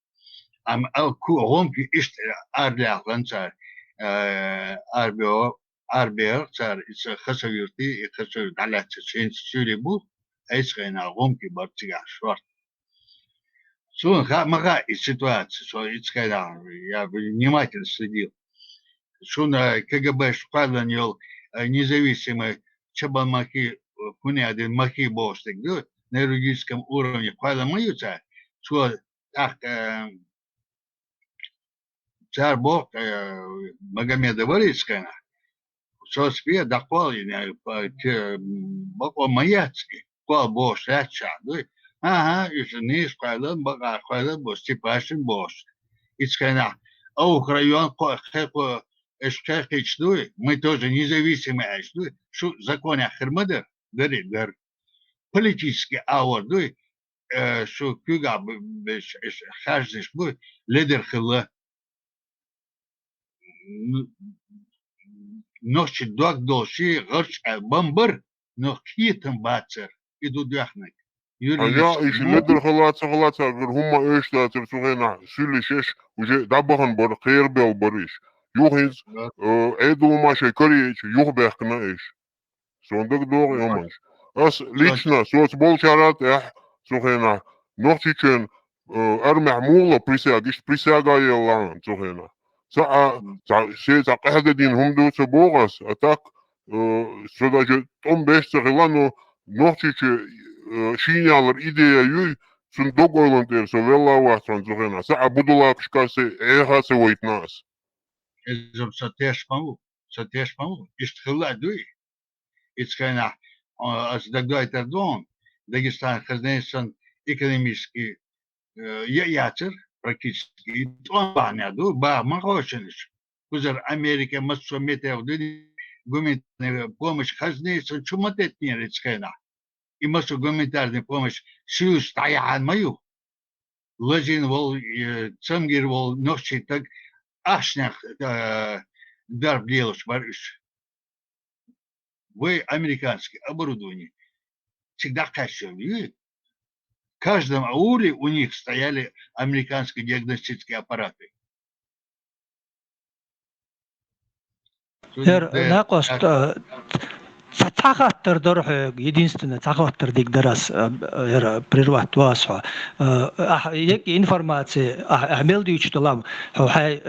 am ku hom ki işte arlağlanca arbeo sar is khasavirti khasavir dalat sen süre bu eşgena hom ki bartiga şort son maga ситуация so eşgena я внимательно следил шун КГБ шпаланил независимый Чабанмахи, Кунядин Махи Бостик, на юридическом уровне парламентуется, что так царь Бог Магомеда Валицкая, что спе доквали, Бог Маяцкий, кол Бог рача, ага, и жены шпалан, бога шпалан, Бог Степашин Бог, и скана, а Украин Эшкахичдуй, мы тоже независимые, что закон Ахмада говорит, политический аордуй, что кюга хаждиш буй, лидер хила, ночи дог доши, горч бомбар, но хитом бацер, идут яхнак. أنا إيش ندر خلاص أقول هم إيش لا ترسوهنا سيل شش وجه دبهن بر خير بالبريش يوهز عيدو ما شيء كريش يوه بيحكنا إيش صندوق دور يومش أس ليشنا صوت بولشارات سوهنا نوختيشن أرمع مولا بريساجيش بريساجا يلان سوهنا شيء تقهدين هم دو سبوغس أتاك سوداج توم بيش تغلانو نوختيش Шинялар идея sun dogoylanter so велаватran зогена са будулакшкасе эгасе войтнас Ezom satеш паму иштхила дуй ицкана as дагдай тардон Дагестан хазнесан экономический яцер практически он баняду ба махошениш кузер Америка масомете гуманитарная помощь хазнесан чуматет не ицкана и массу гуманитарной помощи союз стоян мою лазин вол цамгир вол ночи так ашнях дар делаешь барыш вы американское оборудование всегда качественно в каждом ауле у них стояли американские диагностические аппараты. Цагаатар дөрөг единственное цагаатар дик дарас прервать васха информация амелдич талам хай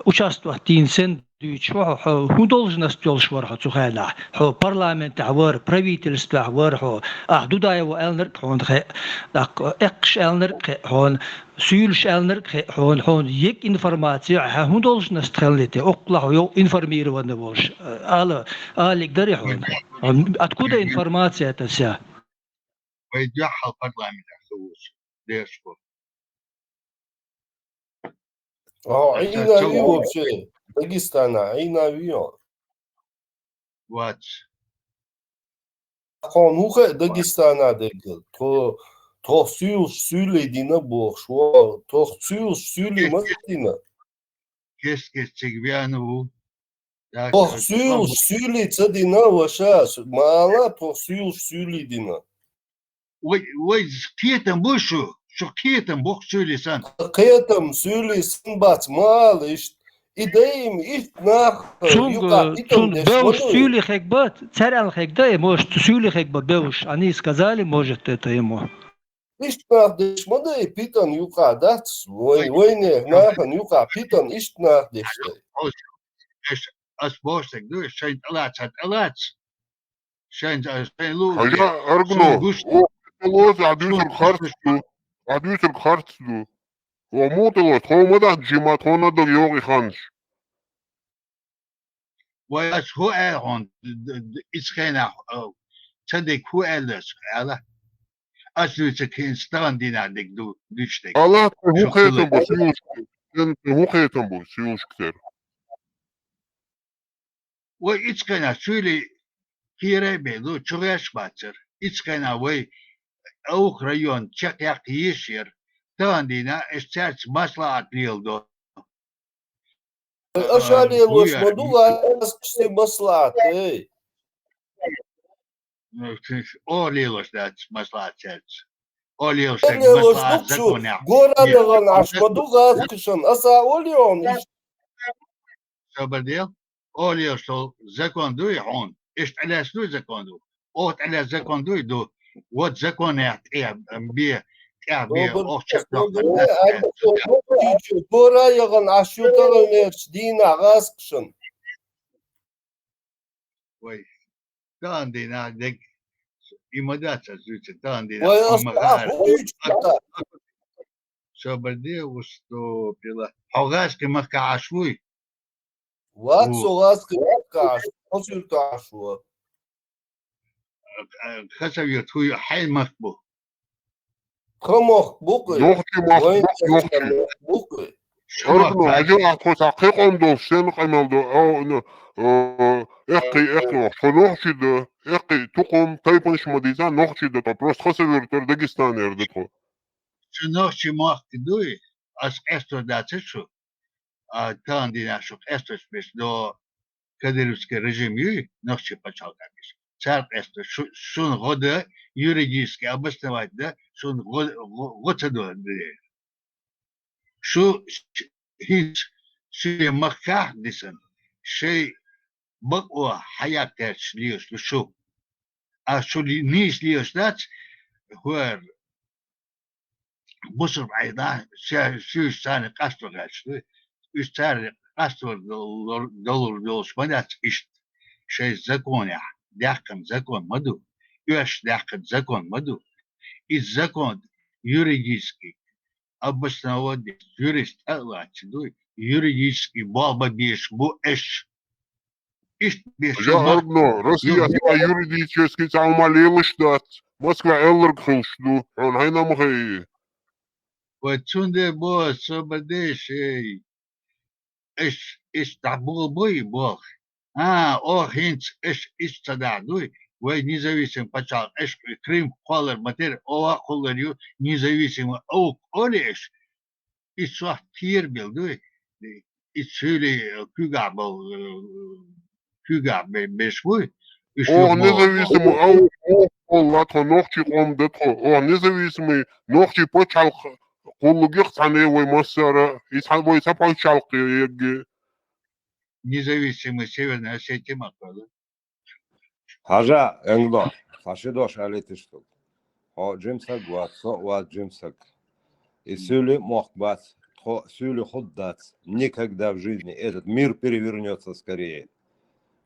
участвовать тин сен художественность шварха цухайла, парламент авар, правительство авар, дудаево элнер хон так экш элнер хон сюлш элнер хон ек информация художественность хеллете окла ё информированы больше. Алик дари хон. Откуда информация это вся? ويجعل البرلمان يخوش ليش بو عينا ويو вообще. Дагестана, عينا ويو. واتش Қонуға Дагестана дегіл. Тоқсүйіш сөйлейдіні боқшуа. Тоқсүйіш сөйлеймәдіні. كيس تشيكبيانو Тоқсүйіш сөйлейдіні ваша. Мала тоқсүйіш сөйлейдіні. وي كيتم بوشو شو كيتم بوخ söylesen Қиетім сөйлейсін бац мал ішт. İdeyim ilk Беуш сюлихек бат, царялхек да, может сюлихек бат беуш. Они сказали, может это ему. İştnağdış mı da piton yukarıda oyne nahan yukarı piton iştnağdıştı. As boştek du şayn alat. Şayn lu. Hayır Argno. O adüsür kartstu. O mutlu tomadan cimat ona da yok ihanş. Vay hu erhon iskena çadek hu erles ala. Aslıca kin standina dek du düştek. Allah hukuketin bu suyuş. Hukuketin bu suyuş kter. Vay iskena şöyle kirebe du çuğaş batır. İskena vay Аух район чакяк ешер. Тандина эшчач масла атлилдо. Aşağılayılmış modular işte maslahat. Олилош да масла чач. Олилош масла законя. Горадаган аш modular kışın. Asa oluyor. Sabadel. Олилош закон дуй он. Эш аляс дуй закон дуй. От аляс закон дуй дуй. Вот законят бе Bora yağın aşuta öner dina gaz kışın. Vay. Dandina dek imadaça züçe dandina. Vay asla bu üç kata. Şabade usto pila. Havaski makka aşvuy. Vat soğaski makka aşvuy. Nasıl aşvuy? خسوي توي حي مخبو خمخ بوكي يوختي بوكي أرجو أجل أكو تحقيقهم دو سن قمل دو أو إقي خلوحشي دو إقي تقوم تايبنش مديزان نوحشي دو تبروس خسوي رتر داغستان يردتو شنوحشي مخ دوي أس أستو داتشو تان دينا شو أستو سبيس دو كاديروسكي رежим يي نوحشي почал кабиш Царь это шун года юридически обосновать, да, шун года Шу хич ши махах дисан ши баква хаят терч лиош шу а шу ли ниш лиош дач хуэр бусур айда шу сане кастро гач үш царь кастро доллар шмадач иш ши законя дяхкан закон маду юаш дяхкан закон маду и закон юридический обосновать юрист алачду юридический баба биш бу эш иш биш Я Аргно Россия юридически самалил штат Москва эллер кхылшду он хайна мхай вот чунде бо собадеш эш табул бой бог хинц эш цададуй вы независим почал эш Крым холер матер холерю независимо олеш и что тирбил дуй и чули küga бешвуй О независимо лато нохчи комдето о независимый нохчи почал кулугих сане вой масара и сабой сапалчал еге независимый Северной Осетии макала Хажа энгло фашидош алетишту о джимсак ват со ват джимсак и сөйле мохбат сюли ходдац. Никогда в жизни этот мир перевернется скорее.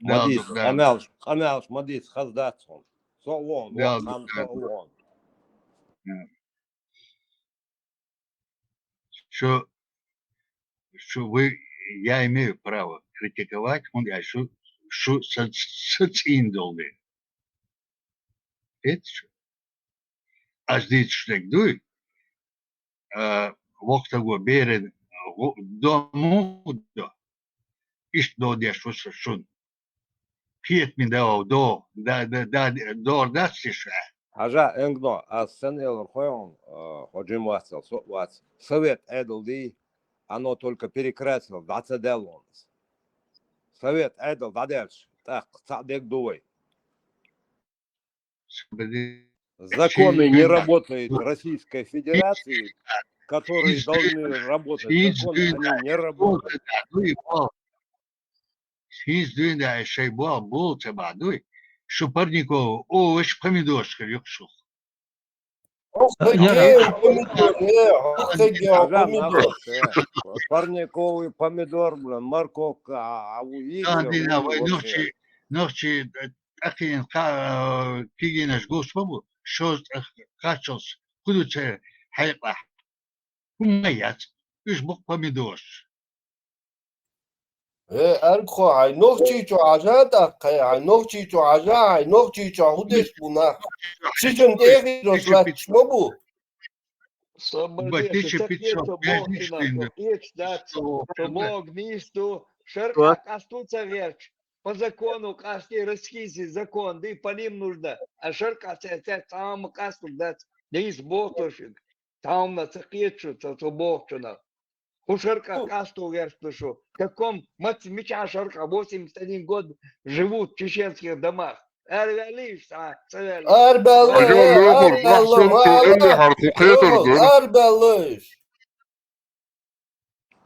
Да, Мадис, да, хамялш, мадис, хаздац он. Солон, да, вахам да. солон. Что вы, я имею право критиковать, я что социиндолы. Это что? А здесь что дуй, вахтаго берен дому до, иш до деш шун. Пьет ми до дастиша. Хажа энгно, а сенел хоон, ходжим васел, совет эдлди, оно только перекрасило, 20 делонс. Совет эдл, дадерш, так, цадек дуй. Законы не работают в Российской Федерации, которые должны работать. Законы, они не работают. He's doing that şey bol çaba duy. Şu parniko o iş pomidorska yoksul. Парниковый помидор, блин, морковка, а у ночи такие кигинаш господу, что качос, кудуче хайпа. Умеет, уж бог помидор. ارخو عينوخ چيچو عجادا عينوخ چيچو عجا عينوخ چيچو هودش بونا چيچن تيغي روشلات شمبو Батичи 505 Шерка кастуца верч. По закону касти расхизи закон, да и по ним нужно. А шерка там касту дать. Да из бортушек. Там на цехечу, то бортуна. У шерка касту верч душу. В каком меча шерка 81 год живут в чеченских домах. Арбелиш, Арбелиш.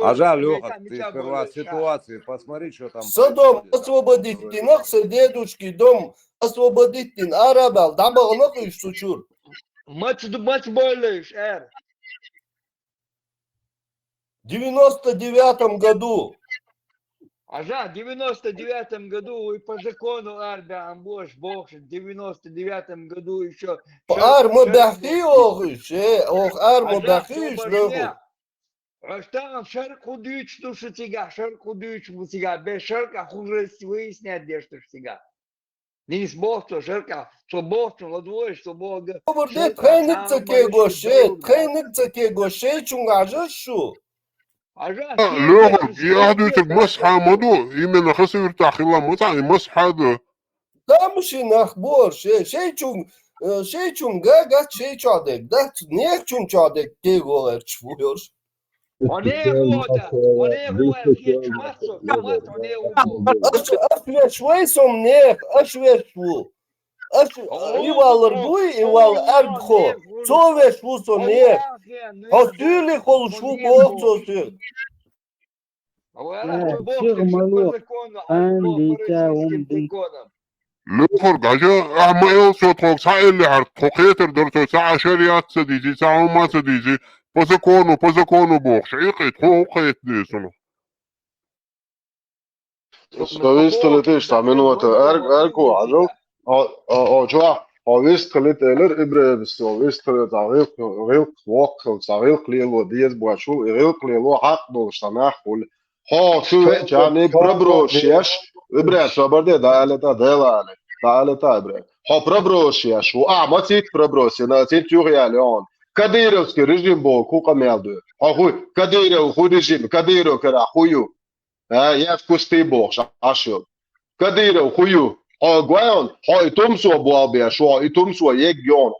Ажа, Леха, ты сперва ситуации посмотри, что там. Садом освободитин, аксы дедушки, дом освободитин, арабел, даба онок иш сучур. Мач болишь, В 99 году. Ажа, в 99 году и по закону армия Амбош, бог, в 99 году еще... Арму бахи огыш, арму бахиш, легу. А что, шарк худыч, ну что тебя, шарк худыч, тебя, без шарка хуже выяснять, где что тебя. Не с бог, шарка, что бог, ладвой, что бог... Оборде, тхайник ке гоше, чунгажашу. لوغ يهدو المسحة مدو إيمن خسر يرتاح الله متعني مسحة ده لا مش نخبور شيء چون گاگات شيء چادك ده نيك چون چادك كي غوغر چفوير أشوي شوي سوم نيك أشوي شو إيوال ربوي إيوال أربخو سوي شو سوم نيك هاتولي خل شو بوغتو سير لوخر قاجة أحمد صوتك سائل اللي هرت تقيتر درتو ساعة شريات سديزي ساعة ما سديزي بزكونو بوخ شعيقي تقوقيت دي سنو Stavistele tieši tā minūte ērko ažu, o viskalit eler ibrēvis, o viskalit tā vilk vokl, tā vilk lielo diezboču, vilk lielo hakdolš tā nehul. Ho, tu veķāni prabrošieš, ibrēvis vabardē dāletā dēlāni, dāletā ibrēvis. Ho, prabrošieš, macīt prabrošiena, cīt jūhjāli on. Kadīrovski režim bo kuka meldu. Ho, hui, Kadīrov, hui režim, Kadīrov karā huju. Yes, kustību, šāšot. Kadīrov, huju, gwajon, itumso boalbiešo, itumso jegjon,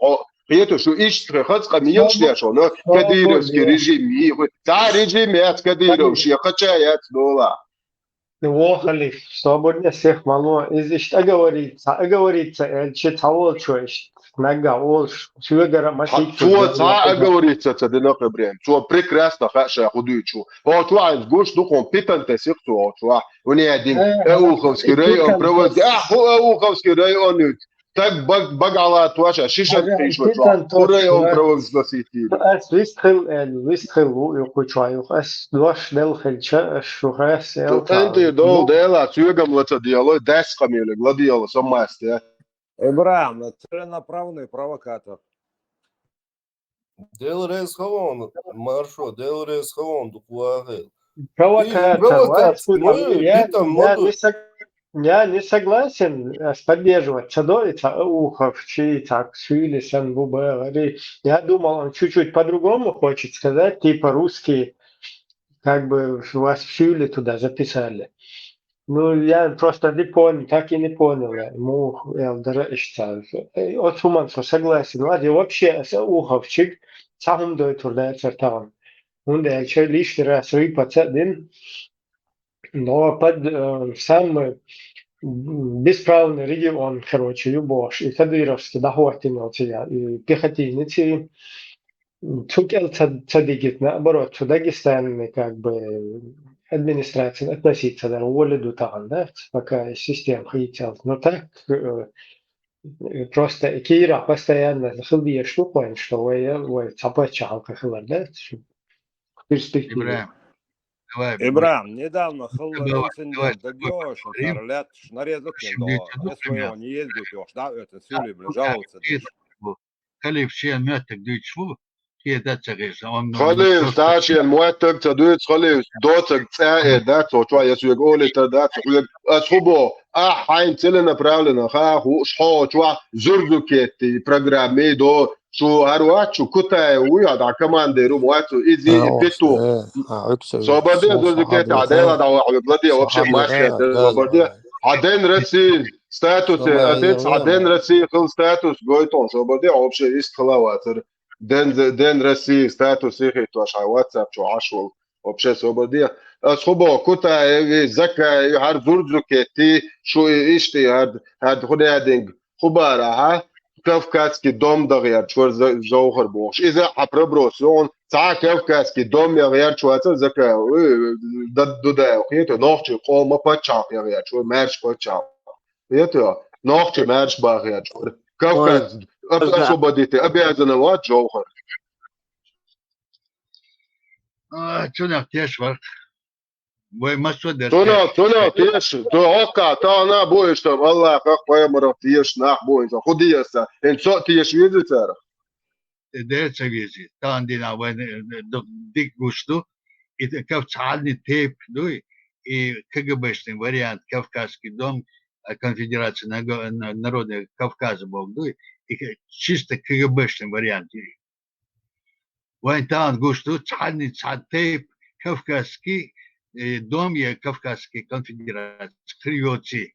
rietušu ištrihats, kam iekšliešo, Kadīrovski režimi, tā režimēts Kadīrovši, kachājēts dolā. Вохали, свободно всех мало. Здесь оговорится, че того, что нога, олш, сюда машина. Что оговорится, это не например. Что прекрасно, хорошо, худуючу. Вот что они гуш, ну компетентный сектор, что они один Уховский район проводит, Уховский район, так багалат ваша шишат حاجة خيش أكيد وتوا أن ورا يوم توصل بروز بسيتي أس ويستخل ويقوشوا أس دوش دل شو خاص انت دول ديلا تيوغم لتا ديالو داس قميل غلاديالو سماستي Ибрахим, целенаправленный провокатор. Делрез халон, маршо, делрез халон, дукуагел. провокатор. Провокация. Я не согласен поддерживать Садовица, Ухов, Читак, Шилисан, Бубер. Я думал, он чуть-чуть по-другому хочет сказать, типа русские, как бы вас в Шиле туда записали. Ну, я просто не понял, так и не понял. Ему от Суманцева согласен. Ладно, вообще, Уховчик, сам до этого цертан. Он да еще лишний раз рыпаться, но под сам бесправный регион, короче, Любош, и Кадыровский, Дахуатиновцы, и пехотинцы, Цукел Цадигит, наоборот, Дагестан, как бы, администрация относится к Уолиду там, да, пока система хотел. Но так, просто Кира постоянно заходит штуку, что вы цапачалка хлад, да, в перспективе. Ибрахим, недавно был инцидент, да геош, лет, нарезок не СВО не ездит, да, это сюли, жалуются. خلي все ماتك دوت شو كي تاتسغيس خلي تاشي الموتك تدوت خلي دوتك تساعد دات وتوا يسوي قولي تدات اسخبو حين تلنا براولنا خا شحو توا زرزوكيتي برنامي دو شو هروات شو كتا ويا دا كمان ديرو مواتو ايزي بيتو صوبدي زرزوكيتي عديلا دا بلدي وبشي ماشي صوبدي عدين رسي ستاتوس اتيتس عدين رسي خل ستاتوس جويتون صوبدي وبشي استخلاواتر دين رسي ستاتوس يخي توش على واتساب شو عشول وبشي صوبدي اسخبو كتا زكا هار زرزوكيتي شو ايشتي هاد خدي هادينج خبارة ها كافكاسكي دوم دغير شو زوخر بوش إذا حبربروسيون ساعة كافكاسكي دوم يغير شو هذا زكا دا وخيتو نوختي قوم ما بتشاق يغير شو مارش بتشاق خيتو نوختي مارش باغير شو كافكاس أبغى بديتي أبي أزنوات جوخر شو نحتاج وقت تونا تيش تو عقا تانا بويش تم الله كخ بيمر تيش نح بويش خديسا إن شو تيش ويزي ترى ده سويزي تان دينا وين ديك гушту и كيف تعالني تيب دوي и КГБшный вариант Кавказский дом конфедерации народа Кавказа был дуй и чисто КГБшный вариант وين تان гушту تعالني تيب Кавказский дом я Кавказской конфедерации кривёцы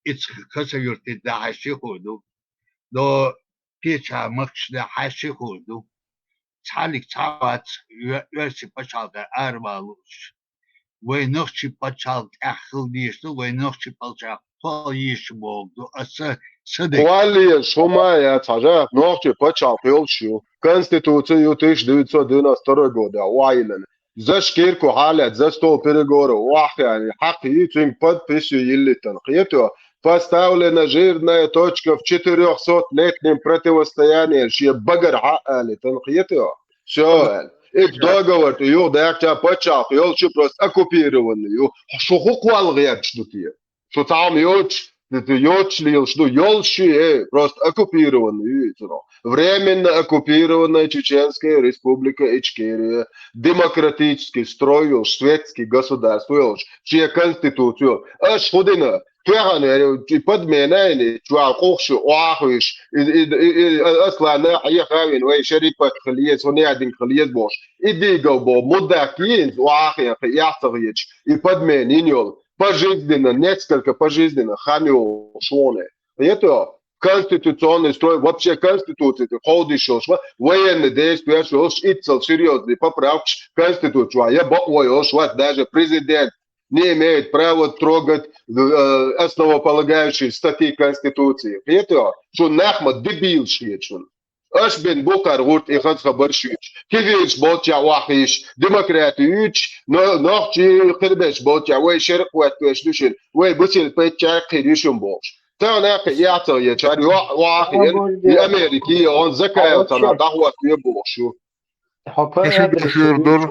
it's касаюрты да хашиходу до печа макшда хашиходу цалик цават верси пачалга арвалуш вы ночи пачал ахлдишту вы ночи пачал полиш богду аса садик Вали шумая цажа ночи пачал пилшу Конституцию 1992 года Уайлен زشكيركو حالات زستو بيريغورو واحد يعني حقي تين باد بيسو يلي تنقيته فاستاولنا جيرنا точка в 400 летнем противостоянии شي بقر حق لتنقيته شو إيه договор يو داكتا باتشاق يو شو بروست оккупированы يو شو حقوق الغير شو تي شو تعم يوتش лил что ёлши просто оккупированные временно оккупированная Чеченская республика Ичкерия демократически строил шведский государство чья конституция аж ходина تعني подменяли чуакохш واخش اصلا هي خاين وهي شركه خليج ونادي خليج بوش идиго бо мудакин واخي يعتقد подменил пожизненно, несколько пожизненно, хамил шоны. Это конституционный строй, вообще конституция, ходишь, военные действия, ицел серьезный поправки конституцию. Я боюсь, что даже президент не имеет права трогать основополагающие статьи конституции. Это что нахмад дебил шьечун. اش بين بوكر غوت اخذ خبر شيش كيفيش بوتيا واخيش ديمقراطيش نوختي خربش بوتيا وي شرق واتوش دوشن وي بوتيل بيتشا قيريشن بوش تعرف يا ترى يعني واحد الامريكي on ذكاء تنا دعوة يبوشو Hoppa Eşit adres şehirdir.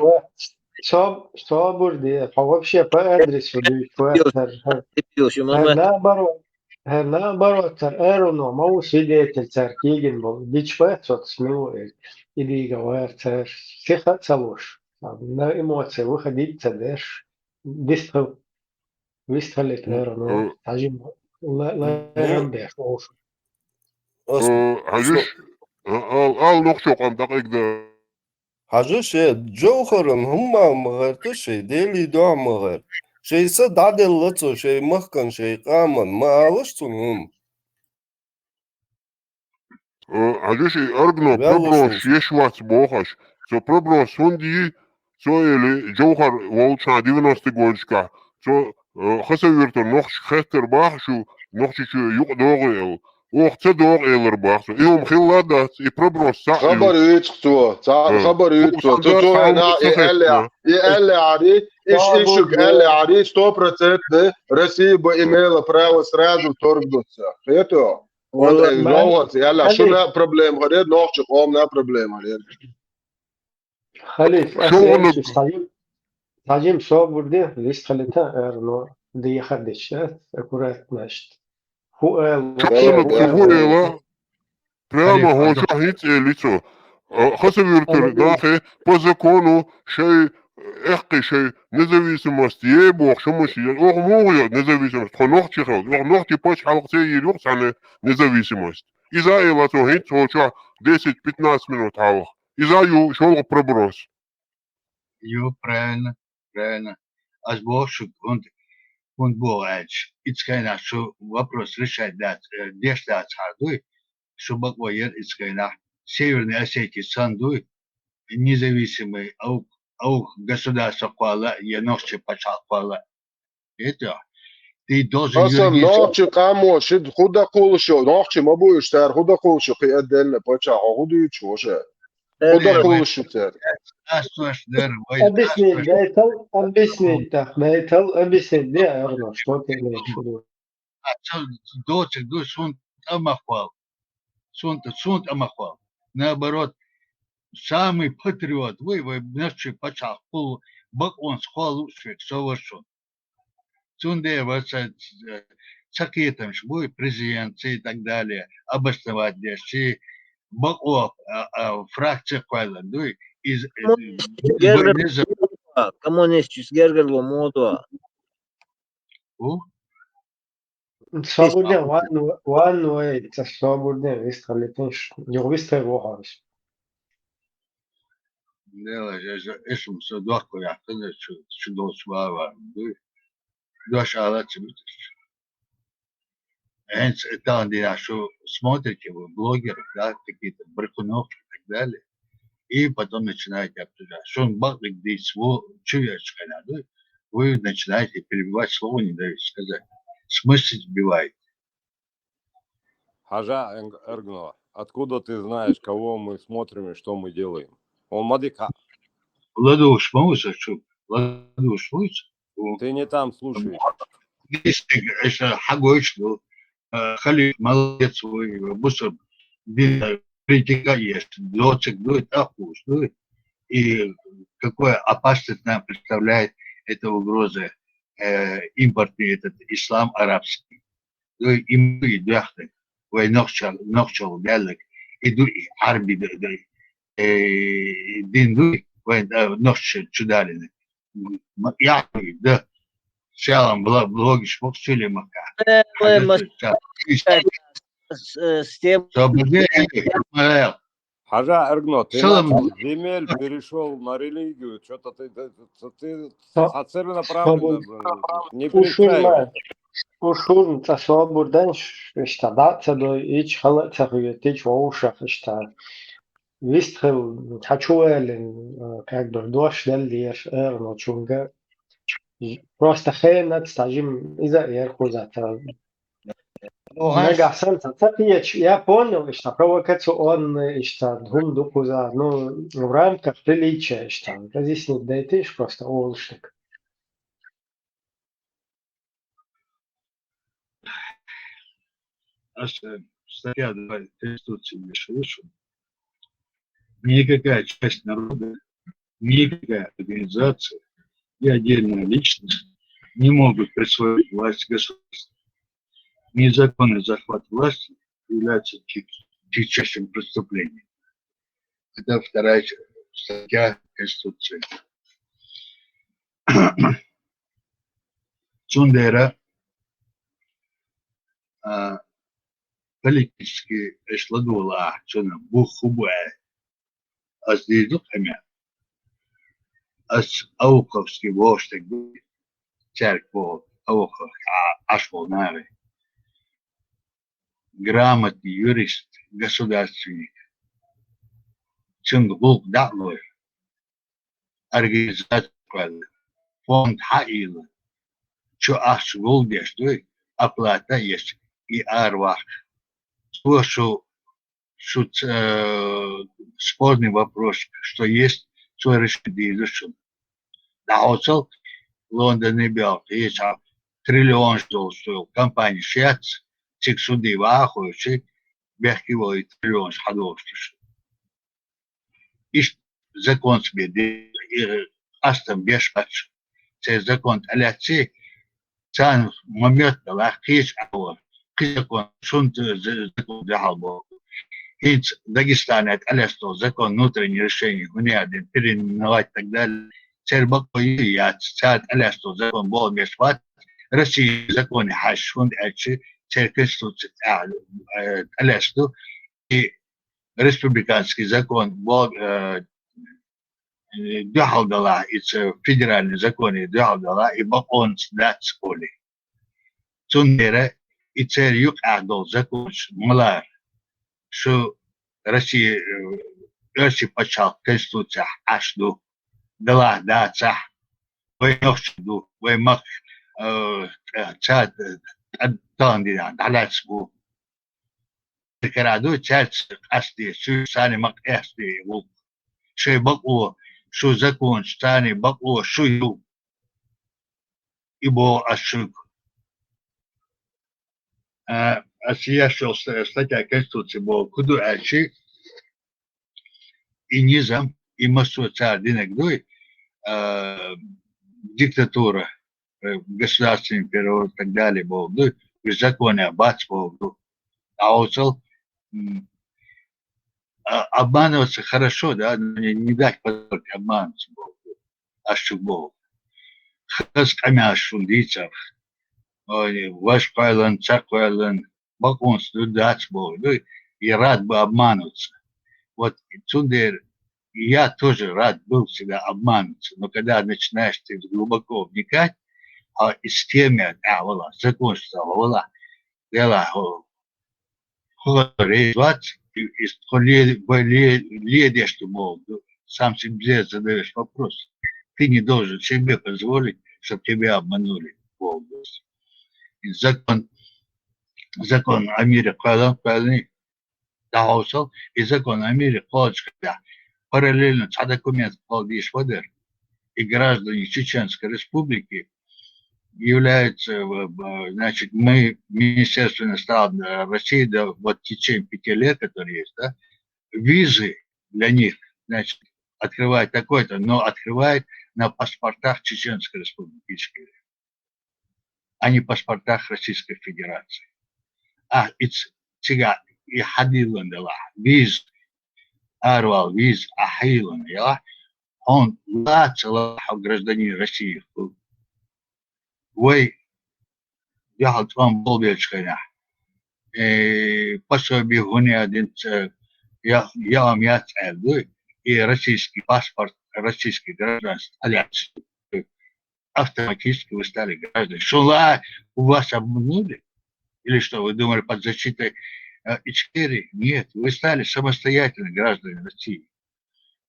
så borde hoppa köpa adres för du här bara no mau sidete tarkigen bo dichpa så små idiga var tar sicha salosh na emocije выходить تدش ديستو ويستهلك no tajim la rambe خوف Hacış al nokçok amdak egde. Hacı جوهرن هم مغرت شي ديلي دو مغر شي صد لطو شي مخكن شي قامن ما عالشتون هم Hacış argno probros yeşvat boğaş. So probros sundi so eli Johar volçan 90 golçka. So xasavirto noxş xeter baxşu noxşi şu yuq doğu el. Oxta doğu elir baxşu. İyum xilladat i probros sa. خبر يتقطو خبر يتقطو تو انا يقلع عليه ايشك قلع عليه 100% رسيب ايميل براو سرادو تورغدوتسا خيتو والله جوهر يلا شو نا بروبليم غير نوخش قوم نا بروبليم غير خليف tajim so burde list halita erno diye xaddeşler akurat naşt hu el Прямо гошахіт еліцо. Хасавіртер дахе по закону шей ехки шей независимость є бог шумусі. Ох мугуя независимость. Хонох чихал. Ох нохти поч халкце їлюк сане независимость. Іза елато гіт хоча 10-15 минут халк. Іза ю шолг проброс. Ю, правильно, правильно. Аз бошук, он богач. Ицкайна, что вопрос решать дать, где штат хардуй, чтобы воер Ицкайна, Северной Осетии Сандуй, независимый, аух государство Куала, я ночью почал Куала. Это ты должен اصلا نوخش قامو شد خدا قولشو نوخش ما بوش تر خدا قولشو قي ادل بچا خودو چوشه خدا قولشو تر Астош дер, объясни так объясни erno что ты имеешь в виду дочек, сунт амахвал. Сунт амахвал. Наоборот, самый патриот, вы ночью почал пул, бак он схвалу швек, совершен. Сунде вас цакетом шбой президент и так далее, обосновать здесь, и баков фракция Куайландуй из коммунистический гергерло моду. Свободен one way это свободен лист халитин юрист его хариш Дело же эшум содорку я когда чудо свава, дош алать битиш. Энс это он что смотрите вы блогеров, да, какие-то брехунов и так далее. И потом начинаете обсуждать, что он бахлик здесь чуешь, да, вы начинаете перебивать слово, не даете сказать. Смысл сбиваете. Хажа Эргнова, откуда ты знаешь, кого мы смотрим и что мы делаем? Он мадика. Ладуш, ладуш, ты не там слушаешь. Это хагоич, Халид, молодец, вы быстро притекаешь, дочек, дует, ахуш, дует. И какое опасность нам представляет эта угроза импортный этот ислам арабский. И мы дахты, вы нохчал бялок, иду и арби дин вы нохчал чудалины. Я да сялом блогиш поксили мака. С тем. Хажа Эргно, ты на земель перешел на религию, что-то ты целенаправленно не перестраивай. Ушурн свободен işte da до hiç halat hiç воушах işte вистхел хочу элен как бы дош дел дер эрно чунга просто хенат стажим из-за ерхузата Нагасан я понял, что провокационный, что двум духуза, ну, в рамках приличия, что разъяснить, да и ты ж просто олшник. статья 2 Конституции пишет, никакая часть народа, никакая организация и отдельная личность не могут присвоить власть государства. Незаконный захват власти является тягчайшим преступлением. Это вторая статья Конституции. Цундера политически эшладула, цуна бухубая, а здесь духами, as Ауковский воштаг, церковь Ауков, Ашволнавы, грамотный юрист, государственник, Чунгбук Датлой, организация, фонд Хаила, что Ашвол дештой, оплата есть и арвах. Что спорный вопрос, что есть, что решить. Да, оцел Лондон и Белт, есть триллион стоил компания Шец, цик суды вахующий, бехкивой триллион ходовский. И закон себе, астам бешпач, цей закон аляци, цан момент лахкич, закон шунт закон дhalбо. И Дагестане алясто закон внутреннее решение, гуняды переименовать и так далее. Цербакой я цад алясто закон был бешпат, Россия закон хашфунд ачи, Конституция алясто и республиканский закон был дhalдала, и федеральный закон дhalдала, и он дат школе. Цундера и царь юг адол закон млар, что Россия почал Конституция ашду, дала даца, войнохчду, воймах цад тандина, далацбу. Караду царь асти, сани мак асти, шей баку, что закон стани баку, шую, ибо ашук. Я шел статья Конституции был куду ачи и низам и массу царь динагдуй диктатура государственный переворот и так далее был беззаконие бац был а оцел обманываться хорошо, да, не дать позволить обманываться был аж был хас камя шундицев ваш пайлан, цаквайлан, баконство дать был, и рад бы обманываться. Вот Цундер, я тоже рад был всегда обманываться, но когда начинаешь ты глубоко вникать, а из темы, закончится, дела, резвать, ледешь, что мол, сам себе задаешь вопрос. Ты не должен себе позволить, чтобы тебя обманули. Закон о мире правильный даусал, и закон о мире полочка. Параллельно с документом Палдиш Вадер и граждане Чеченской Республики являются, значит, мы, Министерство иностранных России, да, вот в течение 5 лет, которые есть, да, визы для них, значит, открывает такой-то, но открывает на паспортах Чеченской Республики, а не паспортах Российской Федерации. И хадилан дала, виз, арвал, виз, ахилан, он лацал гражданин России. Вы, я вам был вечерня, пособие гуни один, я вам я целую, и российский паспорт, российский гражданство, автоматически вы стали гражданами. Шула у вас обманули? Или что, вы думали под защитой Ичкерии? Нет, вы стали самостоятельными гражданами России.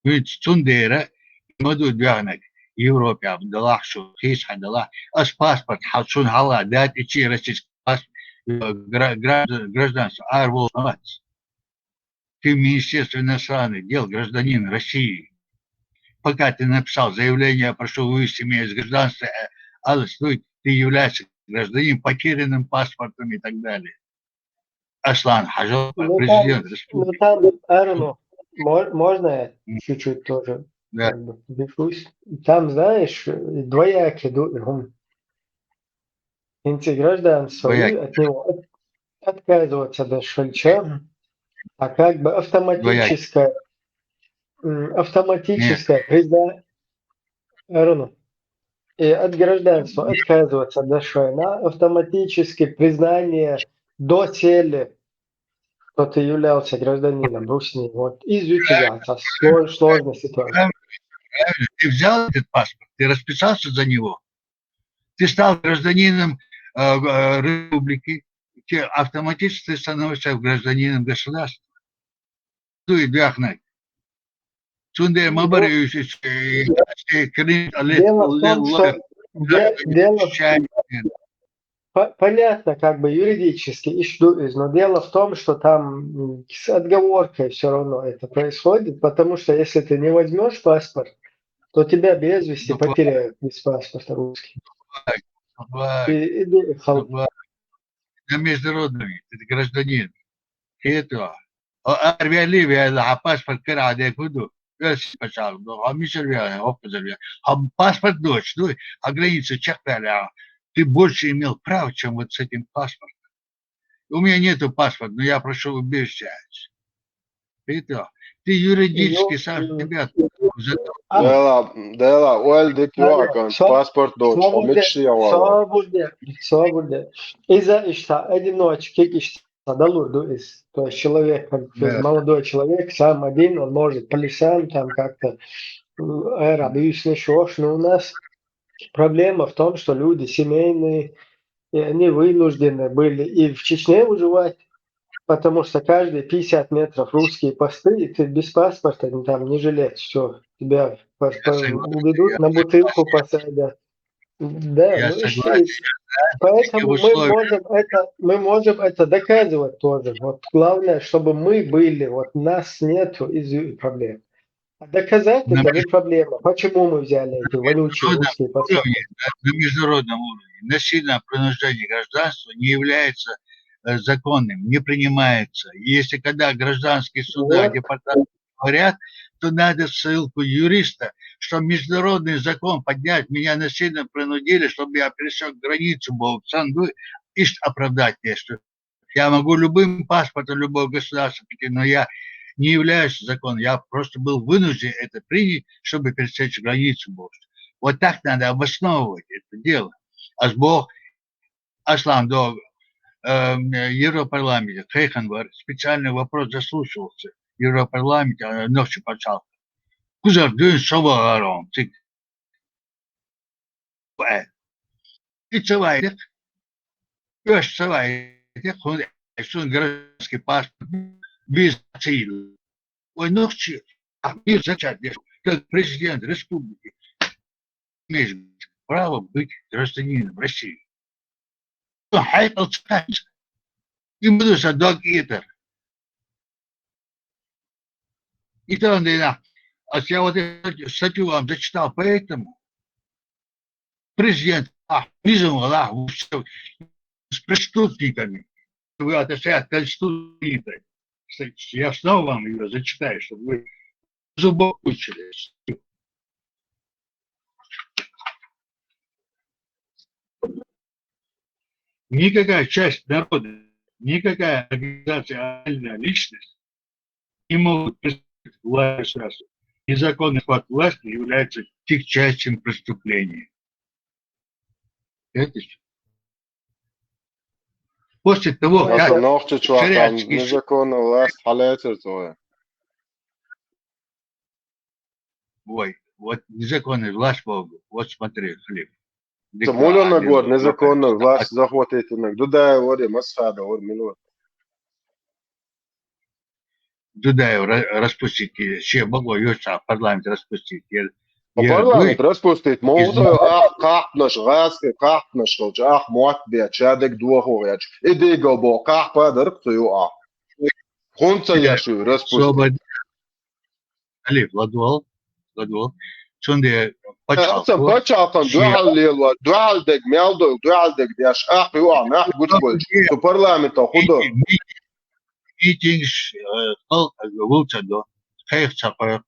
Ведь Цундера, моду дягнак, Европе Абдаллах, что хис Абдаллах, ас паспорт, халшун хала, дать ичи российский паспорт, гражданство, арвол, ты в Министерстве иностранных дел гражданин России. Пока ты написал заявление, прошу вывести меня из гражданства, ты являешься гражданином, потерянным паспортом и так далее. Аслан Хажал, Ну президент там, республики. Арону, можно я чуть-чуть тоже Да. как бы впишусь? Там, знаешь, двоякий инти гражданство, и Двоякий. от него отказываться до Шольча, а как бы Двоякий. автоматическое признание, Арону, и от гражданства отказываться до Шойна, автоматически признание до цели, что ты являлся гражданином Руснии. Вот изучиваться сложная ситуация. Правильно. Ты взял этот паспорт, ты расписался за него, ты стал гражданином республики, ты автоматически становишься гражданином государства. Ты бяхнай. Дело в том, что понятно, как бы юридически, но дело в том, что там с отговоркой все равно это происходит, потому что если ты не возьмешь паспорт, то тебя без вести потеряют без паспорта русский. На международный, ты гражданин. Это. Армия Ливия, паспорт Канады, куда? Паспорт дочь, ну, а границу чекали, ты больше имел прав, чем вот с этим паспортом. У меня нету паспорта, но я прошу убежища. Это. Ты юридически сам себя... Dēlā, oļdik joakans, паспорт дочь, свободе. Из-за что одиночки, то есть человек, молодой человек, сам один, он может по лесам там как-то еще, но у нас проблема в том, что люди семейные, и они вынуждены были и в Чечне выживать, потому что каждые 50 метров русские посты, и ты без паспорта там не жилец, все, тебя уведут, на бутылку посадят. Да, поэтому мы можем это доказывать тоже. Вот главное, чтобы мы были, вот нас нету из проблем. А доказать это не проблема. Почему мы взяли эти вонючие русские посты? На международном уровне насильное принуждение гражданства не является законным, не принимается. Если когда гражданские суда, департаменты говорят, то надо ссылку юриста, что международный закон поднять, меня насильно принудили, чтобы я пересек границу, был в Санду, и оправдать те, что я могу любым паспортом любого государства прийти, но я не являюсь законом, я просто был вынужден это принять, чтобы пересечь границу. Вот так надо обосновывать это дело. А сбог Аслан до Европарламента, Хейханвар, специальный вопрос заслушивался. Европарламент, ночью почал. Кузар дön шаваром, тик. И целает. Өш целает. Он гражданский паспорт без цели. Ой, ночью, а мир зачат, как президент республики имеешь право быть гражданином России. Хайпал цать. И буду садок итер. И то он а я вот эту статью вам зачитал, поэтому президент призвал с преступниками. Вы отошли от Конституции. Кстати, я снова вам ее зачитаю, чтобы вы зубок учились. Никакая часть народа, никакая организация, личность не могут представить власть сразу. Незаконный хват власти является тягчайшим преступлением. Это после того, как незаконная власть ой, вот незаконная власть Богу. Вот смотри, хлеб. Самолёна год незаконная власть захватит иногда. Дуда воде масхада вот минут. Дуда распустить, ще могло ёча парламент распустить. Парламент распустить, могут кахнаш газки, кахнаш ах мот бе чадек дуохоряч. Иди гобо ках падер ктуа. Хунца яшу распустить. Хлеб, ладвал. Чунде Почалкан дуал дег мелдо дуал дег дяш ах юа нах гучбол. Парламента худо. митингш вулчадо хайхчапар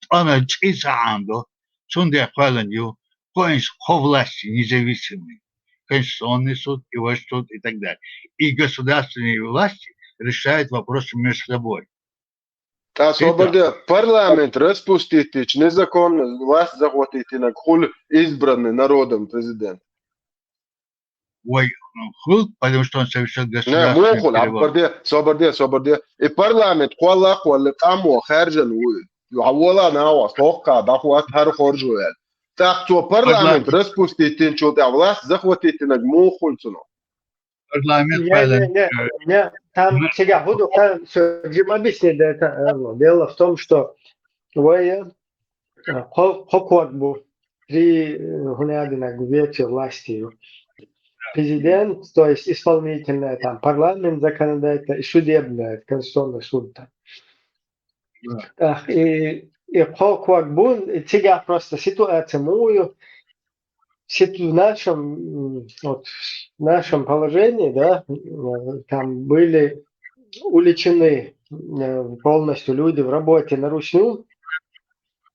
она чисаандо цунде хваленью коинш власти независимый Конституционный суд и ваш суд и так далее. И государственные власти решают вопросы между собой. А свобода парламент распустить, незаконно власть захватить, хуль избранный народом президент. Ой, хул, потому что он совершил Не, государственный мухул, переворот. свобода. И парламент хуалак хуалак аму харжан ولا ناوى توقع ضخوات هر خرجوال تاخذوا парламент распустить что да власть захватить на мухул цуно. Парламент Не, там сега буду, там Джим объяснит, да, это дело в том, что вы хокватбу при гунядина гувете власти президент, то есть исполнительная, там парламент, законодательная и судебная, конституционный суд там. И хокватбу, сега просто ситуация мою, в нашем положении, да, там были уличены полностью люди в работе наручную,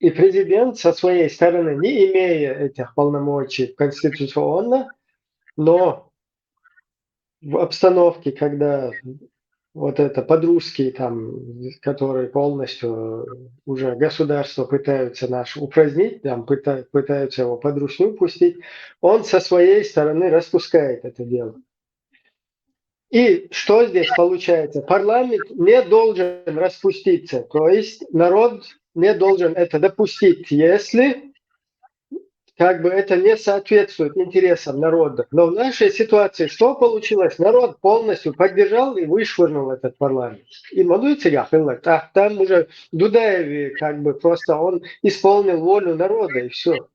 и президент со своей стороны, не имея этих полномочий конституционно, но в обстановке, когда вот это подружки там, которые полностью уже государство пытаются наш упразднить, там пытаются его под ручную пустить, он со своей стороны распускает это дело. И что здесь получается? Парламент не должен распуститься, то есть народ не должен это допустить, если как бы это не соответствует интересам народа. Но в нашей ситуации что получилось? Народ полностью поддержал и вышвырнул этот парламент. И там уже Дудаев как бы просто он исполнил волю народа и все.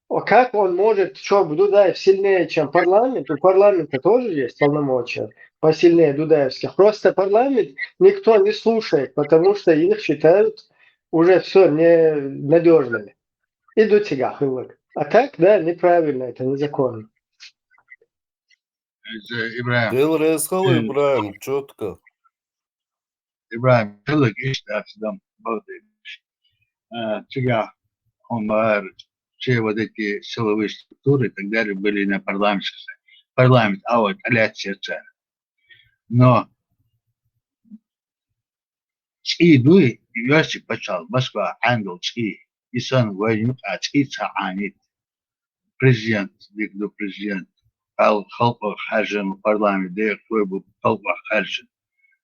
А как он может, что Дудаев сильнее, чем парламент? У парламента тоже есть полномочия посильнее дудаевских. Просто парламент никто не слушает, потому что их считают уже все ненадежными. Идут сега. А так, да, неправильно, это незаконно. Делрез халы Ибраим, четко. Ибраим, тылык иштатсдам балдыш. Сега, он все вот эти силовые структуры и так далее были на парламентской. Парламент, а вот алят сердца. Но ци дуй, юаси почал, Москва, ангел ци, и сан войну, а ци цаанит. Президент, дикду президент, ал халпа хаджан парламент, де квебу халпа хаджан,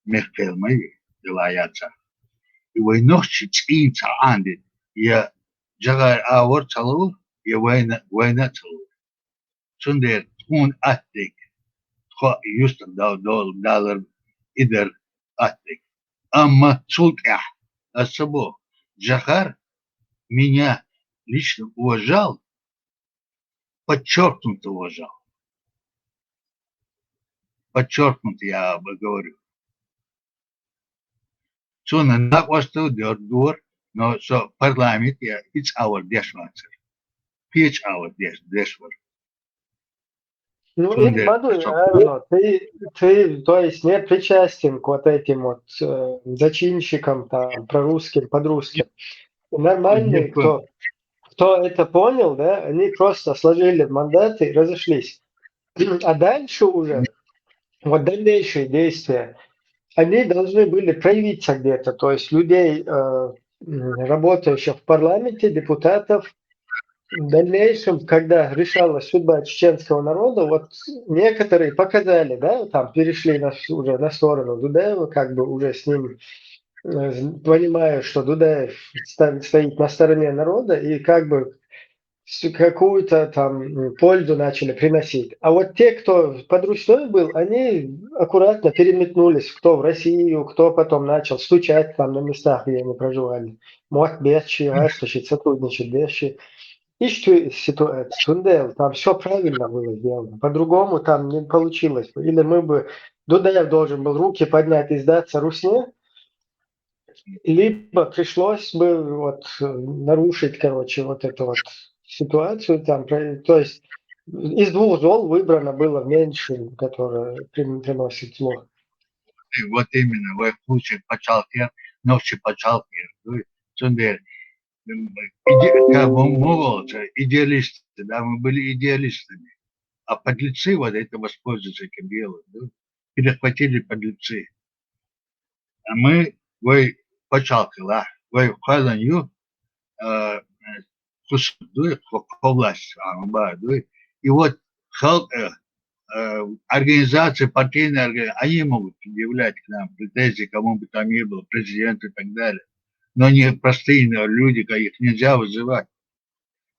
мехпел мои, делаяца. И войнохчи ци цаанит, я жагар авор цалу, я война цалу. Сундер тун аттик, тхо юстер доллар идер аттик. Амма цултях, особо, Джахар меня лично уважал, подчеркнуто уважал. Подчеркнуто, я бы говорю. So na was to door, no so parliament, yeah, it's our dishwasher. It's our dishwasher. Ну, и Мадуй, ты, то есть, не причастен к вот этим вот зачинщикам, там, прорусским, подрусским. Нормальные, кто это понял, да, они просто сложили мандаты и разошлись. А дальше уже, вот дальнейшие действия, они должны были проявиться где-то, то есть людей, работающих в парламенте, депутатов. В дальнейшем, когда решалась судьба чеченского народа, вот некоторые показали, да, там перешли уже на сторону Дудаева, как бы уже с ним, понимая, что Дудаев стоит на стороне народа, и как бы какую-то там пользу начали приносить. А вот те, кто под ручной был, они аккуратно переметнулись, кто в Россию, кто потом начал стучать там на местах, где они проживали. Мог беши, сотрудничать беши. Ищу ситуацию, там все правильно было сделано. По-другому там не получилось. Или Дудаев должен был руки поднять и сдаться русне, либо пришлось бы вот нарушить, короче, вот эту вот ситуацию там. То есть из двух зол выбрано было меньше, которое приносит зло. Вот именно, вы лучше почалкер, ночи почалкер. Цундер, как бы молодцы, идеалисты, да, мы были идеалистами. А подлецы вот это воспользуются этим делом, да? Перехватили подлецы. А мы, вы почалкала, вы в Хайланью, власть, и вот организации, партийные организации, они могут предъявлять к нам претензии, кому бы там ни было, президенту и так далее. Но не простые люди, их нельзя вызывать.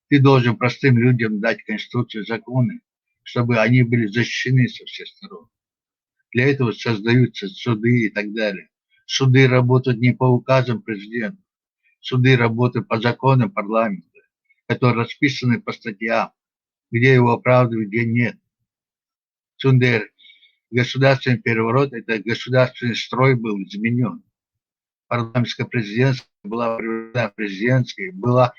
Ты должен простым людям дать конституцию, законы, чтобы они были защищены со всех сторон. Для этого создаются суды и так далее. Суды работают не по указам президента. Суды работают по законам парламента, которые расписаны по статьям, где его оправдывают, где нет. Сундер, государственный переворот, это государственный строй был изменен. Парламентская президентская была президентской, была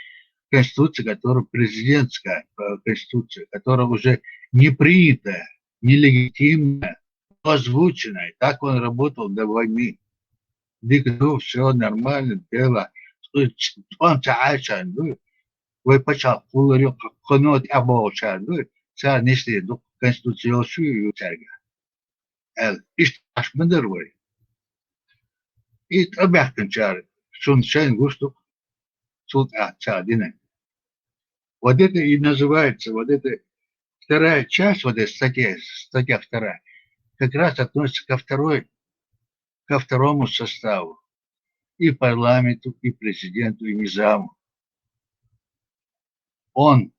конституция, которая президентская конституция, которая уже не принятая, нелегитимная, озвученная. Так он работал до войны. Дикту, все нормально, дело. Он чаачан, вы почал, куларю, хонот абоучан, царь не следует конституцию и царя. Ишь, аж мандервой. И обязан чар, шун шайн густу, суд цадина. Вот это и называется, вот это вторая часть, вот эта статья вторая, как раз относится ко второму составу. И парламенту, и президенту, и низаму. Он,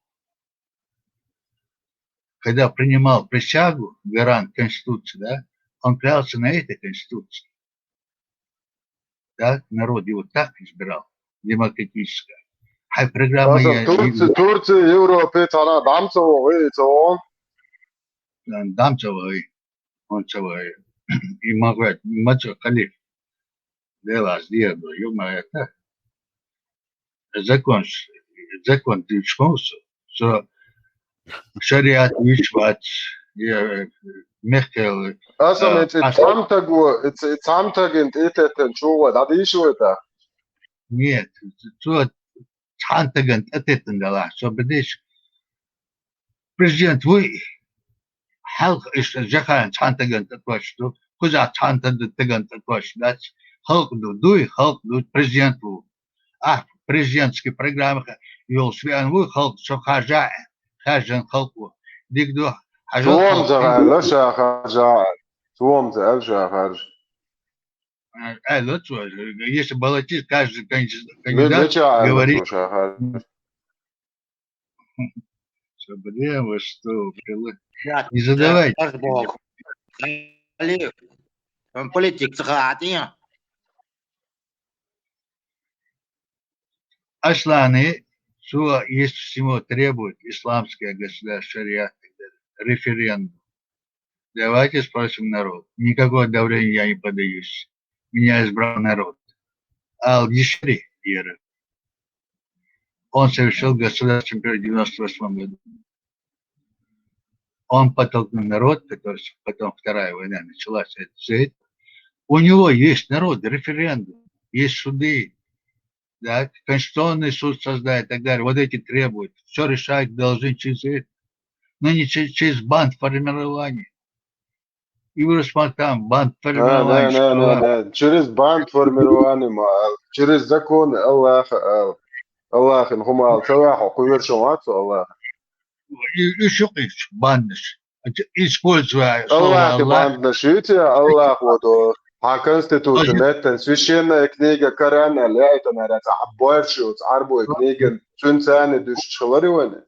когда принимал присягу, гарант Конституции, да, он клялся на этой Конституции. Да, народ его так избирал, демократическая. А программа Турция, Европа, она дамцева, он целый. И могу, мачо халиф. Дело сделано, ё-моё, так. Закон дичмоусу, что шариат вишвац, мехкел. Asam цамтагент это чего, да еще это? Нет, что цамтагент это да, что بديش президент вы халк иш жахан цамтагент это что, куда цамтагент это что, халк ду президенту. А президентские программы вел свян вы халк что хажан халку. Дигду Суом за хажа. Суом за хажа. Если баллотист, каждый кандидат говорит, чтобы вы что, не задавайте. Политик схватил. Асланы, что есть всего требует исламское государство, шариат, референдум. Давайте спросим народ. Никакого давления я не поддаюсь. Меня избрал народ. Ал-Дишри, он совершил государственный переворот в 1998 году. Он подтолкнул народ, который потом Вторая война началась. У него есть народ, референдум, есть суды, да, Конституционный суд создать и так далее. Вот эти требуют. Все решать должны через это. Но не через банд формирования. И вы рассмотрите там банд формирования. Через банд формирования, через закон Аллаха, Аллах, Салаху, Кувершумацу Аллаха. И что их бандыш? Используя Аллах и бандыш, видите, Аллах, вот, а Конституция, священная книга Корана, это, наверное, больше, арбой книга, цунцаны, душчелариваны.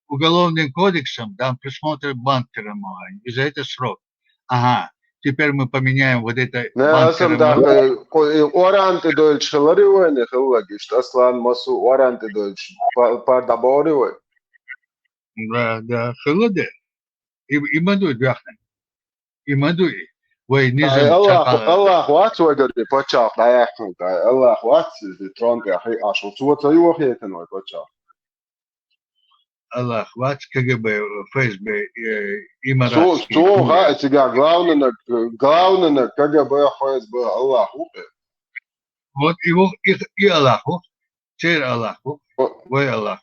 Уголовным кодексом там присмотрят банд формирования. И за это срок. Ага, теперь мы поменяем вот это банд формирования. Оранты дольчелариваны, хиллагиш, аслан масу, оранты дольч, пардаборивай. Да, хилладе. И мадуй бяхнен. И мадуй. Аллах ватс вагари почав на яхнул. Аллах ватс ди тронка хи ашу. Суот саюх етен вай почав. Аллах, вац, КГБ, ФСБ, имаратский. Суга, тебя главное КГБ, ФСБ, Аллаху. Вот его и Аллаху, теперь Аллаху, вы Аллах.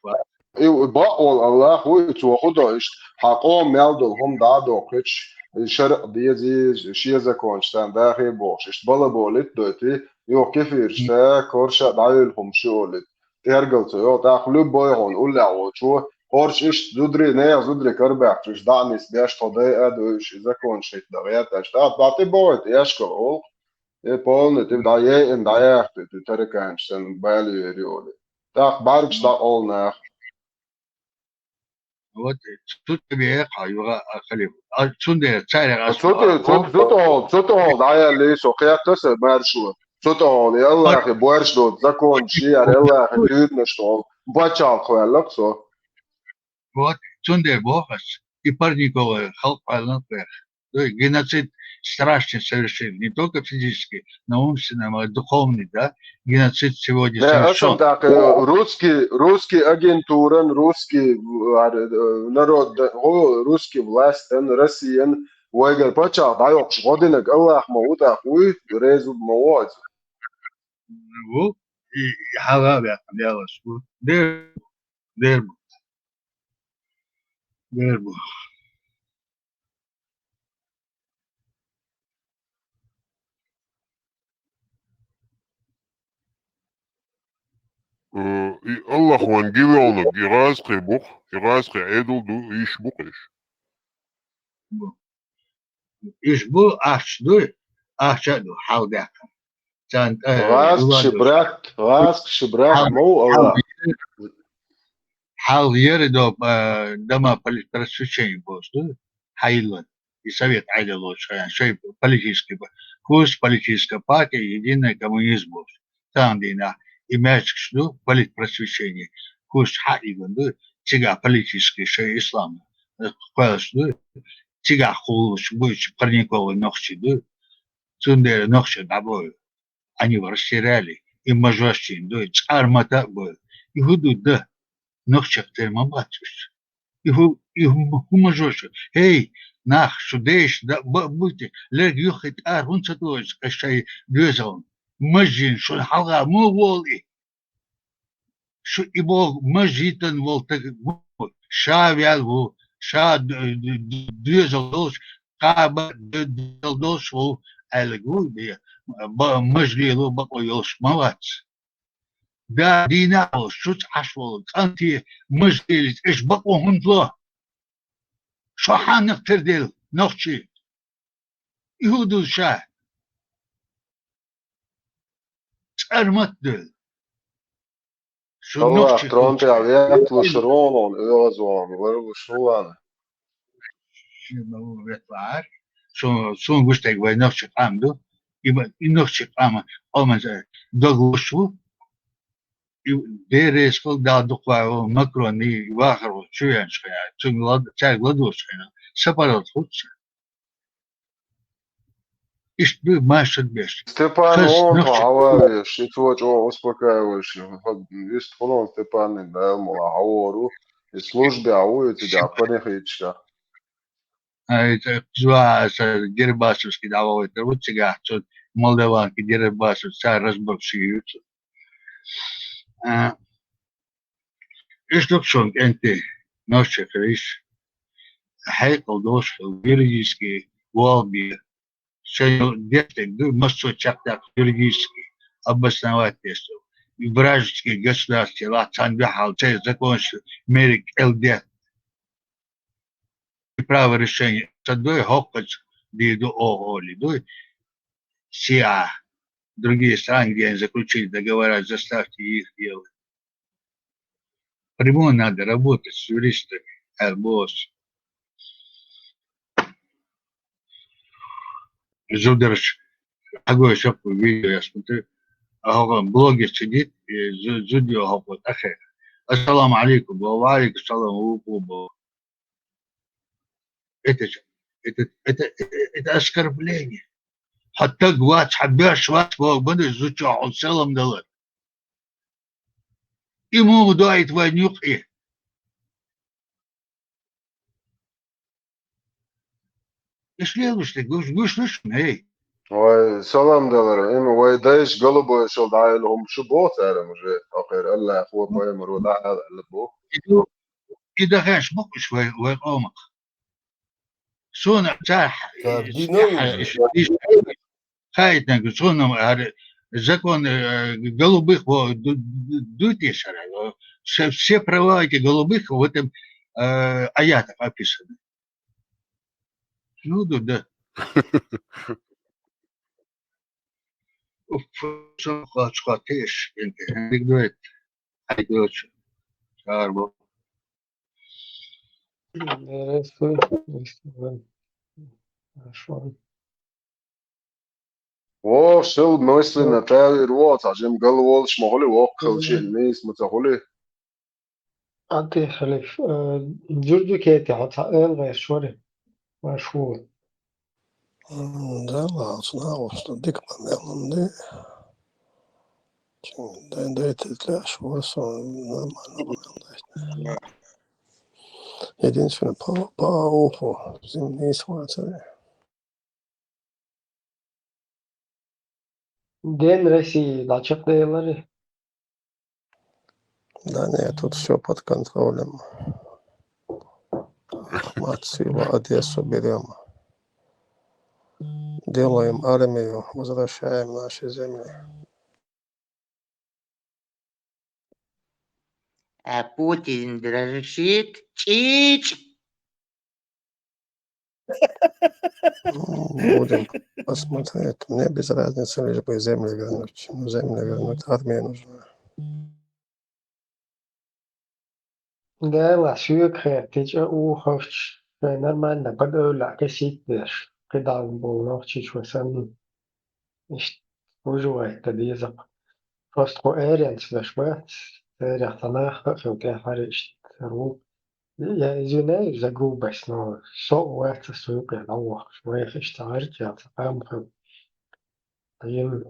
بقول الله وخدش حقهم مالدو هم دادو كتش الشرق ديزي شيزا كونشتان داخل بوش اشتبالا بولت دوتي يو كيفير شتا كورشا دايلهم شولت ترجلتو يو تاخلو بويهون ولا وشو كورش اش زودري نيا زودري كرباك اش دانيس بيش تضي ادوش اذا كونشت دغيات اشتات باتي بويت يشكل اول بولن تبدا ين دايخت تركانشتان بالي ريولي تاخ باركش دا اول Вот тут тебе хаюга халиф. А чунде царя Цото дая лесо кятас маршу. Цото يلا اخي بورشدو زكون شيار يلا اخي تيدنا что бачал хвалок со. Вот чунде бохас и парниковый халк палнапер. То есть геноцид страшный совершен, не только физически, но умственно, но и духовный, да? Геноцид сегодня совершен. Так, русский агентурен, русский народ, русский власть, Россиян, ويقال بچا دايوك شغودينك الله موت اخوي ريزو موت. و حاجة بقى يلا شو ديربو Allah وان جيبونك يغاسقي بوخ يغاسقي عيدل دو إيش بوخش إيش بو أشدو أشدو حاول ده كان غاسق شبراك مو الله حاول يردو دما просвещение просто Хайлан и Совет Айдалош, что политический курс, политическая партия, единый коммунизм. Там, где на имеется что политпросвещение, курс Хайлан, тига политический, что ислам, что тига хулуш, будет парниковый ногти, цундер ногти добой, они его растеряли, и мажващин, армата был, и гудут, да, ногти термобатус. Его мажващин, эй, nach Sudesh, da buite, leg yuchit hunzatois, kashay duzon, majin, shul halga, mu woli. Shu ibo majitan volta, shavial vo, shad duzos, kaba duzos vo, algu, majli lo bakoyos mavats. Da dinao, shut ashwol, anti majlis, ish bako hundlo. شو حنقدر ديل نخشي يهودو شاه تأرمت ديل شو الله نخشي ترونتي عليك لشرونون إيوزوان ورغو شو أنا شو بيطلع شو نقولك وين نخشي قامدو يبقى نخشي قام أما دوغوشو ديريس كل دا دقوا مكروني واخر شو يعني شو تاع غلدوش هنا سبارات خوتش إيش ما شد بيش Степан он говоришь и то что успокаиваешь есть он Степан да мол говорю и службе у тебя понехичка это зва Дербасовский давал это вот сега что молдаванки Дербасов царь разборщиются إيش دكتور أنت نشأت إيش حيقل دوش الجريسكي والبي شيء ديتك دو مستوى تشكتك جريسكي أبس نوات تيستو يبراجسكي جسداسكي لا تنبيحال تيز законش мерик ЛД право решение тадой хокач диду оголи дой СИА другие страны где они заключили договора заставьте их делать. Прямо надо работать с юристами, босс. Зудерш, какое шапку видео я смотрю, блогер сидит и зудио хапот, ахе. Ассаламу алейкум, ва алейкум салам, это оскорбление. حتى قوات حباش وات فوق بدو زوجة عصالم دلت إمو دايت وانيق إيه И следующий, вы слышите, эй. سلام دارم این وایدایش قلبه شو دايلهم شو بوتارم جي آخر الله أخوة بايم رو دايل قلبه إذا غاش بقش ويقومك صنع تاح خايت نقول صنع закон голубых дуйтесь, все права эти голубых в этом аятах описаны. Ну да. Схватишь, говорит, айдешь, карбо. Хорошо. و شو مثل نتاعي روات عشان قلبه شمغلي وقل شيء الناس متقولي أنت خليف جردو كيتي حتى غير شوري مشهور Да, ладно, что дик момент, да, это для шварца нормально. Единственное, по уху зимние сваты. День России, дачек делали. Да нет, тут все под контролем. Ахматсива, Одессу берем. Делаем армию, возвращаем наши земли. А Путин дрожит. Чич! Будем посмотреть. Мне без разницы, лишь бы земли вернуть. Земли вернуть, армия нужна. Gala syökhet, tiedä uuhoch, normaal padöllä käsittäis, kedan bolnochich wasan, ist ujuaita dieser. Fast ko eriens väsmät, erihtana hakeutua harist, ruu. Ja zinei za grubes no, so uätsa syökhe lauach, vähistä artiat, pämkö. Tajim,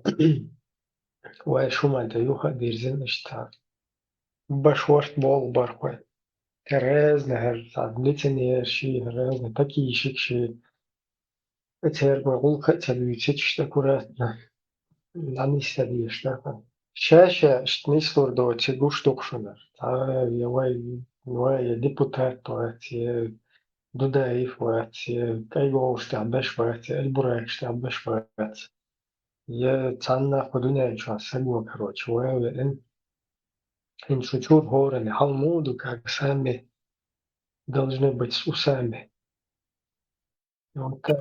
uä shumaita juha dirzen ishta. Bashwart bol barkwe. Разные разные ши, разные такие шикши. Это был хотя бы что аккуратно. Они сидели что. Шаша, что не слордо, че гуш токшунар. А я вай депутат, то те Дудаев, те кайго штабеш, те Эльбурак штабеш. Я цанна ходуня чё, сагу короче, вай ин шучур хорен, халмуду как сами должны быть усами.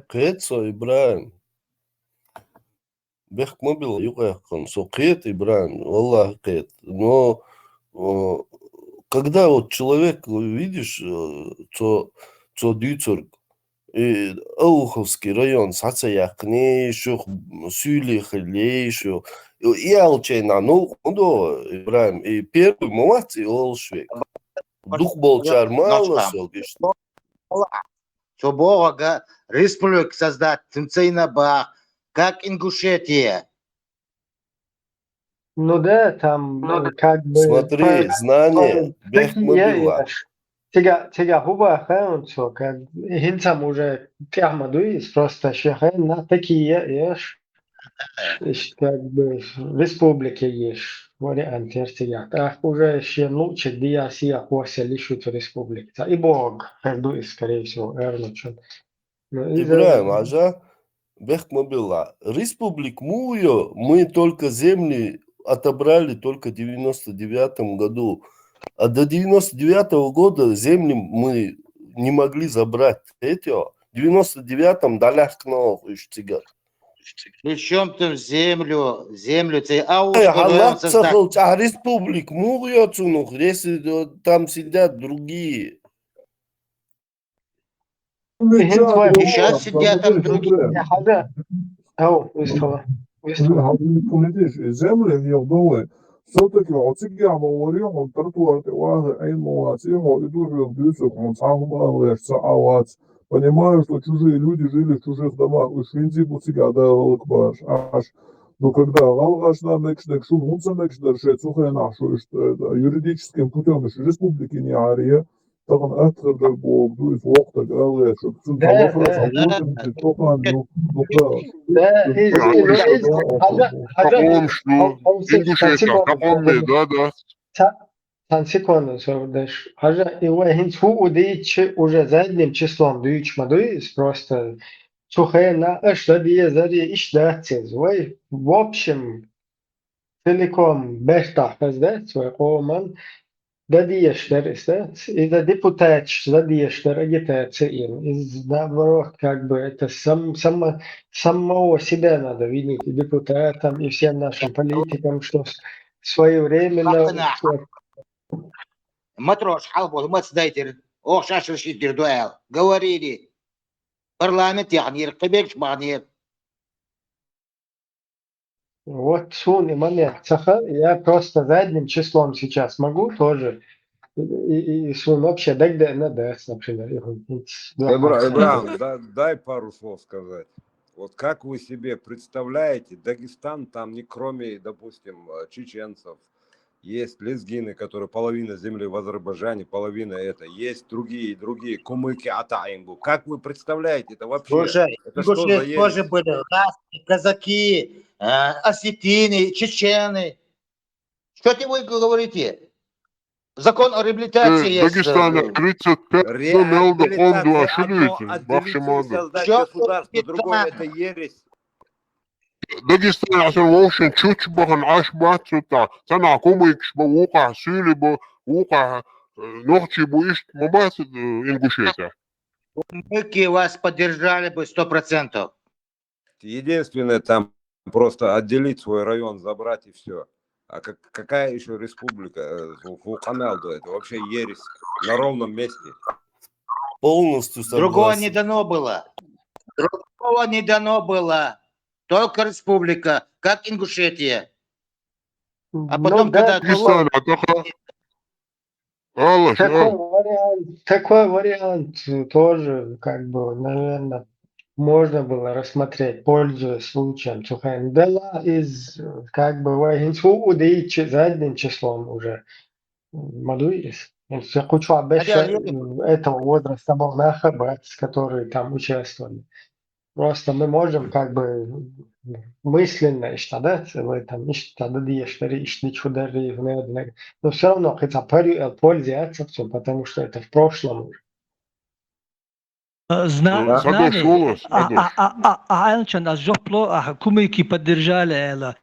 قيت إبراهيم بيحك مبلا يقاكم со قيت Ибраим, والله قيت. Но когда вот человек, видишь, что дюцорг, и Ауховский район, Сацаяхни, шо Сюлихли, шо и Алчейна, ну, Ибраим, и первый молодцы, Олшвек. Дух был чармал, Что Бога республик создать, Цинцейнаба, как Ингушетия. Ну да, там как бы... Смотри, знания, бехмобила. Тебя хуба хаунцо, как хинцам уже тяхмадуис, просто шехен на такие ешь, как бы республики ешь, вариант ертият. Ах, уже ще лучше диасия кося лишут республики. И Бог, хердуис, скорее всего, эрнучен. Ибраим, ажа, бехмобила. Республик Муyo мы только земли отобрали только в 99 году. А до 99 года земли мы не могли забрать. Эти в 99-м даляхкнул цигар. Причем там землю, ты а республик Муyo цунух, если там сидят другие. Сейчас сидят там другие. Землі вдоли. Все-таки оцінки говоримо, тротуарти ваги, инновации, и тоже вдвижу, он сам лежится, понимаю, что чужие люди жили в чужих домах, и шинзи буцига дал кбаш, аж, но когда галгашна мекшнек шумунца мекшнер шецухе нашу, юридическим путем из республики Неария, طبعا أكثر بالبوضوع وقتك أغلى شو ده تنطلع ده تعود طبعا نقاط ده is حاجة تقوم شنو إنجوشيتا تقوم ده Там секунду, Савдаш. Хажа, и вахинц ху удич уже задним числом дыч мадыис просто сухена аж да зари иш да цезвай. В общем, целиком бештах да свой коман да диештер и да депутат да диештер агитация им. Из наоборот, как бы это самого себя надо винить и депутатам, и всем нашим политикам, что своевременно Матрош, халбу, мацдайтер, ох, шашршитер дуэл. Говорили. Парламент ягнир, кебекш багнир. Вот сун и момент. Я просто задним числом сейчас могу тоже. И сун вообще дагда на ДС, например. Ибрам, дай пару слов сказать. Вот как вы себе представляете, Дагестан там не кроме, допустим, чеченцев, есть лезгины, которые половина земли в Азербайджане, половина это. Есть другие, кумыки, атаингу. Как вы представляете это вообще? Слушай, это что за ересь? тоже были казаки, осетины, чечены. Что вы говорите? Закон о реабилитации есть. Дагестана 35 мел доходу ошибается. Создать государство, другое это ересь. Дагестан عشان ووشن تشوتش بخن عاش بات سوتا سنع كوميكش بوقع سيلي بوقع نوختي بويشت مبات ингушета. Мы вас поддержали бы 100%. Единственное там просто отделить свой район, забрать и все. А какая еще республика? Каналду это вообще ересь на ровном месте. Полностью согласен. Другого не дано было. Только республика, как Ингушетия. А потом, когда... Такой вариант тоже, как бы, наверное, можно было рассмотреть, пользуясь случаем. Дела из, как бы, задним числом уже. Мадуис. Я хочу этого возраста был на Хабац, которые там участвовали. Просто мы можем как бы мысленно ищтадать в этом, но все равно хотя пользоваться все, потому что это в прошлом уже. Знание, Альчан, Жопло, Кумыки поддержали это.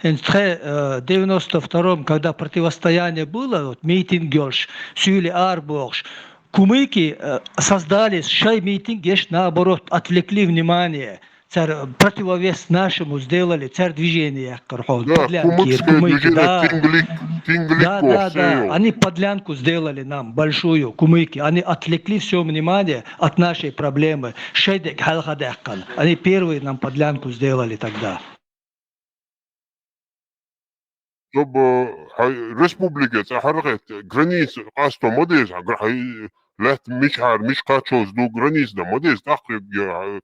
В 92-м, когда противостояние было, вот, митинг Гёльш, Сюли Арборш, Кумыки создали митинг, наоборот, отвлекли внимание. Противовес нашему сделали, движение. Да. Они подлянку сделали нам, большую, кумыки. Они отвлекли все внимание от нашей проблемы. Они первые нам подлянку сделали тогда. чтобы республика تحركت границ قاستو موديز لا مش قاتشوز دو границ да موديز تحقق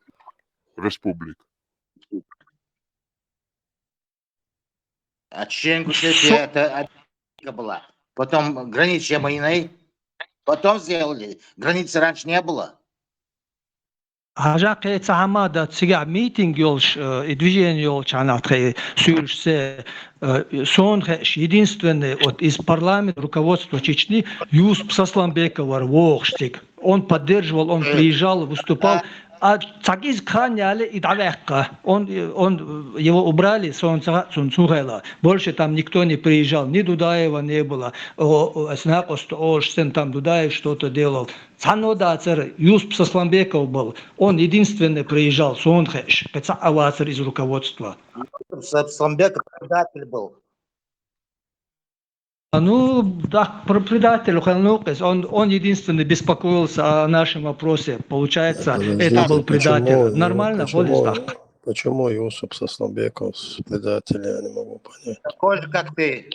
республика. А Чечен-Ингушетия это была. Потом граница Майной. Потом сделали. Границы раньше не было. Hajaq Hamada tsiga meeting yolsh движение yolsh она сюрсе сон единственный от из парламента руководство Чечни Юсуп Сасланбеков вохштик. Он поддерживал, он приезжал, выступал. А Цагиз Ханяли и Давекка, он его убрали, больше там никто не приезжал, ни Дудаева не было, там Дудаев что-то делал. Санодацер Юсуп Сасланбеков был, он единственный приезжал, Сонхэш, Пецаавацер из руководства. Сасланбеков предатель был. Ну, да, предатель, он единственный беспокоился о нашем вопросе. Получается, это был предатель. Нормально, так? Почему Юсуп Сасланбеков предатель, я не могу понять. Такой же, как ты.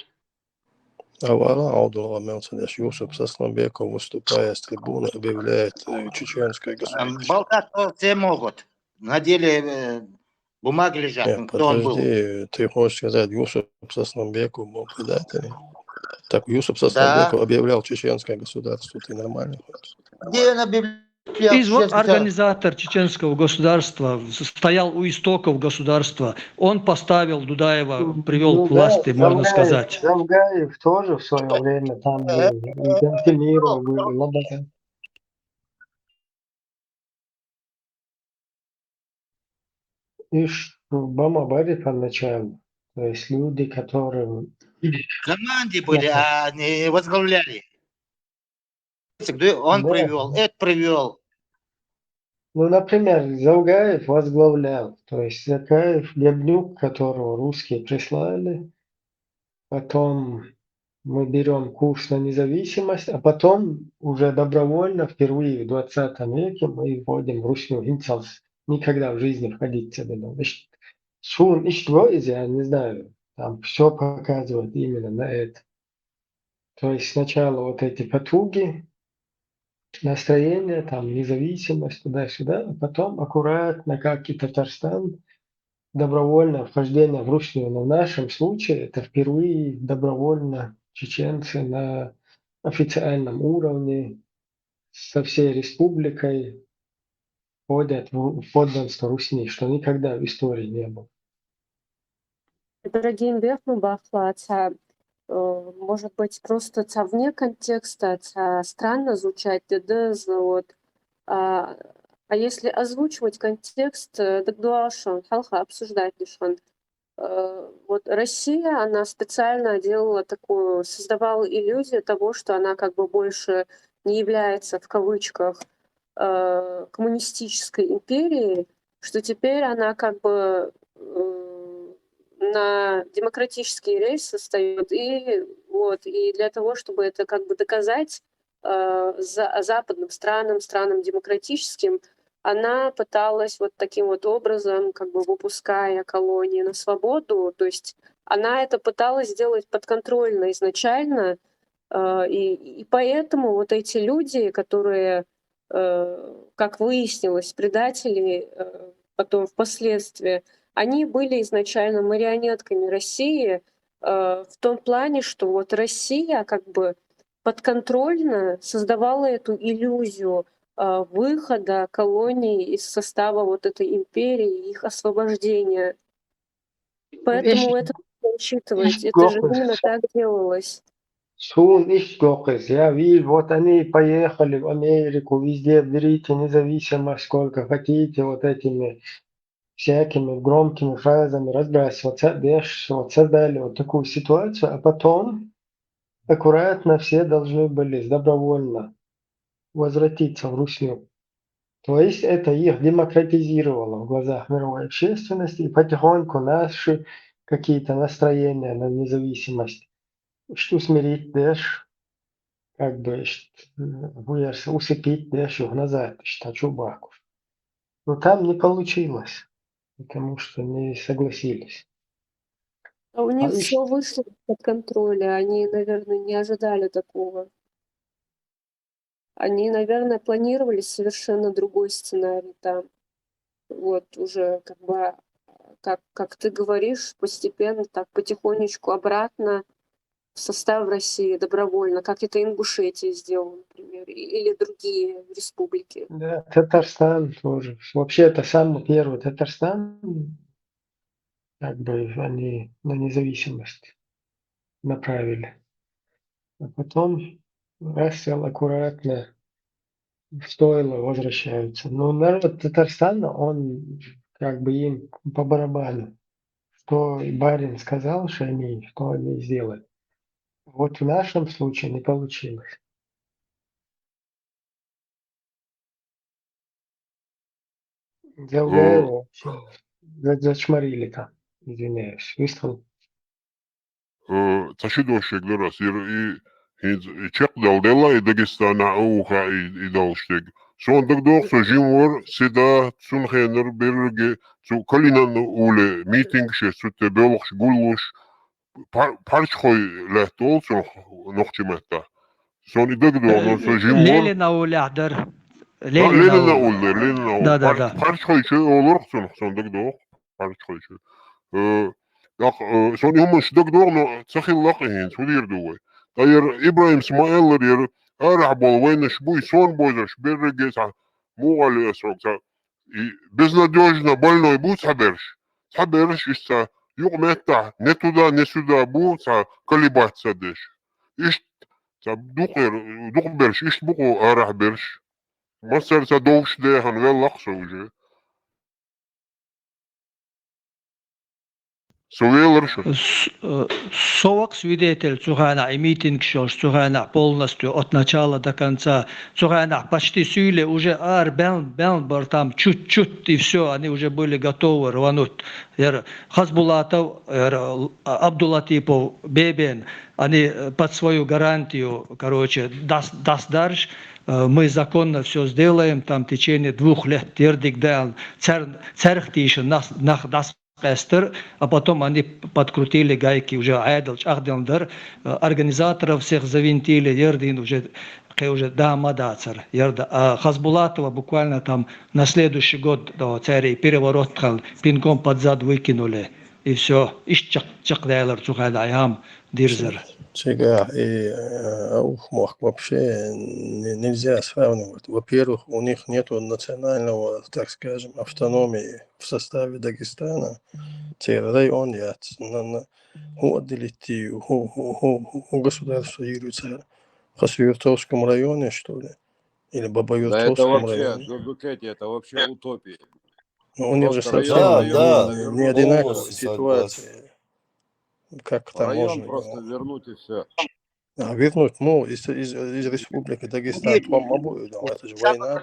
Юсуп Сасланбеков, выступая с трибуны, объявляет чеченское государство. Болтать все могут. На деле бумаги лежат. Нет, подожди, ты хочешь сказать, Юсуп Сасланбеков был предателем? Так Юсуп Сасадеков объявлял чеченское государство, ты нормально? Где он объявлял? И вот организатор чеченского государства стоял у истоков государства. Он поставил Дудаева, привел Ну к власти, да, можно сказать. Завгаев тоже в свое время там был, и Кантемиров были, Лобода. И Бамабари поначалу, то есть люди, которые... В команде были, а не возглавляли. Он Да. привел, это привел. Ну, например, Завгаев возглавлял, то есть Закаев, Гебнюк, которого русские прислали, потом мы берем курс на независимость, а потом уже добровольно, впервые в 20 веке мы вводим русскую инициалс. Никогда в жизни входить себе не было. Шун я не знаю, там все показывает именно на это. То есть сначала вот эти потуги, настроение, там независимость, туда-сюда, а потом аккуратно, как и Татарстан, добровольное вхождение в русскую. Но в нашем случае это впервые добровольно чеченцы на официальном уровне со всей республикой входят в подданство Русни, что никогда в истории не было. Дорогие Бахлаца, может быть, просто вне контекста странно звучать, вот. А если озвучивать контекст, так дуашон, халха обсуждать лишь. Вот Россия, она специально делала такую, создавала иллюзию того, что она как бы больше не является, в кавычках, коммунистической империей, что теперь она как бы на демократические рельсы встает, и для того, чтобы это как бы доказать западным странам демократическим, она пыталась вот таким вот образом, как бы выпуская колонии на свободу, то есть она это пыталась сделать подконтрольно изначально, и поэтому вот эти люди, которые, как выяснилось, предатели потом впоследствии, они были изначально марионетками России в том плане, что вот Россия как бы подконтрольно создавала эту иллюзию выхода колоний из состава вот этой империи, их освобождения. Поэтому это нужно учитывать. Это же именно так делалось. Я видел, вот они поехали в Америку, везде берите независимость, сколько хотите, вот этими всякими громкими фразами разбрасываться, вот создали вот такую ситуацию, а потом аккуратно все должны были добровольно возвратиться в Русню. То есть это их демократизировало в глазах мировой общественности, и потихоньку наши какие-то настроения на независимость, что смирить дешь, как бы усыпить дешь их назад, что чубаку. Но там не получилось, потому что не согласились. А у них все вышло под контроля. Они, наверное, не ожидали такого. Они, наверное, планировали совершенно другой сценарий там. Вот уже как бы, как ты говоришь, постепенно так потихонечку обратно в состав России добровольно, как это Ингушетия сделала, например, или другие республики. Да, Татарстан тоже. Вообще это самый первый Татарстан, как бы они на независимость направили. А потом раз аккуратно в стойло возвращаются. Но народ Татарстана, он как бы им по барабану. Что барин сказал, что они сделали. Вот в нашем случае не получилось. Завгаева зачморили там, извиняюсь. Выстрел. Taşıdoşek doras и чекдал дела и Дагестана уха и далштег. Сондак доксо жимор седа цунхенер берге цу калинан уле митинг ше цуте белохш гулуш парчхой лехтол цу нохчимета. Сон и дагдо со жимор Ленина улядер. Ленина уле Да. парчхой че олор сон дагдо парчхой че. Сон юмш дагдо но цахил лахин судир дуwe. Ибраим Смаэллер арабол войнаш буй сон бойдаш берегеса мугалесрокса и безнадежно больной будет саберш иста югмета не туда не сюда будет колебаться деш иш духберш иш буку араберш мастер довш дехан веллахса уже Совок свидетель Цухана и митинг шош Цухана полностью от начала до конца. Цухана почти сюли уже Белбор там чуть-чуть и все, они уже были готовы рвануть. Хазбулатов, Абдулатипов, Бебен, они под свою гарантию, короче, даст дальше. Мы законно все сделаем, там в течение 2 лет тердик дал, церхтишен нас Эстер, а потом они подкрутили гайки, уже Ахдельдер, организаторов всех завинтили, Ердин уже дамадацар. А Хазбулатова буквально там на следующий год до царей переворот пинком под зад выкинули. И все. Ишчак-чак-дайлар Цухайдаям дирзер. Чига и Аухмах вообще нельзя сравнивать. Во-первых, у них нет национального, так скажем, автономии в составе Дагестана. Те район отделить у государства является в Хасвертовском районе, что ли? Или Бабаевертовском районе. Это вообще утопия. У них же совсем не одинаковая ситуация. Как там район можно просто вернуть и все. Вернуть, из республики Дагестан к вам обоим, это же война.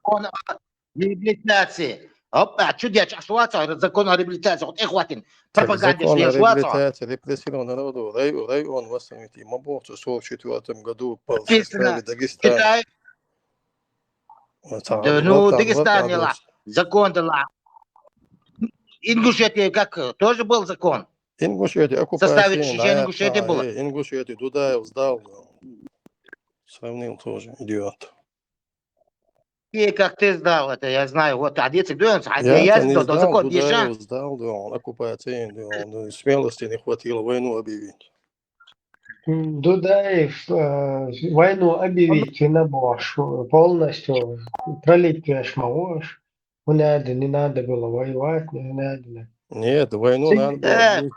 Он реабилитации. Опа, чудес, асуация, закон о реабилитации. Вот эхватин. Пропаганда, закон о реабилитации, репрессированного народу, район восстановить. И Мабовцу в 1944 году по составе Дагестана. Ну, Дагестане закон дала. Ингушетия как? Тоже был закон? Ингушетия, оккупация. Ингушетия было. Ингушетия, Дудаев сдал. Сравнил тоже, идиот. И как ты сдал это, я знаю. Вот, Я не сдал, закон Дудаев сдал, да, он оккупация, да, он смелости не хватило войну объявить. Дудаев войну объявить на Бош, полностью пролить пешмош. Не надо было воевать, не надо. Нет, войну надо было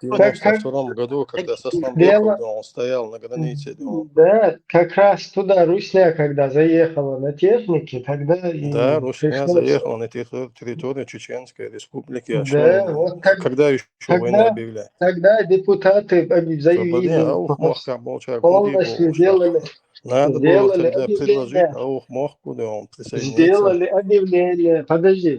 в 1992 году, когда Сосланбеков, он стоял на границе. Да, как раз туда Русня, когда заехала на технике, тогда и... Да, Русня заехала на территорию Чеченской Республики. А да, вот когда еще войну объявлять? Тогда депутаты заявили, полностью сделали... Надо было тогда предложить Аухмахку, да, он присоединился. Сделали объявление, подожди,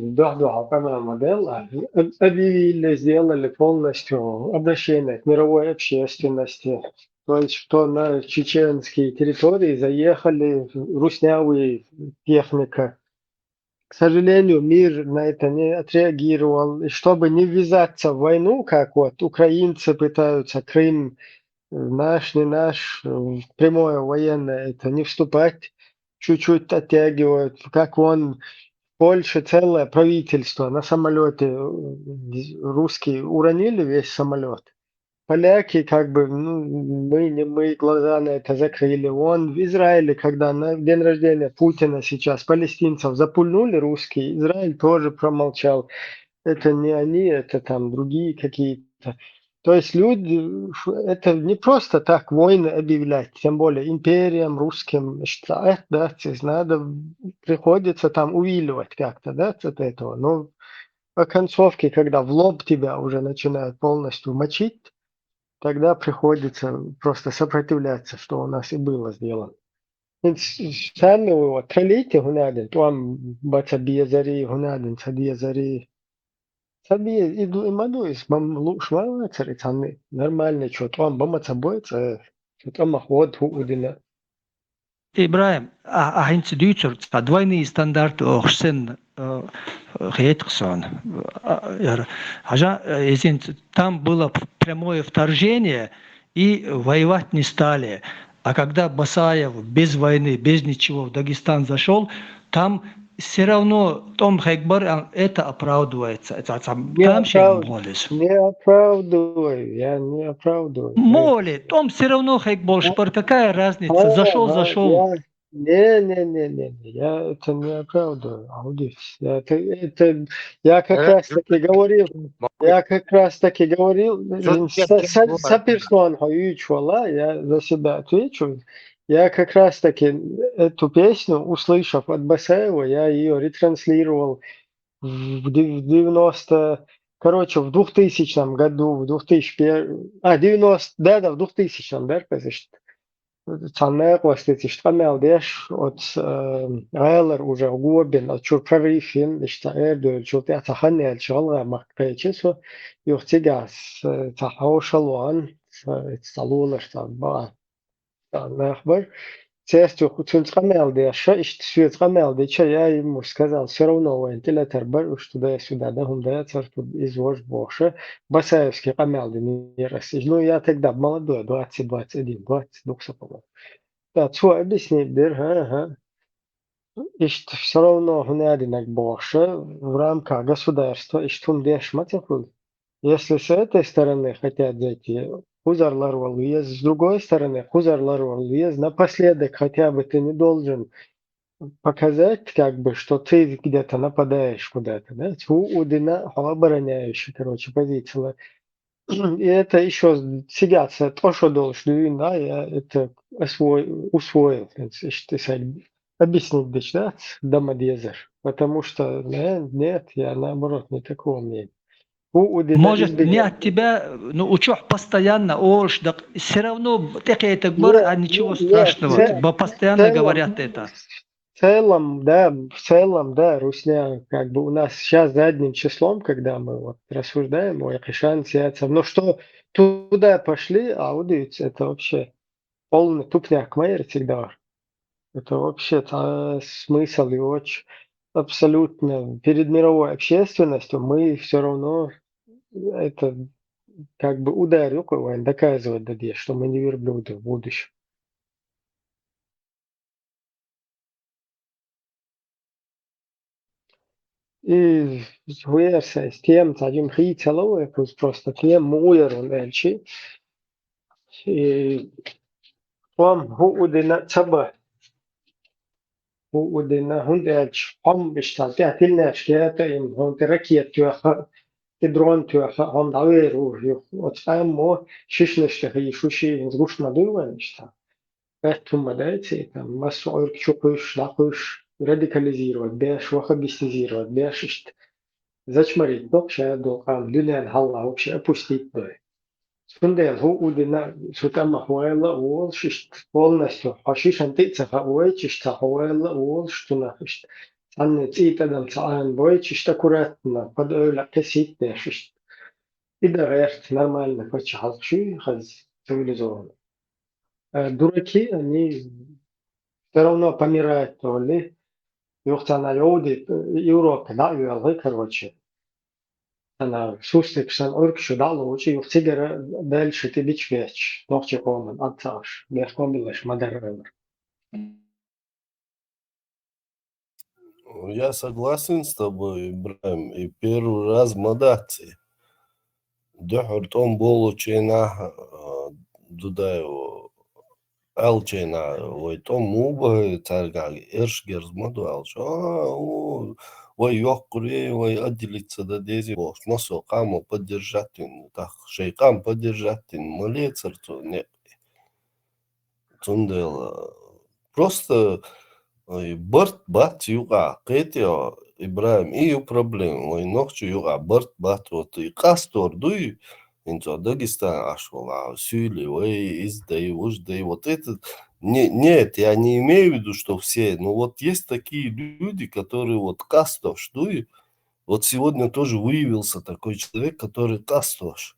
объявили, сделали полностью обращение к мировой общественности. То есть, что на чеченские территории заехали руснявые техника. К сожалению, мир на это не отреагировал. И чтобы не ввязаться в войну, как вот украинцы пытаются Крым, наш, не наш, прямое военное, это не вступать, чуть-чуть оттягивают. Как вон в Польше целое правительство на самолете русские уронили весь самолет. Поляки как бы, мы глаза на это закрыли. Вон в Израиле, когда на день рождения Путина сейчас палестинцев запульнули русские, Израиль тоже промолчал. Это не они, это там другие какие-то. То есть люди, это не просто так войны объявлять, тем более империям, русским, да, надо, приходится там увиливать как-то, да, от этого. Но по концовке, когда в лоб тебя уже начинают полностью мочить, тогда приходится просто сопротивляться, что у нас и было сделано. Сами вы вот троллите гунадин, там бацабия зари, гунадин, садия зари. Сабия иду и маду, из бам швала царицаны, нормально, что там бамаца бойца, что там охот удина. Ибраим, ахинцы дүйцер, двойные стандарты охшен хейтхсон. Там было прямое вторжение, и воевать не стали. А когда Басаев без войны, без ничего в Дагестан зашел, там все равно Том Хэгбар это оправдывается. Это там Не молис. не оправдываю, я не оправдываю. Моли, Том все равно Хэгболшпар, какая разница? Зашел. Я это не оправдываю. Аудис. Я как раз таки говорил, Сапирсон Хаюичвала, я за себя отвечу. Я как раз таки эту песню, услышав от Басаева, я ее ретранслировал в 90, короче, в 2000 году, в 2001, 90, в 2000, да, Цанная костыти, что мелдеш от Айлер уже губин, от чурпарифин, что эрду, чуртя цаханел, чалга макпечесо, юхтигас, цахаушалуан, цалуна, что ба, нахбар. Цестю цунцамелдеша, и цунцамелдеча, я ему сказал, все равно он телетербер, уж туда-сюда, да, он дается, что извож больше. Басаевский камелды не растешь. Ну, я тогда молодой, 20, 21, 22, по-моему. Да, что объяснить, ага. И что все равно он одинак больше в рамках государства, и что он дешматил. Если с этой стороны хотят зайти, хузарлар валуез, с другой стороны, хузарлар валуез, напоследок хотя бы ты не должен показать, как бы, что ты где-то нападаешь куда-то, да? Удина обороняющая, короче, позиция. И это еще сидятся, то, что должен, да, я это усвоил, объяснить, да, домодезер, потому что, нет, я наоборот не такого мнения. Может, не от тебя, ну, учёх постоянно, все равно такие Хэгбар, а ничего страшного, постоянно говорят это. В целом, да, Русня, как бы у нас сейчас задним числом, когда мы вот рассуждаем о Якишанцияцев, но что туда пошли, аудиц, это вообще полный тупняк майер всегда. Это вообще смысл и очень абсолютно перед мировой общественностью мы все равно это как бы удар рукой доказывать дадим, что мы не верблюды в будущем. И версия с тем, цадим хиталовый, просто тем муер он эльчи. И вам удина цаба. Удина хунд эльч. Хом биштал тятильна шкета им хунд ракет тюаха. Дрон тюаха хом даверу. Вот само шишнеште хишуши сгуш надува ништа. Поэтому дайте там массу оркчукуш, лакуш радикализировать, беш вахабистизировать, беш зачмарить, вообще долгам дюнян халла вообще опустить бы. Сундел ху удина сутама хуэла уол шишт полностью хашиш антица хуэ чишта хуэла уол штуна шишт. Анне цитадам цаан бой чишта куратна под öyle кесит не шишт. И да верт нормально почахалчи хаз цивилизованно. Дураки, они все равно помирают, то ли. Юхтана люди, Европа, да, юалгы, короче. Она сустепсан оркшу дало учи юхтигера дальше ты бич веч. Нохче комен, отцаш. Бехкомилаш мадервелер. Я согласен с тобой, Ибраим, и первый раз мадати. Дохор том болочена дудаево алчена, ой том муба таргаги эршгерз моду алча. Ой ёхкуре, ой отделиться до дези бог. Носо камо поддержать, так шейкам поддержать, молецерцу нет. Тундел просто Барт бат юга, кетио Ибраим, и проблем, ой ночью юга, барт бат вот и кастор дуй, инто Дагестан ашвала, сюли, ой издай, уждай, вот это, нет, я не имею в виду, что все, но вот есть такие люди, которые вот кастош дуй, вот сегодня тоже выявился такой человек, который кастош.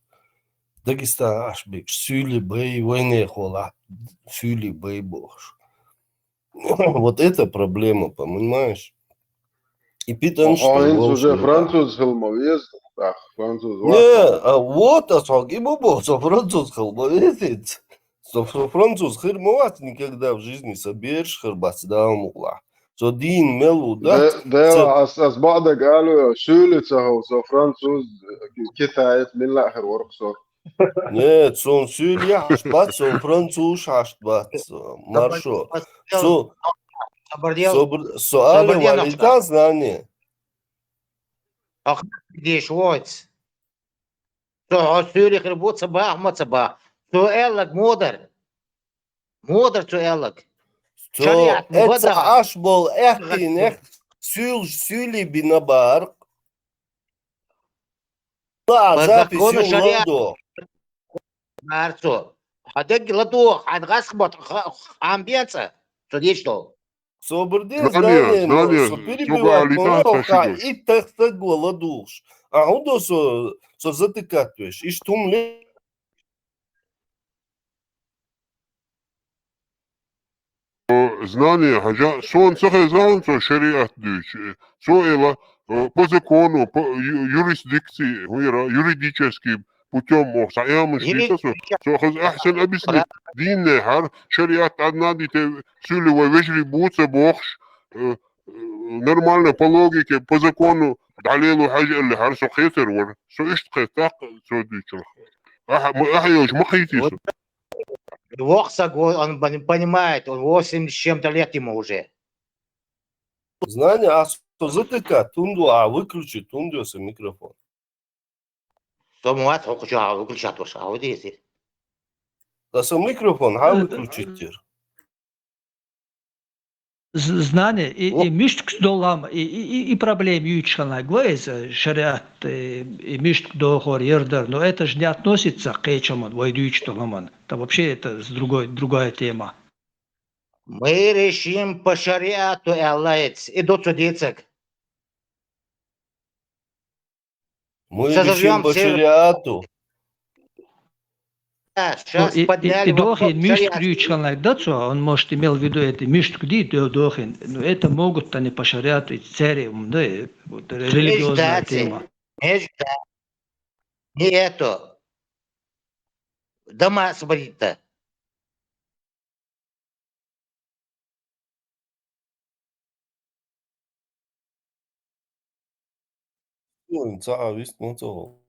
Дагестан ашбек, сюли бей, войне хола, сюли бей бож. Вот это проблема, понимаешь? И питан что... уже француз холмовец, француз... Не, а вот, и бобо, француз холмовец. Француз холмовец никогда в жизни соберешь хербац да мула. So din melu dat. ده أصبع قالوا شولته وسو فرانسوز كتايت من الآخر ورقصو Нет, son sül yaşbat, son Fransuz yaşbat. Marşo. So, suali valida znanje. بديش واتس تو سوري خربوت صباح ما صباح سؤالك مودر سؤالك So, شريعة etsa مبادرة ashbol ehtinek süli binabar. La по zapis закону yun шариата lando. Марцо هدق لدوخ هتغسبط амбиенца что Собрде знание, но знание, со перебивать сугалитан понравилка тащидош. и так голадуш. А удо со затыкатываешь. И что мне Знание, хотя сон сахазан, со шариат дыч, со эла по закону, по юрисдикции, юридическим путем мог саямышлица, со хаз ахсен объяснить. Динне хар шариат одна дите сюлева вешли буца бохш, нормально по логике, по закону, далилу хажа или хар со хетер вор, со иштхе так, со дичл. Ахайош, махитис. Воксаг, он понимает, он 80 с чем-то лет ему уже. знание, а со затыкать тунду, а выключи тунду со микрофон. То муат, выключат уж, а вот если. Да со микрофон, а выключить тир. Знание и мишт долам и проблем ючхана глаз шариат и мишт до хорьердер, но это же не относится к этому войдуч доламан. Это вообще это другая тема. Мы решим по шариату, Аллаец, и до судицек. Мы решим по шариату. Сейчас подняли и дохин вопрос мишт шариата. ключалай дацу, он может имел в виду это мишт где дохин, но это могут они по шариату и церем, да, вот религиозная тема. Не это. Дома освободить-то. Ну, зависть, ну то.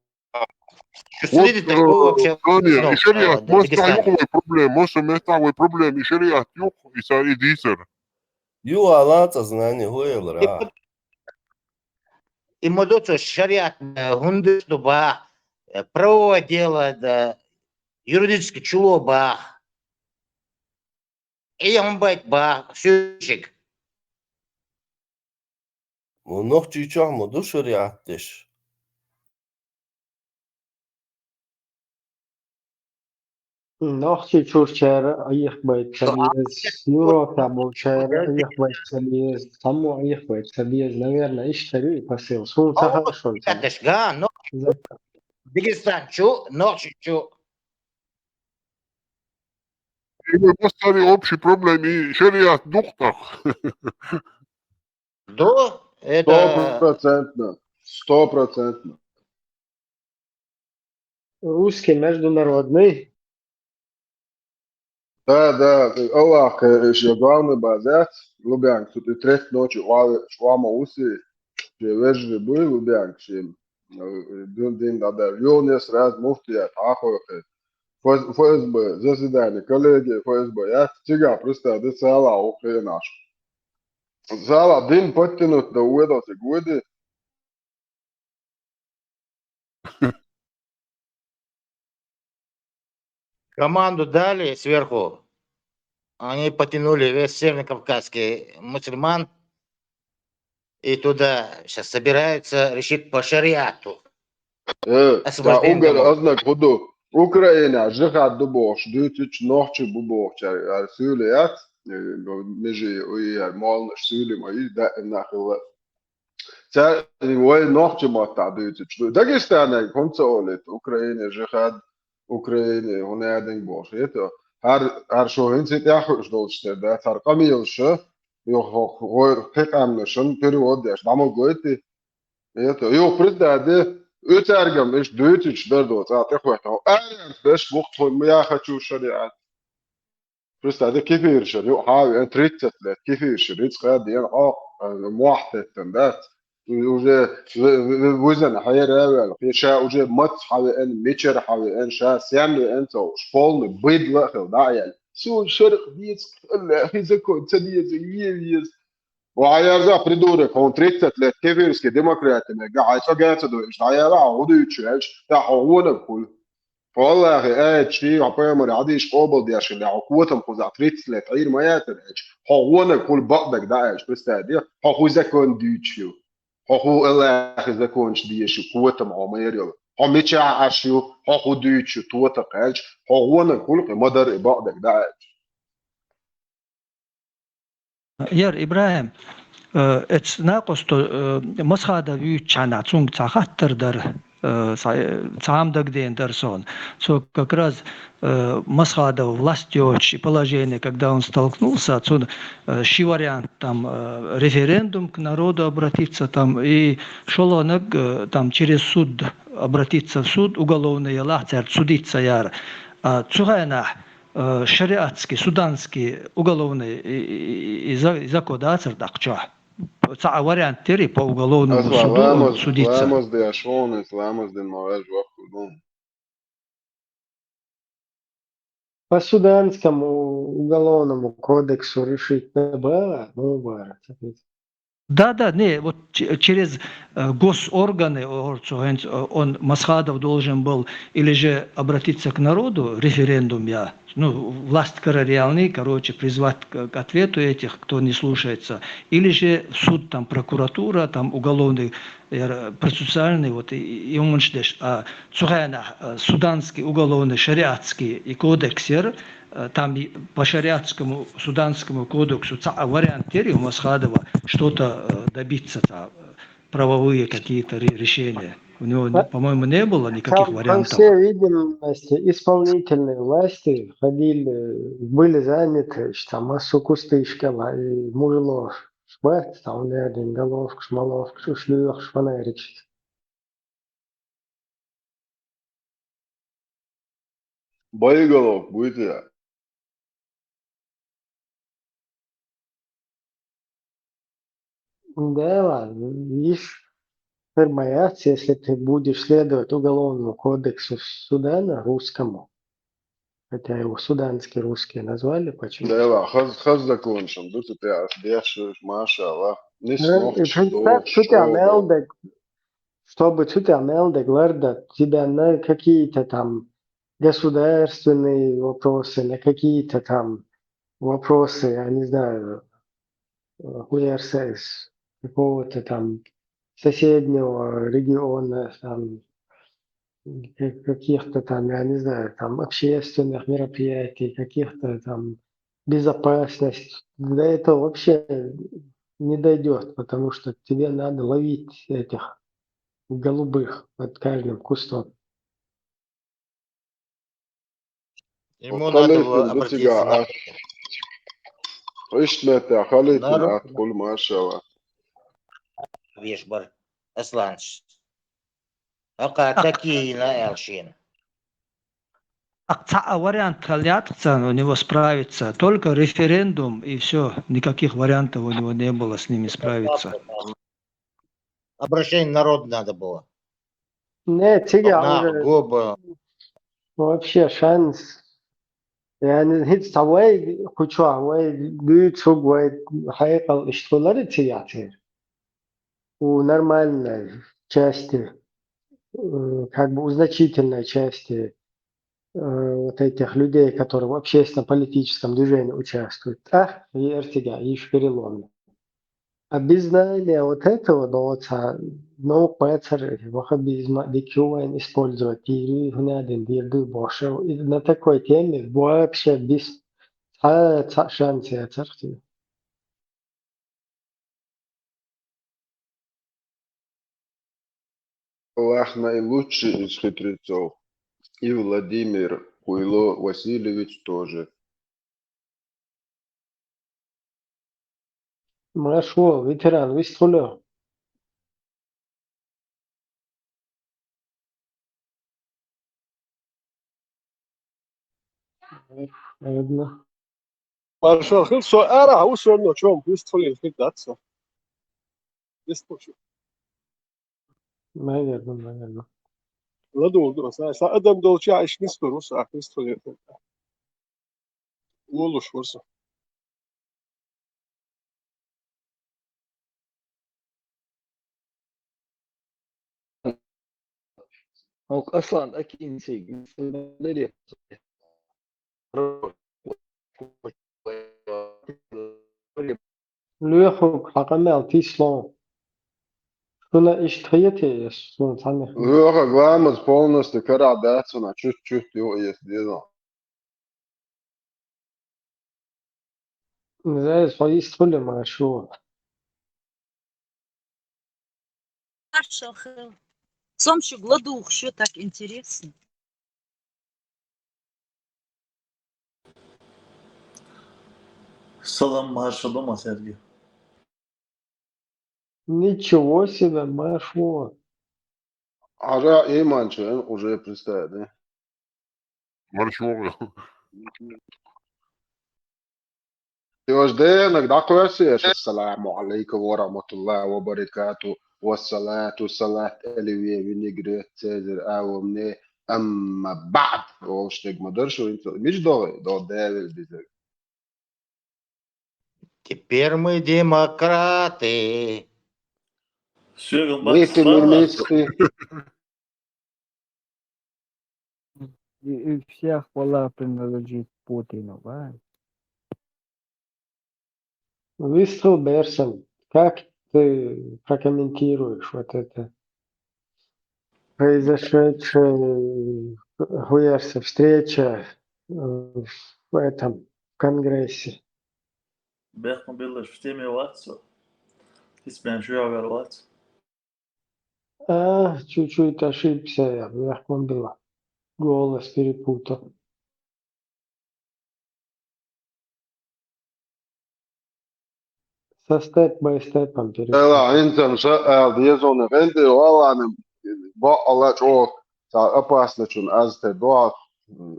Вот, знание, и шариат, может, юховый проблем, может, метавый проблем, и шариат, юх, и сари дисер. Ю алата знание, хуэлра. И модоцу шариат, гунды, чтобы правое дело, да, юридически чуло, ба. И он бать, ба, сющик. Нох чичах моду шариат теш. Нохти чурчара аих байт сабиез, юро табу чара аих байт сабиез, саму аих байт сабиез, наверное, иштари посыл. Сун саха шон. Это ж, га, но... Дагестан, чу, ночью, чу. И мы поставили общий проблем, и шариат дух-то. Да, это... 100%. Русский международный. Да, Аллах, еще главный базар, Лубянк, тут и треть ночи, швама уси, вежли были Лубянк, дин да Юнес, раз муфтия, ахуахи, ФСБ, заседание, коллеги, ФСБ, я тига, просто, да цела, ухи наш. Зала, дин подтянут до уэдоти годы. Команду дали сверху, они потянули весь северокавказский мусульман, и туда сейчас собираются решить по шариату. Да, угар, ознак, буду. Украина, жихат дубош, дютич нохчи бубош, сюлеят, межи уяр молнаш сюли мои, да, нахила. Ця, ой, нохчи мота дютич. Дагестан, концолит, Украина, жихат, Украина, он один бош. Это, har шо хинцит яхуш долчте, да, har камилше, йох хор хекамнешен период, да, дамо гойти. Это, йох преддаде, Ötergem ist deutlich derdot. Ich weiß, ich weiß, ich хочу шариат. Просто هذا كيف يرشل يو حاول أنت ريتت كيف يرشل ريتس قاعد ين موحدة تندات وجا وزن حير أول في شاء وجا مت حاول أن ميشر حاول أن شاء سامل أنت وشفول بيد لا خل داعي سو شرق ديت إلا إذا كنت تدي زي وعيار ذا بريدورك هون تريتت كيف يرسك ديمقراط قاعد فقعت دو إيش عيار عودو يتشالش تحوونه كل والله قاعد شيء عبارة عاديش قابل دي عشان عقوتهم خذ تريتس تعير ما يترعش هون كل بقدك داعش بس هذه هو إذا كان ديتشيو هو الله إذا كانش ديش قوتهم عميريو هم يتشع عشيو هو ديتشيو توتقاش هون كل مدر بقدك داعش يا إبراهيم اتس ناقص مسخادة вьючана цунг цахаттыр дар цаамдаг ден дарсон. So как раз Масхада властёч и положение, когда он столкнулся, отсюда щи вариант там референдум к народу обратиться там и шолонок там через суд обратиться в суд уголовный лахтер судиться яр. Цухайна шариатский, суданский уголовный закон дакча. Вариант тери по уголовному суду он судится. Ламос де Ашонес, Ламос де Маваж Вахудум. По суданскому уголовному кодексу решить было, ну, Да, не, вот через госорганы он Масхадов должен был или же обратиться к народу, референдум власть реальный, призвать к ответу этих, кто не слушается, или же суд, там, прокуратура, там, уголовный, процессуальный, вот, и он суданский, уголовный, шариатский и кодексер, там по шариатскому, суданскому кодексу вариант у Масхадова что-то добиться, правовые какие-то решения. У него, по-моему, не было никаких вариантов. По всей видимости, исполнительные власти были заняты, там, массу кустышкала и мужлов, швать, там, один головку, шмаловку, шлюх, шванерич. Боеголов будет я. Да ладно, видишь, первая акция, если ты будешь следовать уголовному кодексу Судана, русскому, хотя его суданские русские назвали почему-то. Да لا خذ закончим, тут ты отдешь, машаллах. Не И смог, представь, что тебя Мелдек, чтобы тебя Мелдек Верда тебя на какие-то там государственные вопросы, на какие-то там вопросы, я не знаю, УРСС, какого-то там соседнего региона, там, каких-то там, я не знаю, там общественных мероприятий, каких-то там безопасность. До этого вообще не дойдет, потому что тебе надо ловить этих голубых под каждым кустом. Ему надо было خليتن обратиться на... بتقع عشت متى خليتن народ. أقول ما شاء الله. Вишбар, Асланш. Ака такие на Элшин. Вариант халятца у него справиться, только референдум и все, никаких вариантов у него не было с ними справиться. Обращение народа надо было. Нет, тебя уже Губа. вообще шанс. Yani hiç savay kuchu avay büyük çok vay hayal işçileri тиятер. У нормальной части, как бы у значительной части вот этих людей, которые в общественно-политическом движении участвуют, и РТГ, и переломы. А без знания вот этого, но пацар, вахабизма, дикювайн использовать, и гнадин, дирду, боша, на такой теме вообще без шанса отцарствия. Аллах наилучший из хитрецов. И Владимир Хуйло Васильевич тоже. Машо, ветеран, выстрелил. Видно. Marshall Hill, så är det hos honom och Trump, visst får det inte det så. Visst får det. ما يقدر لا دول بس أدم دول شيء عايش نسبة روس عكس في والله شو فرصة هو اصلا اكيد نسيق ليه Lyhuk حقنا تيسلون شنا اشتهيتي شلون ثاني Lyra glemas polnosti karā dēcunā čut jūjies diezā. زي صيست كل ما شو Маршал Хелл. Сомщик гладух, что так интересно. Салам маршал дома, Сергей. ничего себе машу Арā iemaņčēn уже pристēdi. Маршал. Jos dēnak daklēsies, assalamu alaikum wa rahmatullahi wa barakatuh, wassalatu salat alivie vinigret Cēzir avumne, amma ba'd. Ovšteg madaršu, miš dole, do dēvil bizek. Теперь мы демократы. Вы феминисты. И вся хвала принадлежит Путину, да? Выстрел Берсон, как ты прокомментируешь вот это произошедшая Гуерса встреча в этом Конгрессе? Бехму билаш в теме ватсо. Ты спян шуя ватсо. Чуть-чуть ошибся я, Бехман была. Голос перепутал. Со степ-бай-степом перепутал. Ela intam diezon rendi olanim ba Allah çok ta apasnaçun az te doğa